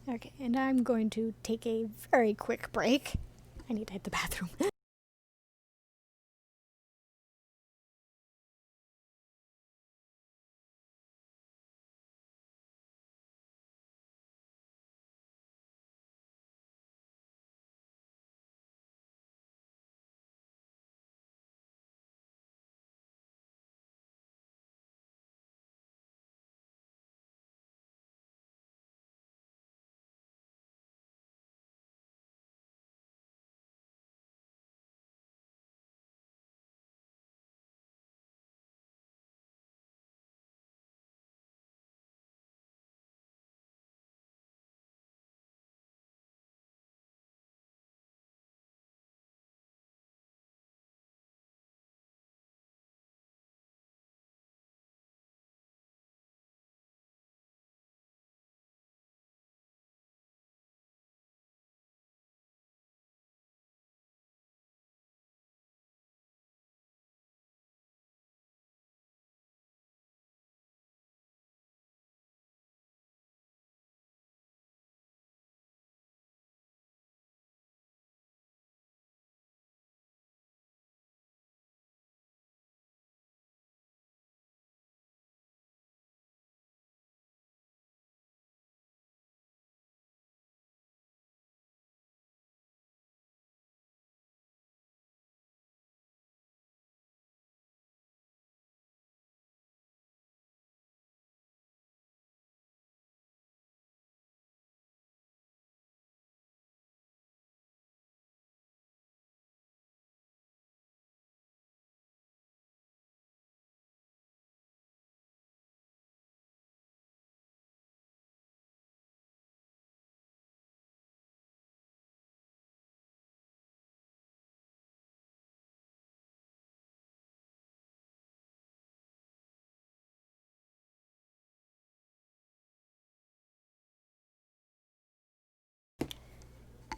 Okay, and I'm going to take a very quick break. I need to hit the bathroom.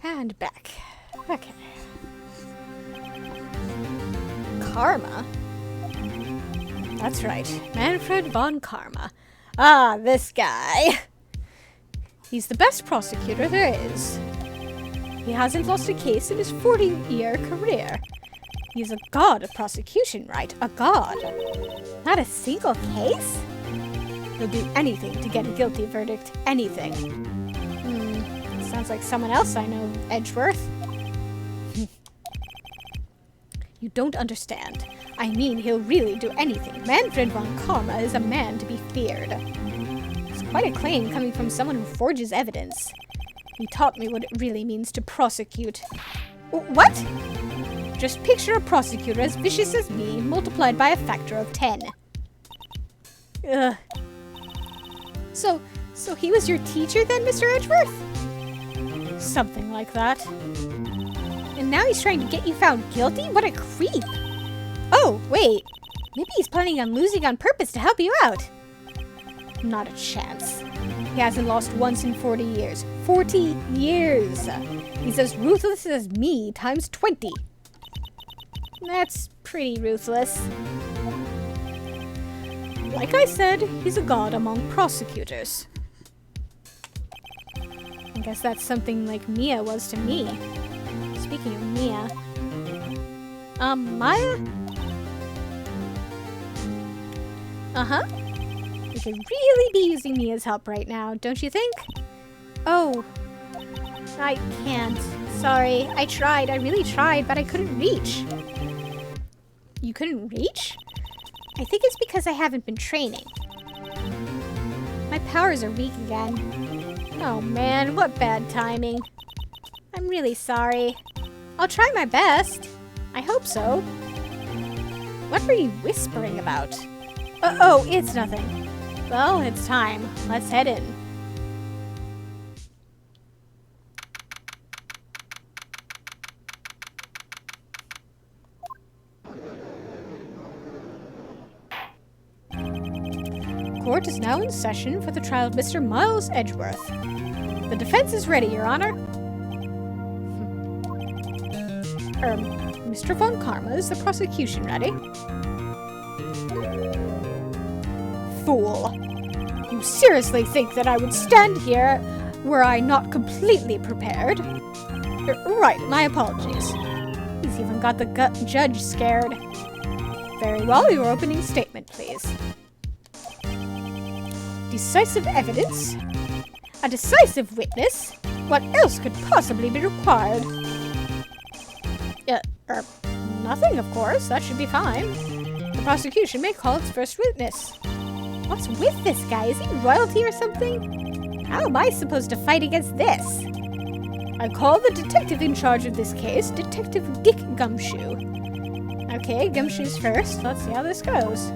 And back. Okay. Karma? That's right. Manfred von Karma. Ah, this guy. He's the best prosecutor there is. He hasn't lost a case in his 40-year career. He's a god of prosecution, right? A god. Not a single case? He'll do anything to get a guilty verdict. Anything. Sounds like someone else I know, Edgeworth. You don't understand. I mean, he'll really do anything. Manfred von Karma is a man to be feared. It's quite a claim coming from someone who forges evidence. He taught me what it really means to prosecute. What? Just picture a prosecutor as vicious as me, multiplied by a factor of 10. Ugh. So he was your teacher then, Mr. Edgeworth? Something like that. And now he's trying to get you found guilty? What a creep! Oh, wait. Maybe he's planning on losing on purpose to help you out. Not a chance. He hasn't lost once in 40 years. 40 years! He's as ruthless as me times 20. That's pretty ruthless. Like I said, he's a god among prosecutors. I guess that's something like Mia was to me. Speaking of Mia... Maya? Uh-huh. We could really be using Mia's help right now, don't you think? Oh. I can't. Sorry. I tried. I really tried, but I couldn't reach. You couldn't reach? I think it's because I haven't been training. My powers are weak again. Oh man, what bad timing. I'm really sorry. I'll try my best. I hope so. What were you whispering about? Oh, it's nothing. Well, it's time. Let's head in. Court is now in session for the trial of Mr. Miles Edgeworth. The defense is ready, Your Honor. Mr. Von Karma, is the prosecution ready? Fool. You seriously think that I would stand here were I not completely prepared? Right, my apologies. He's even got the judge scared. Very well, your opening statement, please. Decisive evidence? A decisive witness? What else could possibly be required? Nothing, of course. That should be fine. The prosecution may call its first witness. What's with this guy? Is he royalty or something? How am I supposed to fight against this? I call the detective in charge of this case, Detective Dick Gumshoe. Okay, Gumshoe's first. Let's see how this goes.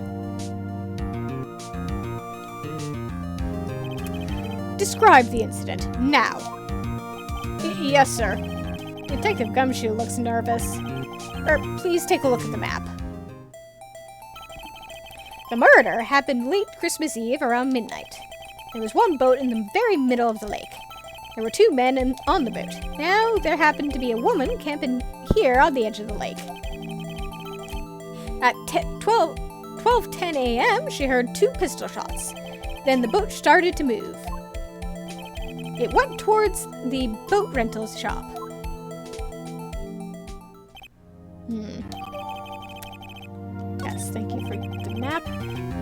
Describe the incident, now. Yes, sir. Detective Gumshoe looks nervous. Please take a look at the map. The murder happened late Christmas Eve around midnight. There was one boat in the very middle of the lake. There were two men on the boat. Now, there happened to be a woman camping here on the edge of the lake. At 12:10 a.m., she heard two pistol shots. Then the boat started to move. It went towards the boat rental shop. Yes, thank you for the map.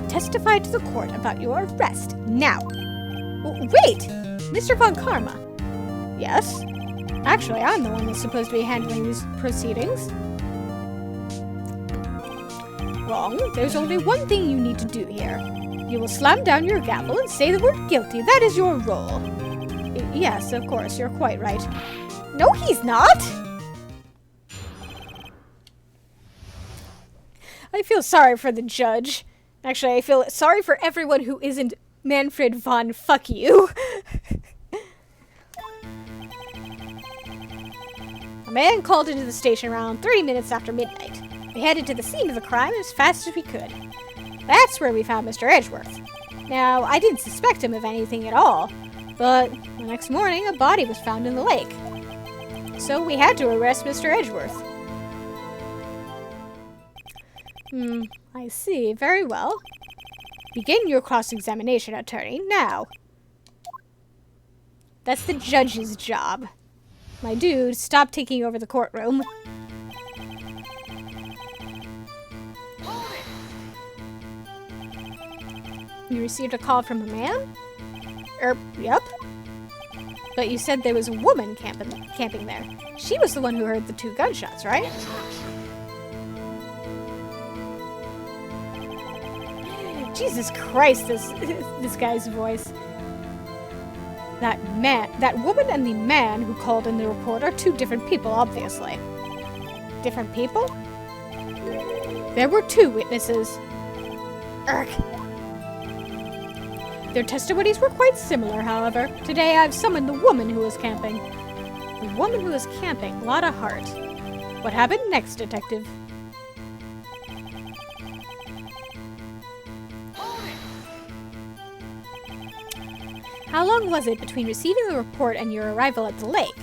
Testify to the court about your arrest, now. Wait! Mr. Von Karma. Yes? Actually, I'm the one that's supposed to be handling these proceedings. Wrong. There's only one thing you need to do here. You will slam down your gavel and say the word guilty. That is your role. Yes, of course, you're quite right. No, he's not! I feel sorry for the judge. Actually, I feel sorry for everyone who isn't Manfred von Fuck You. A man called into the station around 30 minutes after midnight. We headed to the scene of the crime as fast as we could. That's where we found Mr. Edgeworth. Now, I didn't suspect him of anything at all, but the next morning a body was found in the lake. So we had to arrest Mr. Edgeworth. I see. Very well. Begin your cross-examination, attorney, now. That's the judge's job. My dude, stop taking over the courtroom. You received a call from a man? Yep. But you said there was a woman camping there. She was the one who heard the two gunshots, right? Jesus Christ, this guy's voice. That woman and the man who called in the report are two different people, obviously. Different people? There were two witnesses. Urgh. Their testimonies were quite similar, however. Today I've summoned the woman who was camping. The woman who was camping, a lot of heart. What happened next, detective? How long was it between receiving the report and your arrival at the lake?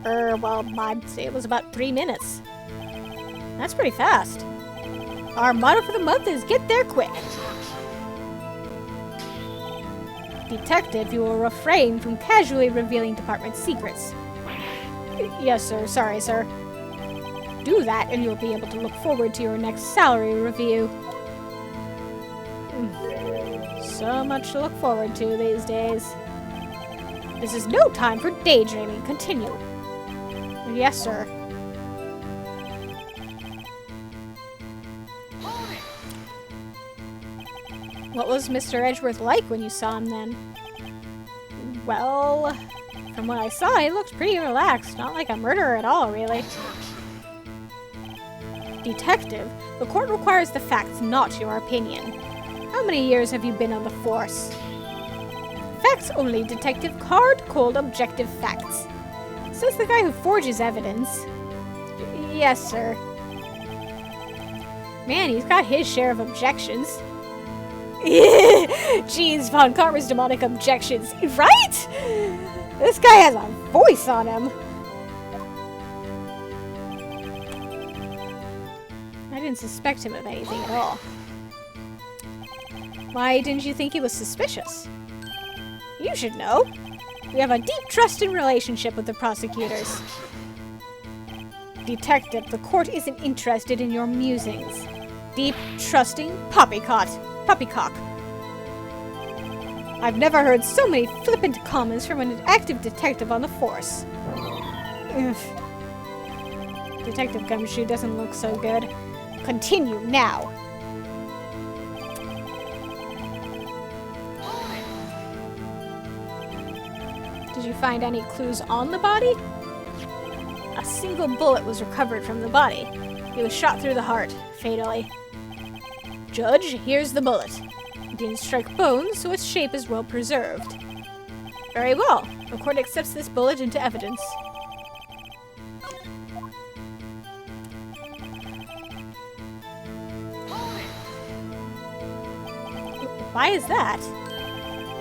Well, I'd say it was about 3 minutes. That's pretty fast. Our motto for the month is get there quick. Detective, you will refrain from casually revealing department secrets. Yes, sir. Sorry, sir. Do that and you'll be able to look forward to your next salary review. So much to look forward to these days. This is no time for daydreaming. Continue. Yes, sir. What was Mr. Edgeworth like when you saw him then? Well, from what I saw, he looked pretty relaxed. Not like a murderer at all, really. Detective, the court requires the facts, not your opinion. How many years have you been on the force? Facts only, Detective. Hard, cold, objective facts. Says the guy who forges evidence. Yes, sir. Man, he's got his share of objections. Jeez, Von Karma's demonic objections. Right? This guy has a voice on him. I didn't suspect him of anything at all. Why didn't you think he was suspicious? You should know. We have a deep trust and relationship with the prosecutors. Detective, the court isn't interested in your musings. Deep, trusting poppycock. I've never heard so many flippant comments from an active detective on the force. Ugh. Detective Gumshoe doesn't look so good. Continue now. Did you find any clues on the body? A single bullet was recovered from the body. He was shot through the heart, fatally. Judge, here's the bullet. It didn't strike bones, so its shape is well preserved. Very well. The court accepts this bullet into evidence. Why is that?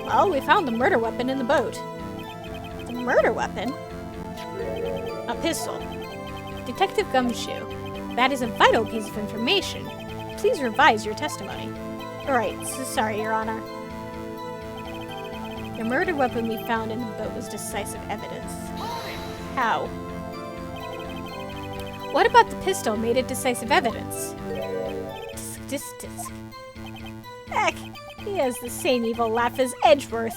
Well, we found the murder weapon in the boat. The murder weapon? A pistol. Detective Gumshoe, that is a vital piece of information. Please revise your testimony. Alright, sorry, Your Honor. The murder weapon we found in the boat was decisive evidence. How? What about the pistol made it decisive evidence? Tisk. Heck, he has the same evil laugh as Edgeworth.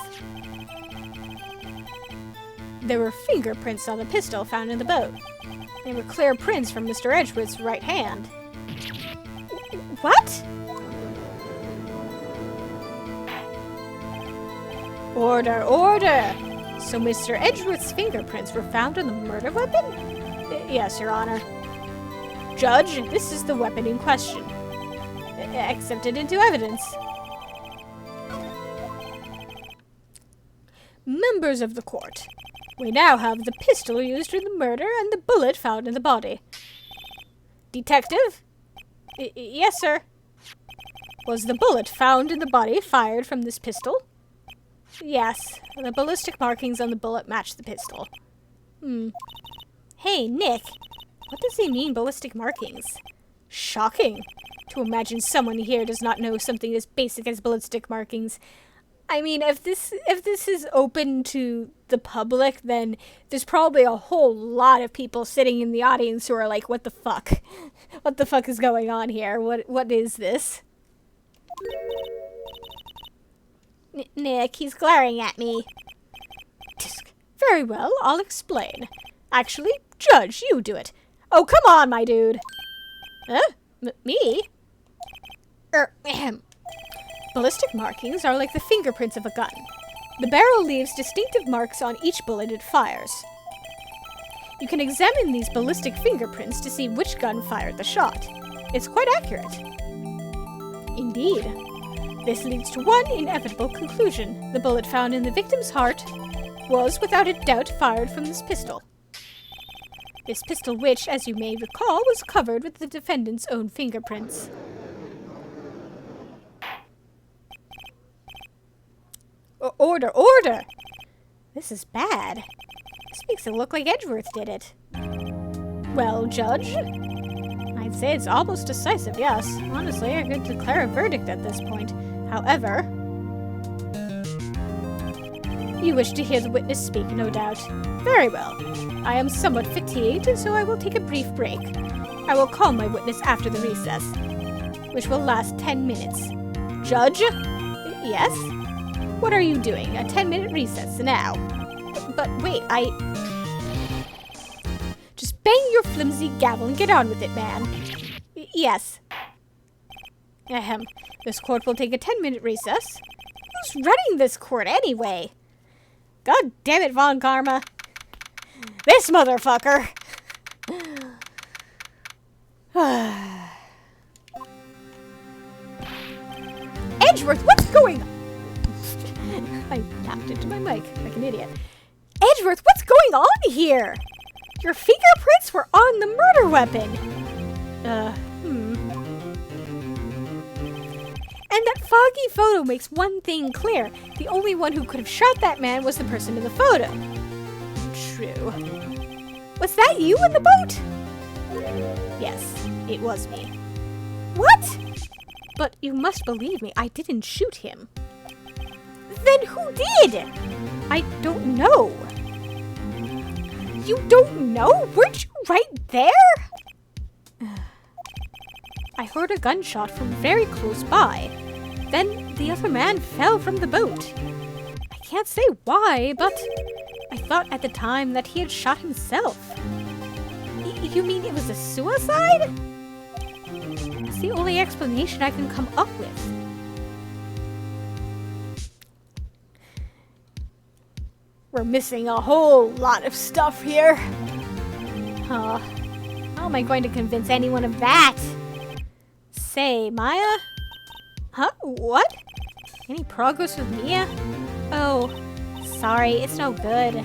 There were fingerprints on the pistol found in the boat. They were clear prints from Mr. Edgeworth's right hand. What? Order, order! So Mr. Edgeworth's fingerprints were found on the murder weapon? Yes, Your Honor. Judge, this is the weapon in question. Accepted into evidence. Members of the court, we now have the pistol used in the murder and the bullet found in the body. Detective? Yes, sir. Was the bullet found in the body fired from this pistol? Yes. The ballistic markings on the bullet match the pistol. Hey, Nick. What does he mean, ballistic markings? Shocking. To imagine someone here does not know something as basic as ballistic markings. I mean, if this is open to the public, then there's probably a whole lot of people sitting in the audience who are like, what the fuck? What the fuck is going on here? What is this? Nick, he's glaring at me. Very well, I'll explain. Actually, Judge, you do it. Oh, come on, my dude. Huh? Me? Ballistic markings are like the fingerprints of a gun. The barrel leaves distinctive marks on each bullet it fires. You can examine these ballistic fingerprints to see which gun fired the shot. It's quite accurate. Indeed. This leads to one inevitable conclusion. The bullet found in the victim's heart was, without a doubt, fired from this pistol. This pistol which, as you may recall, was covered with the defendant's own fingerprints. Order, order! This is bad. This makes it look like Edgeworth did it. Well, Judge? I'd say it's almost decisive, yes. Honestly, I could declare a verdict at this point. However... You wish to hear the witness speak, no doubt. Very well. I am somewhat fatigued, so I will take a brief break. I will call my witness after the recess, which will last 10 minutes. Judge? Yes? What are you doing? A 10-minute recess now. But wait, Just bang your flimsy gavel and get on with it, man. Yes. Ahem. This court will take a 10-minute recess. Who's running this court anyway? God damn it, Von Karma. This motherfucker! Edgeworth, what's going on? I tapped into my mic like an idiot. Edgeworth, what's going on here? Your fingerprints were on the murder weapon. And that foggy photo makes one thing clear. The only one who could have shot that man was the person in the photo. True. Was that you in the boat? Yes, it was me. What? But you must believe me, I didn't shoot him. Then who did? I don't know. You don't know? Weren't you right there? I heard a gunshot from very close by. Then the other man fell from the boat. I can't say why, but I thought at the time that he had shot himself. You mean it was a suicide? That's the only explanation I can come up with. We're missing a whole lot of stuff here. How am I going to convince anyone of that? Say, Maya? Huh? What? Any progress with Mia? Oh, sorry, it's no good.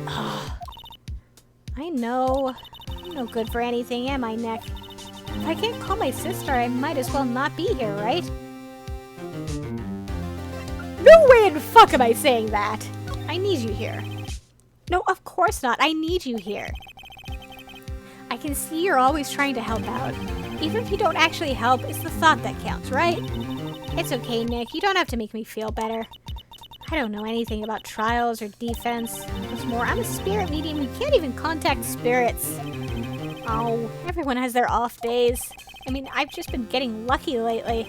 I know. I'm no good for anything, am I, Nick? If I can't call my sister, I might as well not be here, right? No way in fuck am I saying that! I need you here. No, of course not. I need you here. I can see you're always trying to help out. Even if you don't actually help, it's the thought that counts, right? It's okay, Nick. You don't have to make me feel better. I don't know anything about trials or defense. What's more, I'm a spirit medium who can't even contact spirits. Oh, everyone has their off days. I mean, I've just been getting lucky lately.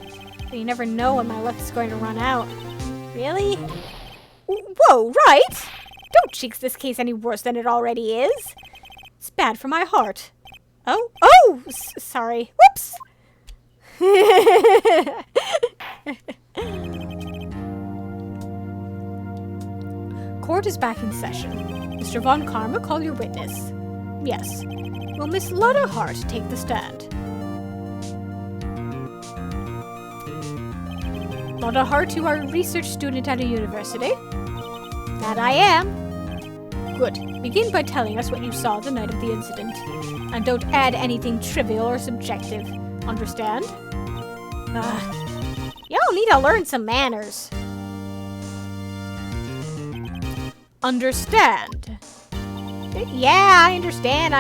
But you never know when my luck is going to run out. Really? Whoa, Wright! Don't jinx this case any worse than it already is. It's bad for my heart. Oh, sorry. Whoops! Court is back in session. Mr. Von Karma, call your witness. Yes. Will Miss Lotta Hart take the stand? Lotta Hart, you are a research student at a university? That I am. Good. Begin by telling us what you saw the night of the incident. And don't add anything trivial or subjective. Understand? Y'all need to learn some manners. Understand? Yeah, I understand.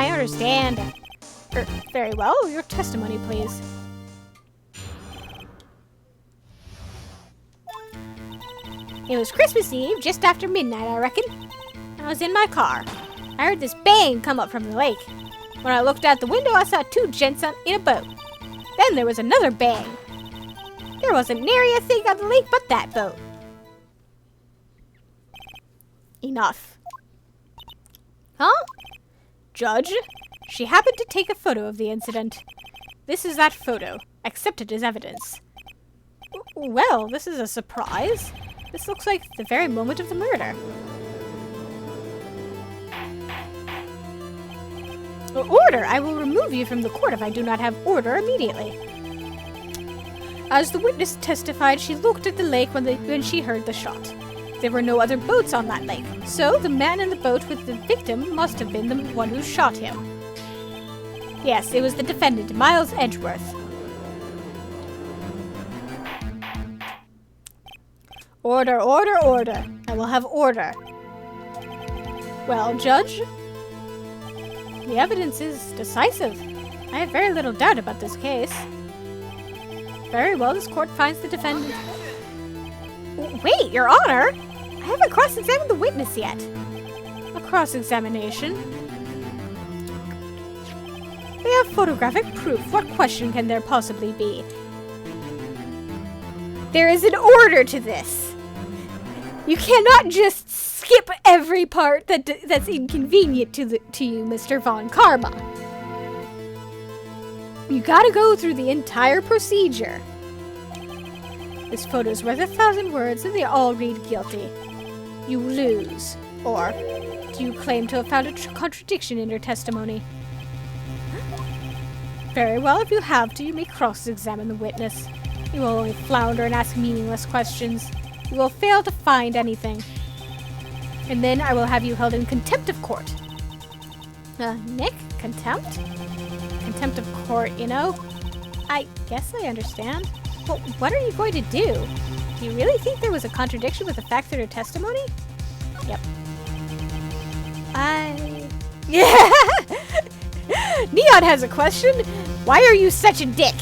Very well. Your testimony, please. It was Christmas Eve, just after midnight, I reckon. I was in my car. I heard this bang come up from the lake. When I looked out the window, I saw two gents in a boat. Then there was another bang. There wasn't nary a thing on the lake but that boat. Enough. Huh? Judge, she happened to take a photo of the incident. This is that photo. Accept it as evidence. Well, this is a surprise. This looks like the very moment of the murder. Order! I will remove you from the court if I do not have order immediately. As the witness testified, she looked at the lake when she heard the shot. There were no other boats on that lake, so the man in the boat with the victim must have been the one who shot him. Yes, it was the defendant, Miles Edgeworth. Order, order, order. I will have order. Well, Judge? The evidence is decisive. I have very little doubt about this case. Very well, this court finds the defendant... Wait, Your Honor! I haven't cross-examined the witness yet. A cross-examination? We have photographic proof. What question can there possibly be? There is an order to this. You cannot just skip every part that's inconvenient to you, Mr. Von Karma. You gotta go through the entire procedure. This photo's worth 1,000 words and they all read guilty. You lose. Or, do you claim to have found a contradiction in your testimony? Very well, if you have to, you may cross-examine the witness. You will only flounder and ask meaningless questions. You will fail to find anything. And then I will have you held in contempt of court. Nick? Contempt? Contempt of court, you know? I guess I understand. Well, what are you going to do? Do you really think there was a contradiction with the facts of your testimony? Yep. Yeah! Neon has a question. Why are you such a dick?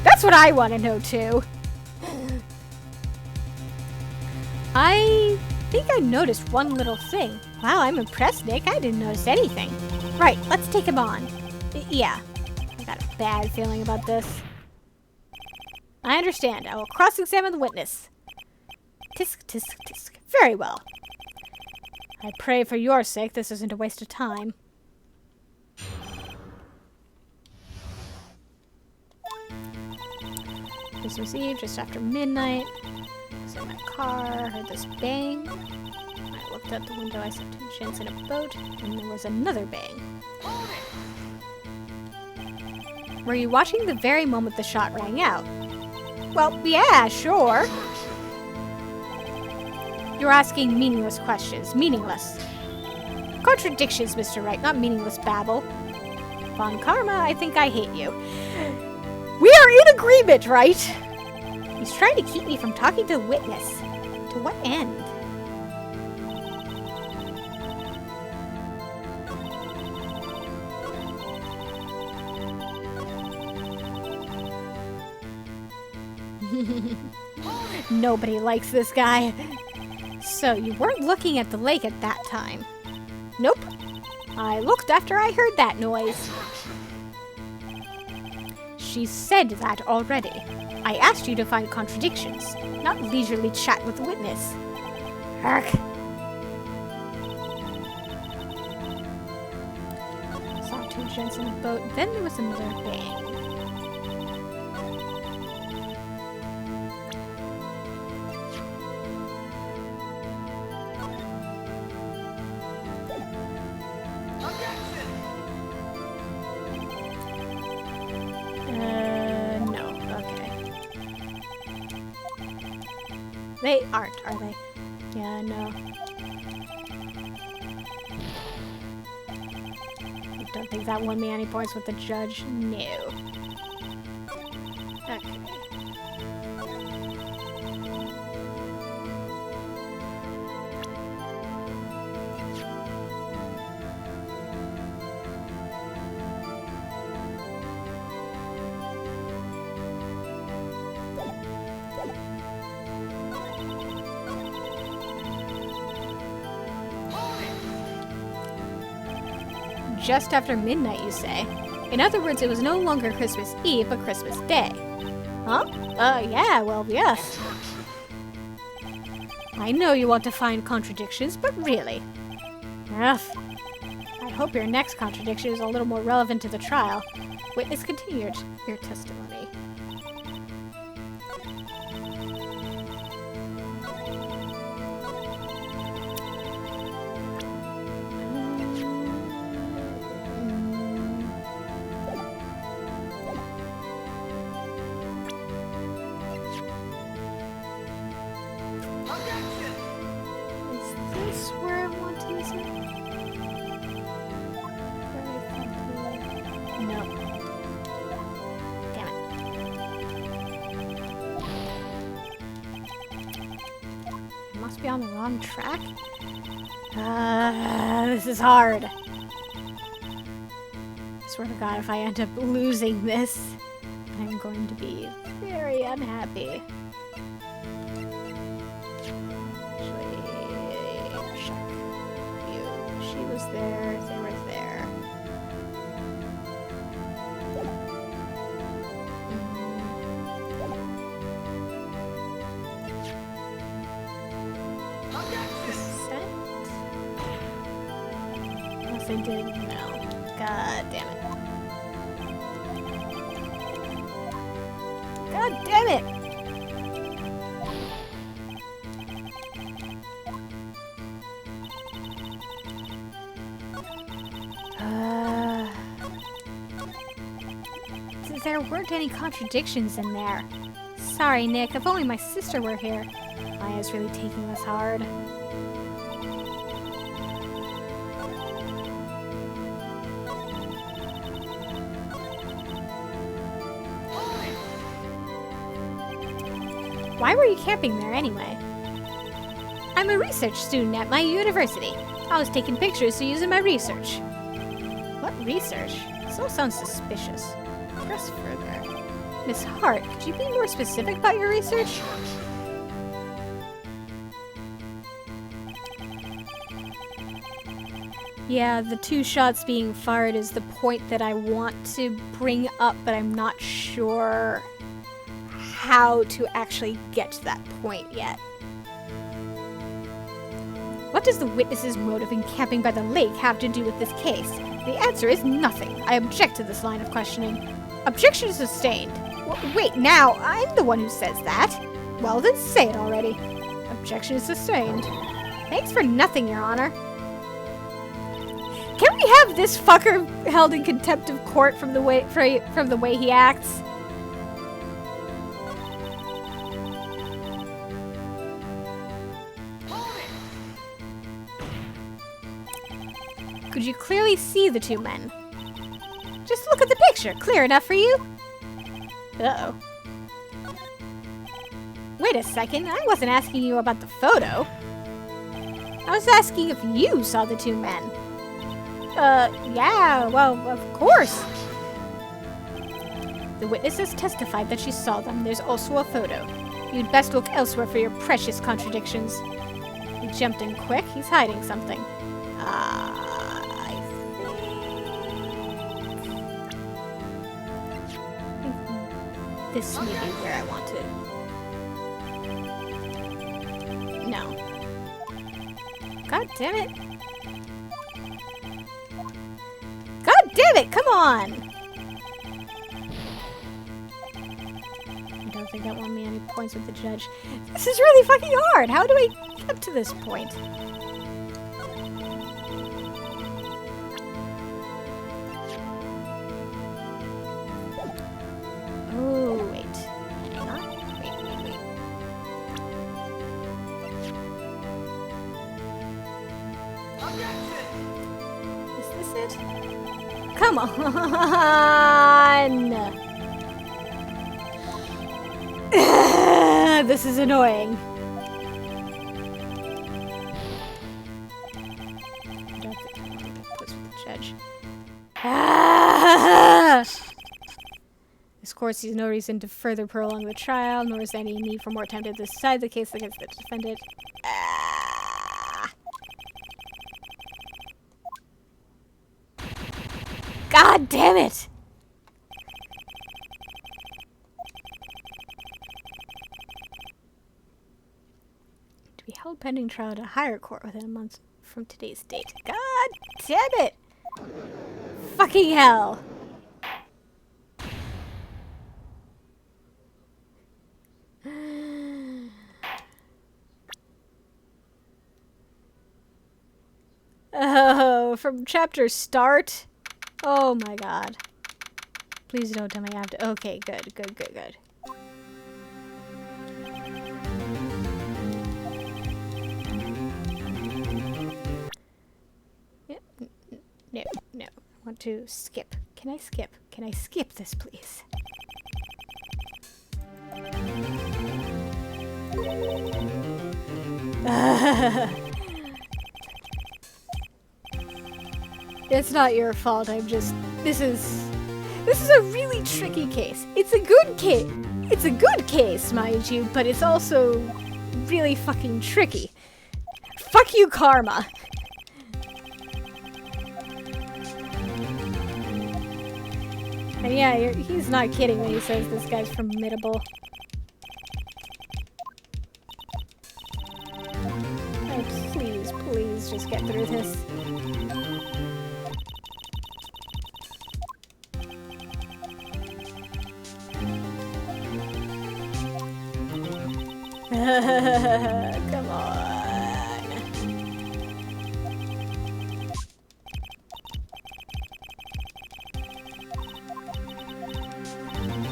That's what I want to know, too. I think I noticed one little thing. Wow, I'm impressed, Nick. I didn't notice anything. Right, let's take him on. Yeah, I got a bad feeling about this. I understand. I will cross-examine the witness. Tisk, tisk, tisk. Very well. I pray for your sake this isn't a waste of time. Christmas Eve, just after midnight. I was in my car, heard this bang. I looked out the window, I saw two gents in a boat, and there was another bang. Were you watching the very moment the shot rang out? Well, yeah, sure. You're asking meaningless questions. Meaningless. Contradictions, Mr. Wright, not meaningless babble. Von Karma, I think I hate you. We are in agreement, right? He's trying to keep me from talking to the witness. To what end? Nobody likes this guy. So, you weren't looking at the lake at that time? Nope. I looked after I heard that noise. She said that already. I asked you to find contradictions, not leisurely chat with the witness. Ark. Saw two gents in a boat, then there was another bang. They aren't, are they? Yeah, no. I don't think that won me any points with the judge. No. Okay. Just after midnight, you say? In other words, it was no longer Christmas Eve, but Christmas Day. Huh? Yeah, well, yes. I know you want to find contradictions, but really. Ugh. I hope your next contradiction is a little more relevant to the trial. Witness, continue your testimony. must be on the wrong track. This is hard. I swear to God, if I end up losing this, I'm going to be very unhappy. Actually, check you. She was there. They were there. Unless I did, no. God damn it. God damn it! There weren't any contradictions in there. Sorry, Nick. If only my sister were here. Maya's really taking this hard. Why were you camping there anyway? I'm a research student at my university. I was taking pictures to use in my research. What research? This all sounds suspicious. Press further. Miss Hart, could you be more specific about your research? Yeah, the 2 shots being fired is the point that I want to bring up, but I'm not sure how to actually get to that point yet. What does the witness's motive in camping by the lake have to do with this case? The answer is nothing. I object to this line of questioning. Objection sustained. Wait, now, I'm the one who says that. Well, then say it already. Objection is sustained. Thanks for nothing, Your Honor. Can we have this fucker held in contempt of court from the way he acts? Could you clearly see the 2 men? Just look at the picture. Clear enough for you? Uh-oh. Wait a second. I wasn't asking you about the photo. I was asking if you saw the 2 men. Yeah, well, of course. The witness has testified that she saw them. There's also a photo. You'd best look elsewhere for your precious contradictions. He jumped in quick. He's hiding something. This may be where I want to. No. God damn it. God damn it, come on! I don't think that won me any points with the judge. This is really fucking hard! How do I get to this point? Oh, wait. Hang on. Wait. Is this it? Come on! This is annoying. I don't think I want to put with the judge. This court sees no reason to further prolong the trial, nor is there any need for more time to decide the case against the defendant. God damn it! To be held pending trial at a higher court within a month from today's date. God damn it! Fucking hell! Oh, from chapter start? Oh my god. Please don't tell me I have to. Okay, good. No. I want to skip. Can I skip? Can I skip this, please? It's not your fault, I'm just... This is a really tricky case. It's a good case. It's a good case, mind you, but it's also really fucking tricky. Fuck you, Karma. And yeah, he's not kidding when he says this guy's formidable. Oh, please, please just get through this. Come on.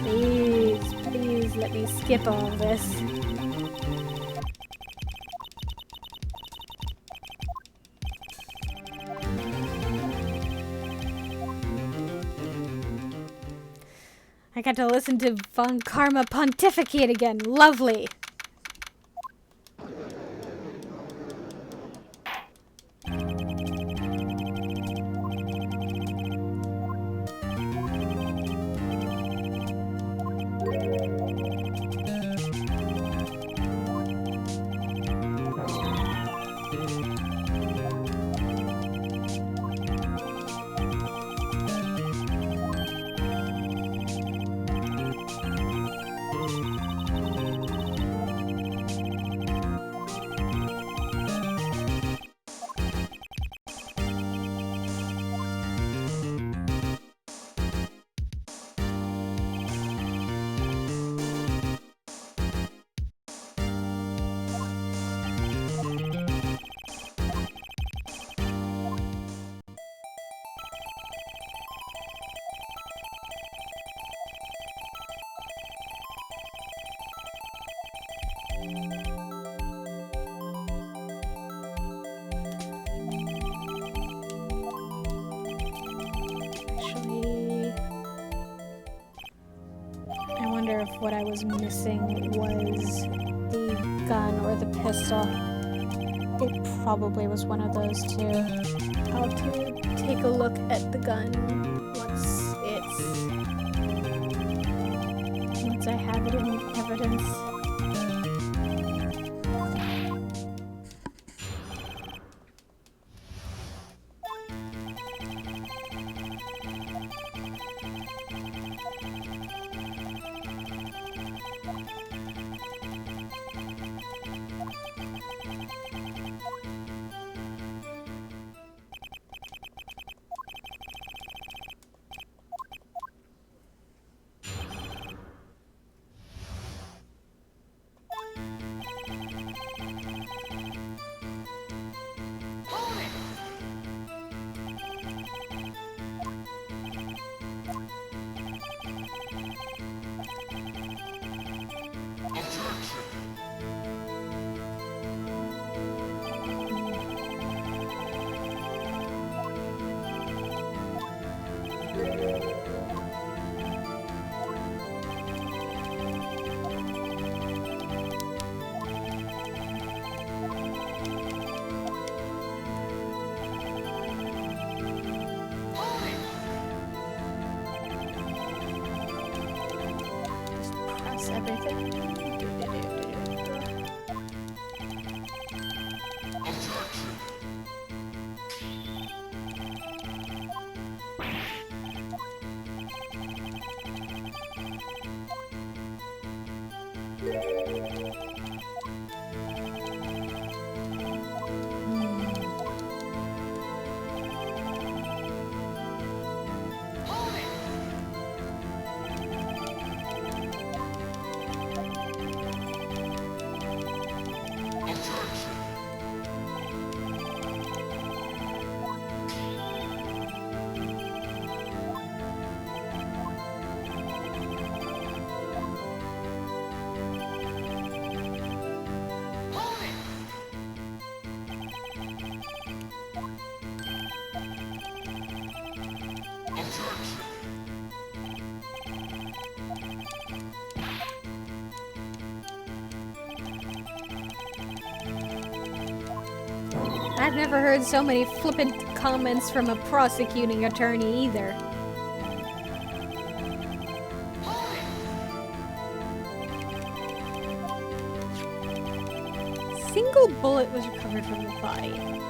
Please, please let me skip all this. I got to listen to Von Karma pontificate again. Lovely. I wonder if what I was missing was the gun or the pistol. It probably was one of those two. I'll have to take a look at the gun once I have it in evidence. I've never heard so many flippant comments from a prosecuting attorney either. Single bullet was recovered from the body.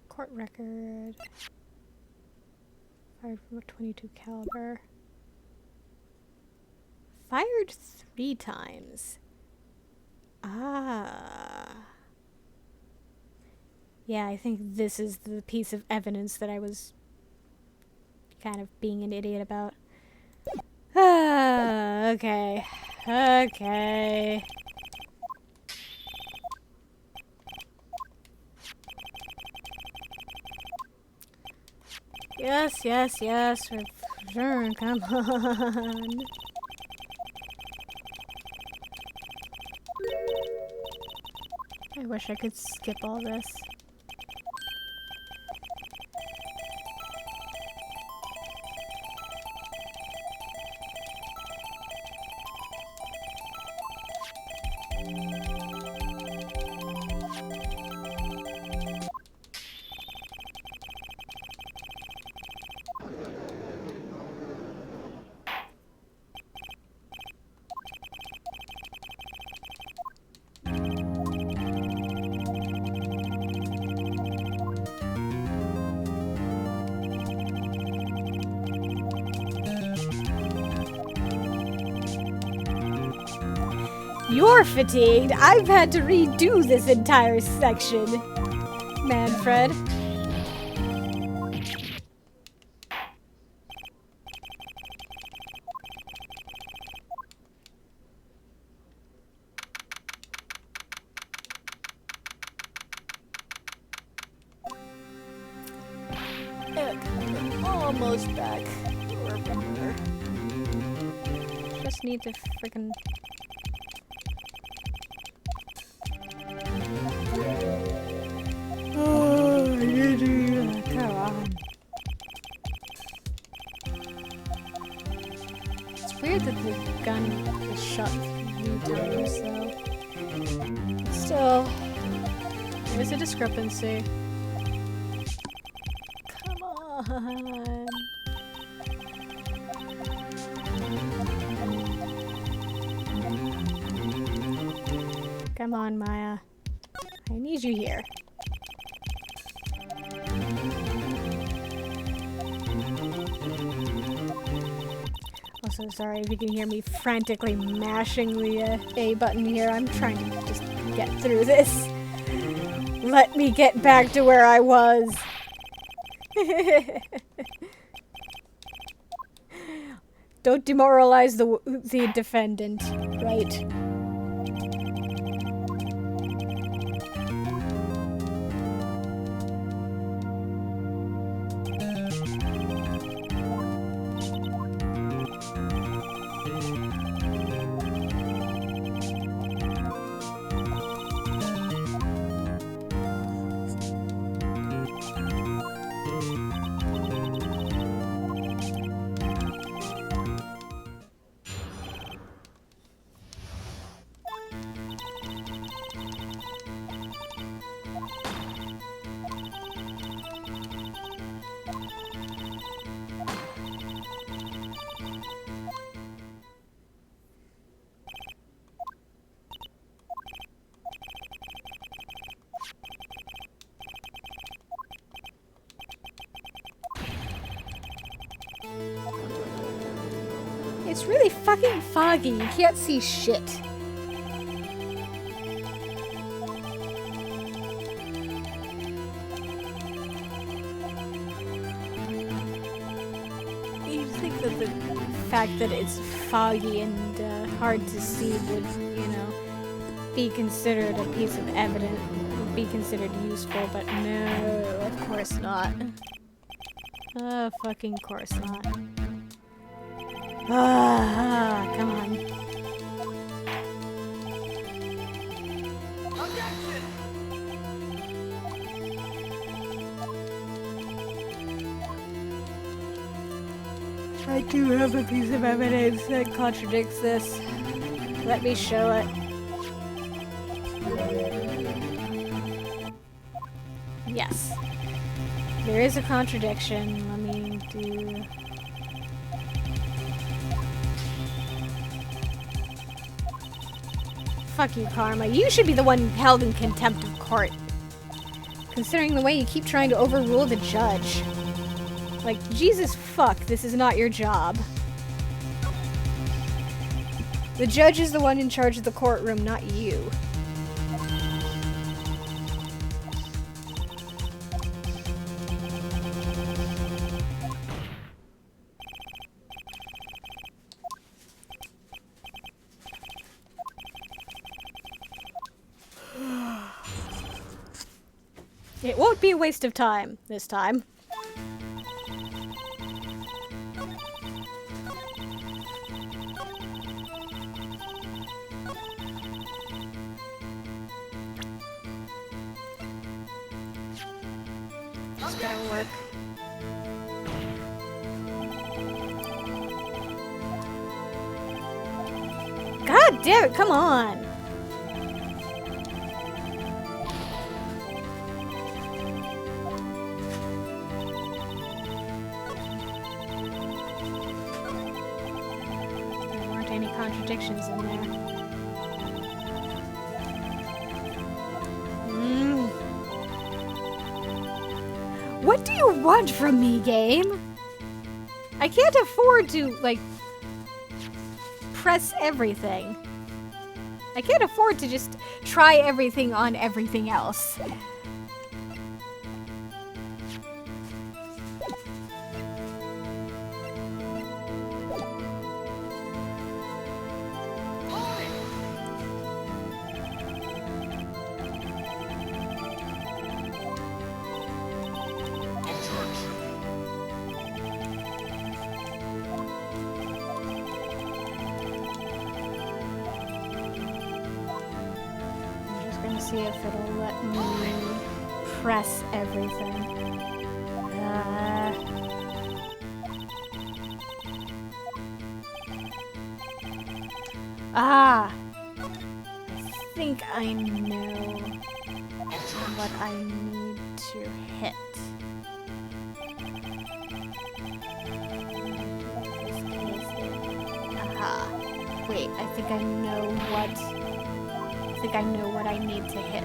Court record. Fired from a .22 caliber. Fired 3 times. Ah. Yeah, I think this is the piece of evidence that I was kind of being an idiot about. Ah, okay. Okay. Yes, yes, yes. Sure, come on. I wish I could skip all this. You're fatigued. I've had to redo this entire section, Manfred. Almost back. Remember. Just need to freaking. Come on. It's weird that the gun is shot 3 times, so. Still, there's a discrepancy. Come on. Come on, Maya. I need you here. Also, sorry if you can hear me frantically mashing the A button here. I'm trying to just get through this. Let me get back to where I was. Don't demoralize the defendant, right? It's really fucking foggy. You can't see shit. You think that the fact that it's foggy and hard to see would, you know, be considered a piece of evidence, would be considered useful, but no, of course not. Fucking course not. Ah, come on. Objection! I do have a piece of evidence that contradicts this. Let me show it. Yes. There is a contradiction. Let me do... Fuck you, Karma. You should be the one held in contempt of court. Considering the way you keep trying to overrule the judge. Like, Jesus fuck, this is not your job. The judge is the one in charge of the courtroom, not you. It won't be a waste of time this time. It's gonna work. God damn it, come on! There weren't any contradictions in there. What do you want from me, game? I can't afford to, like, press everything. I can't afford to just try everything on everything else. See if it'll let me press everything. I think I know what I need to hit. Wait, I think I know what... I think I know what I need to hit.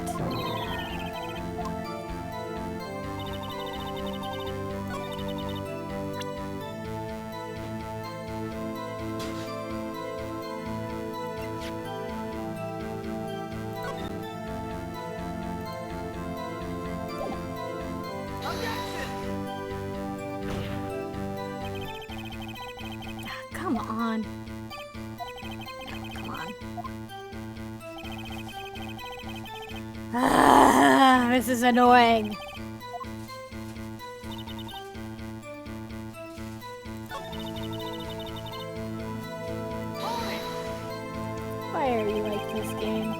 Come on. Come on. This is annoying. Why are you like this game?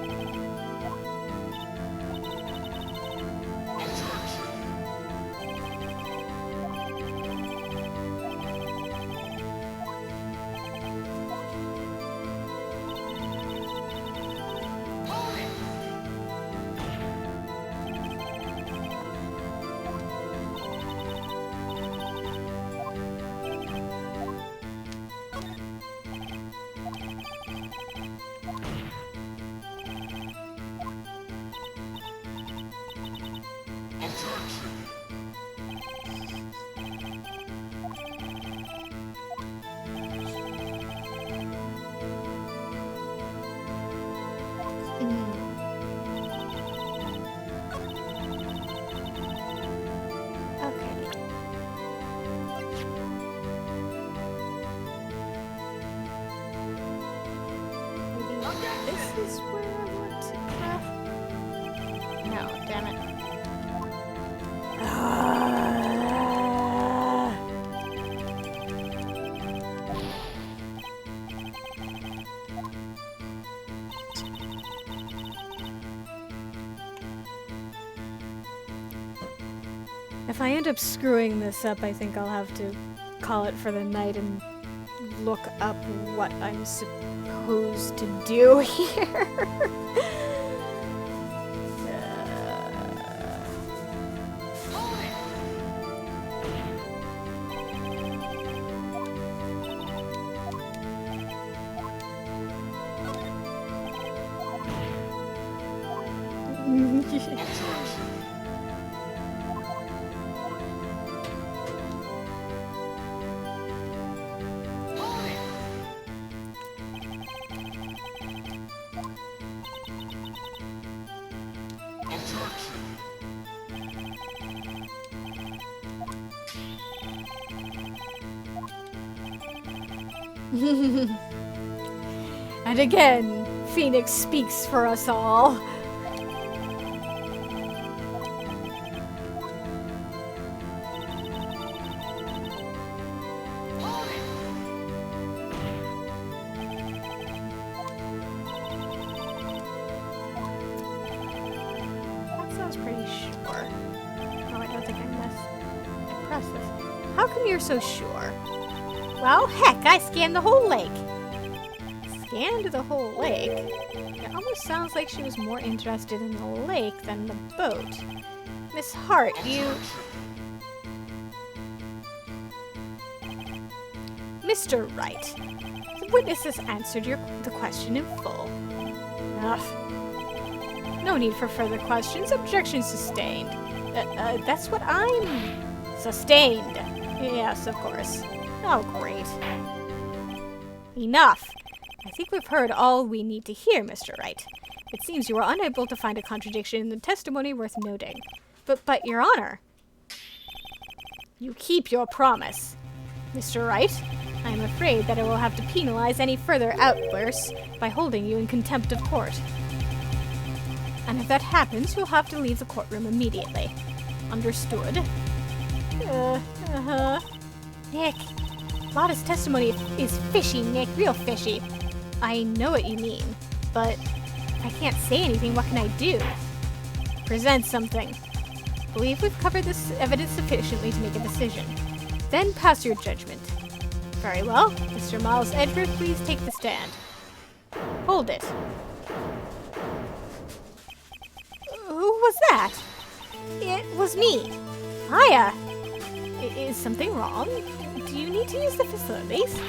this is where I want to craft. No, damn it. If I end up screwing this up, I think I'll have to call it for the night and look up what I'm supposed to do here. And again, Phoenix speaks for us all. That sounds pretty sure. Oh, I don't think I pressed this. How come you're so sure? Well, heck, I scanned the whole lake. Scanned the whole lake? It almost sounds like she was more interested in the lake than the boat. Miss Hart, you... Mr. Wright, the witness has answered the question in full. Ugh. No need for further questions. Objection sustained. That's what I'm... Sustained. Yes, of course. Oh, great. Enough! I think we've heard all we need to hear, Mr. Wright. It seems you were unable to find a contradiction in the testimony worth noting. But, Your Honor... You keep your promise. Mr. Wright, I am afraid that I will have to penalize any further outbursts by holding you in contempt of court. And if that happens, you'll have to leave the courtroom immediately. Understood? Nick... Lotta's testimony is fishy, Nick. Real fishy. I know what you mean, but if I can't say anything, what can I do? Present something. Believe we've covered this evidence sufficiently to make a decision. Then pass your judgment. Very well. Mr. Miles Edgeworth, please take the stand. Hold it. Who was that? It was me. Hiya. Is something wrong? Do you need to use the facilities?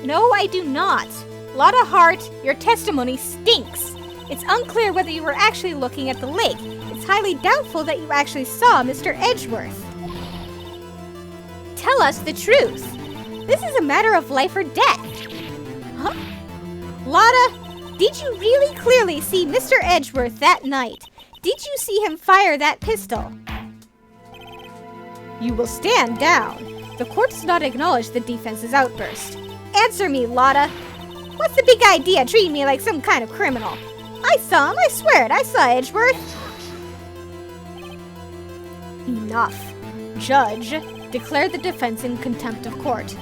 No, I do not. Lotta Hart, your testimony stinks. It's unclear whether you were actually looking at the lake. It's highly doubtful that you actually saw Mr. Edgeworth. Tell us the truth. This is a matter of life or death. Huh? Lotta, did you really clearly see Mr. Edgeworth that night? Did you see him fire that pistol? You will stand down. The court does not acknowledge the defense's outburst. Answer me, Lotta. What's the big idea treating me like some kind of criminal? I saw him, I swear it, I saw Edgeworth. Enough. Judge, declare the defense in contempt of court.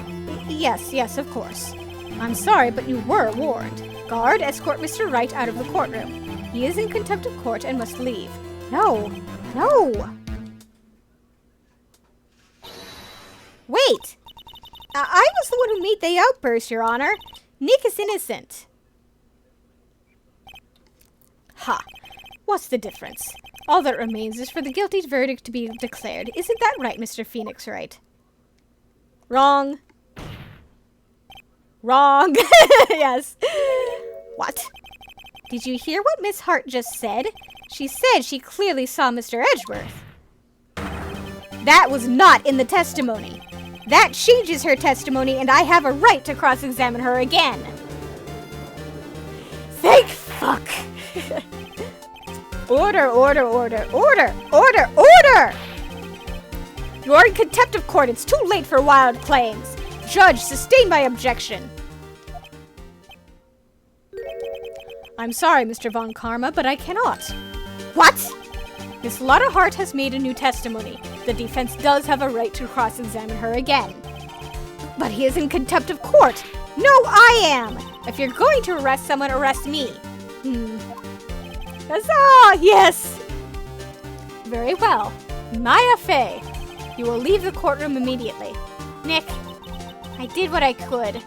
Yes, of course. I'm sorry, but you were warned. Guard, escort Mr. Wright out of the courtroom. He is in contempt of court and must leave. No. Wait! I was the one who made the outburst, Your Honor. Nick is innocent. Ha! What's the difference? All that remains is for the guilty verdict to be declared. Isn't that right, Mr. Phoenix Wright? Wrong. Wrong. Yes. What? Did you hear what Miss Hart just said? She said she clearly saw Mr. Edgeworth. That was not in the testimony. That changes her testimony, and I have a right to cross-examine her again. Thank fuck. Order. You're in contempt of court. It's too late for wild claims. Judge, sustain my objection. I'm sorry, Mr. Von Karma, but I cannot. What? Miss Lotta Hart has made a new testimony. The defense does have a right to cross-examine her again. But he is in contempt of court. No, I am! If you're going to arrest someone, arrest me. Huzzah! Yes! Very well. Maya Fey, you will leave the courtroom immediately. Nick, I did what I could.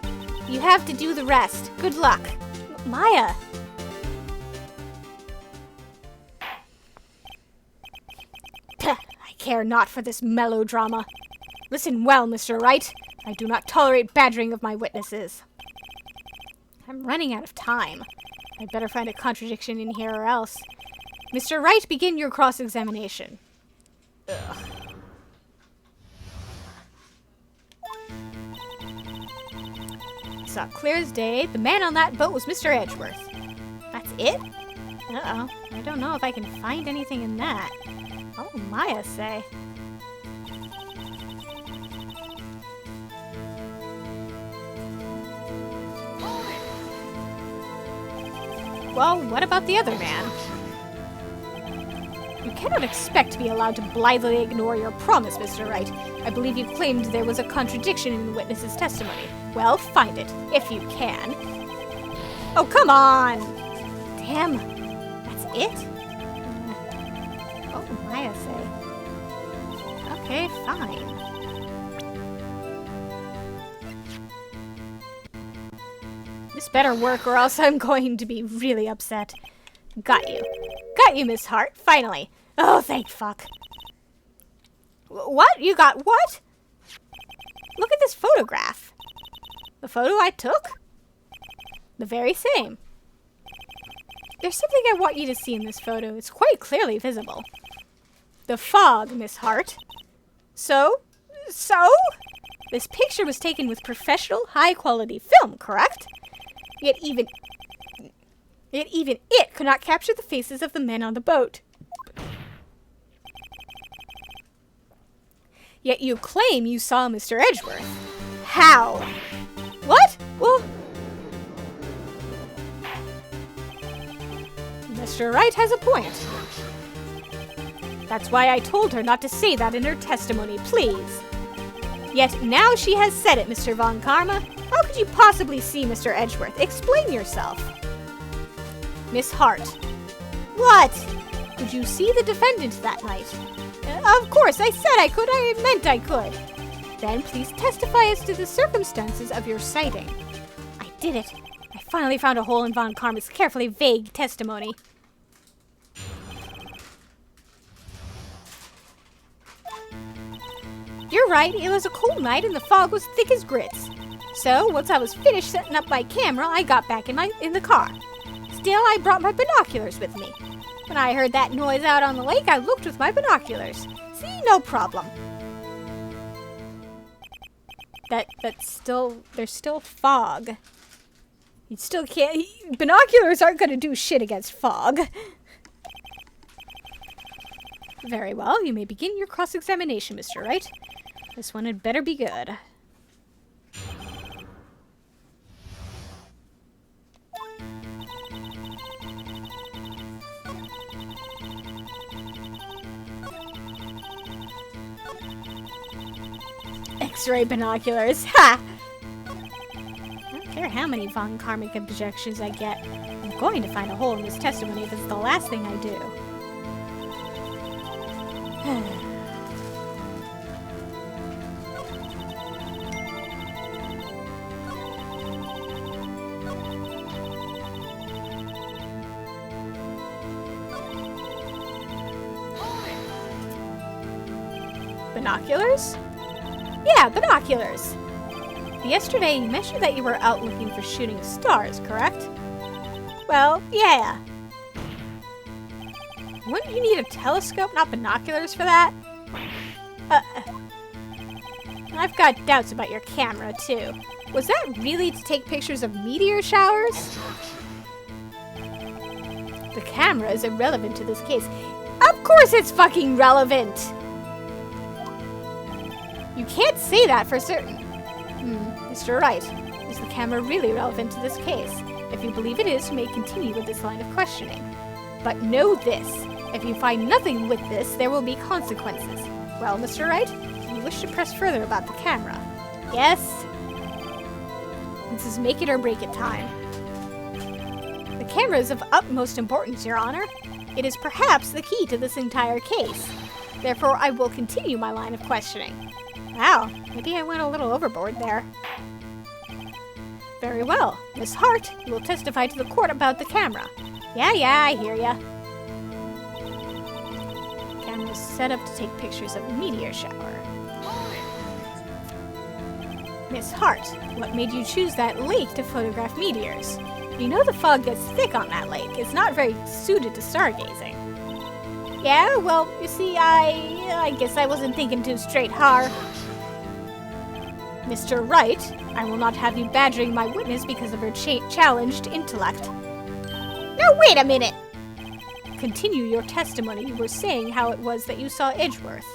You have to do the rest. Good luck. Maya. I care not for this melodrama. Listen well, Mr. Wright. I do not tolerate badgering of my witnesses. I'm running out of time. I'd better find a contradiction in here or else. Mr. Wright, begin your cross-examination. Ugh. Saw clear as day. The man on that boat was Mr. Edgeworth. That's it? Uh-oh. I don't know if I can find anything in that. What will Maya say? Well, what about the other man? You cannot expect to be allowed to blithely ignore your promise, Mr. Wright. I believe you claimed there was a contradiction in the witness's testimony. Well, find it, if you can. Oh, come on! Damn. That's it? What will Maya say? Okay, fine. This better work or else I'm going to be really upset. Got you. Got you, Miss Hart, finally. Oh, thank fuck. What? You got what? Look at this photograph. The photo I took? The very same. There's something I want you to see in this photo. It's quite clearly visible. The fog, Miss Hart. So? This picture was taken with professional, high-quality film, correct? Yet even it could not capture the faces of the men on the boat. Yet you claim you saw Mr. Edgeworth. How? What? Well, Mr. Wright has a point. That's why I told her not to say that in her testimony, please. Yet now she has said it, Mr. Von Karma. How could you possibly see Mr. Edgeworth? Explain yourself. Miss Hart. What? Did you see the defendant that night? Of course, I said I could. I meant I could. Then please testify as to the circumstances of your sighting. I did it. I finally found a hole in Von Karma's carefully vague testimony. You're right, it was a cold night and the fog was thick as grits. So, once I was finished setting up my camera, I got back in the car. Still, I brought my binoculars with me. When I heard that noise out on the lake, I looked with my binoculars. See, no problem. There's still fog. You still can't, binoculars aren't gonna do shit against fog. Very well, you may begin your cross-examination, Mr. Wright. This one had better be good. X-ray binoculars, ha! I don't care how many Von Karmic objections I get. I'm going to find a hole in this testimony if it's the last thing I do. Binoculars? Yeah, binoculars. Yesterday you mentioned that you were out looking for shooting stars, correct? Well, yeah. Wouldn't you need a telescope, not binoculars, for that? I've got doubts about your camera, too. Was that really to take pictures of meteor showers? The camera is irrelevant to this case. Of course it's fucking relevant! You can't say that for certain. Mr. Wright, Is the camera really relevant to this case? If you believe it is, you may continue with this line of questioning. But know this. If you find nothing with this, there will be consequences. Well, Mr. Wright, do you wish to press further about the camera? Yes. This is make it or break it time. The camera is of utmost importance, Your Honor. It is perhaps the key to this entire case. Therefore, I will continue my line of questioning. Wow, maybe I went a little overboard there. Very well. Miss Hart, you will testify to the court about the camera. Yeah, I hear ya. Camera's set up to take pictures of a meteor shower. Miss Hart, what made you choose that lake to photograph meteors? You know the fog gets thick on that lake. It's not very suited to stargazing. Yeah, well, you see, I guess I wasn't thinking too straight, har. Mr. Wright, I will not have you badgering my witness because of her challenged intellect. Now, wait a minute! Continue your testimony. You were saying how it was that you saw Edgeworth.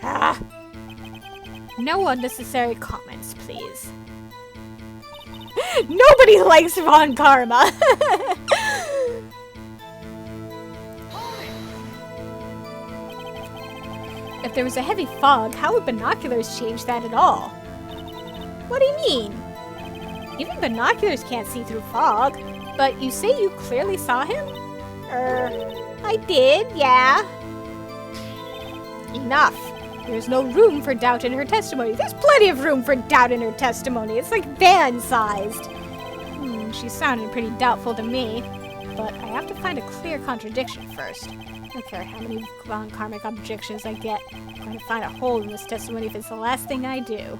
Gah. No unnecessary comments, please. Nobody likes Von Karma! If there was a heavy fog, how would binoculars change that at all? What do you mean? Even binoculars can't see through fog. But you say you clearly saw him? I did, yeah. Enough. There's no room for doubt in her testimony. There's plenty of room for doubt in her testimony. It's like van-sized. She sounded pretty doubtful to me. But I have to find a clear contradiction first. I don't care how many Von Karmic objections I get. I'm going to find a hole in this testimony if it's the last thing I do.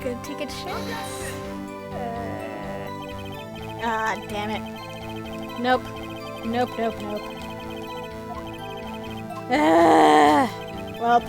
Gonna take a chance. Damn it. Nope. Nope. Well.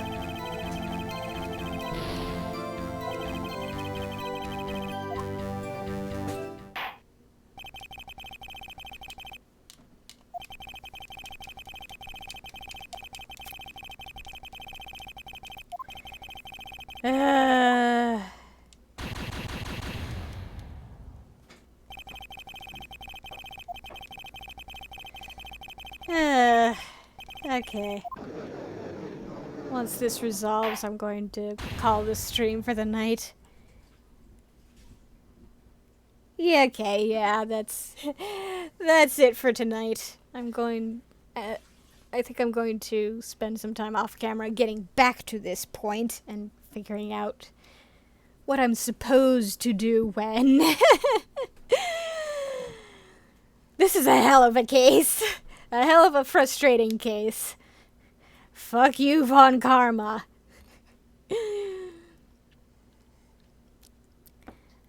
Okay. Once this resolves, I'm going to call this stream for the night. Yeah, okay, yeah, that's it for tonight. I think I'm going to spend some time off camera getting back to this point and figuring out what I'm supposed to do when. This is a hell of a case. A hell of a frustrating case. Fuck you, Von Karma.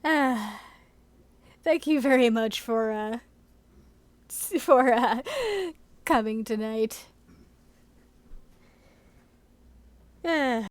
Thank you very much for coming tonight.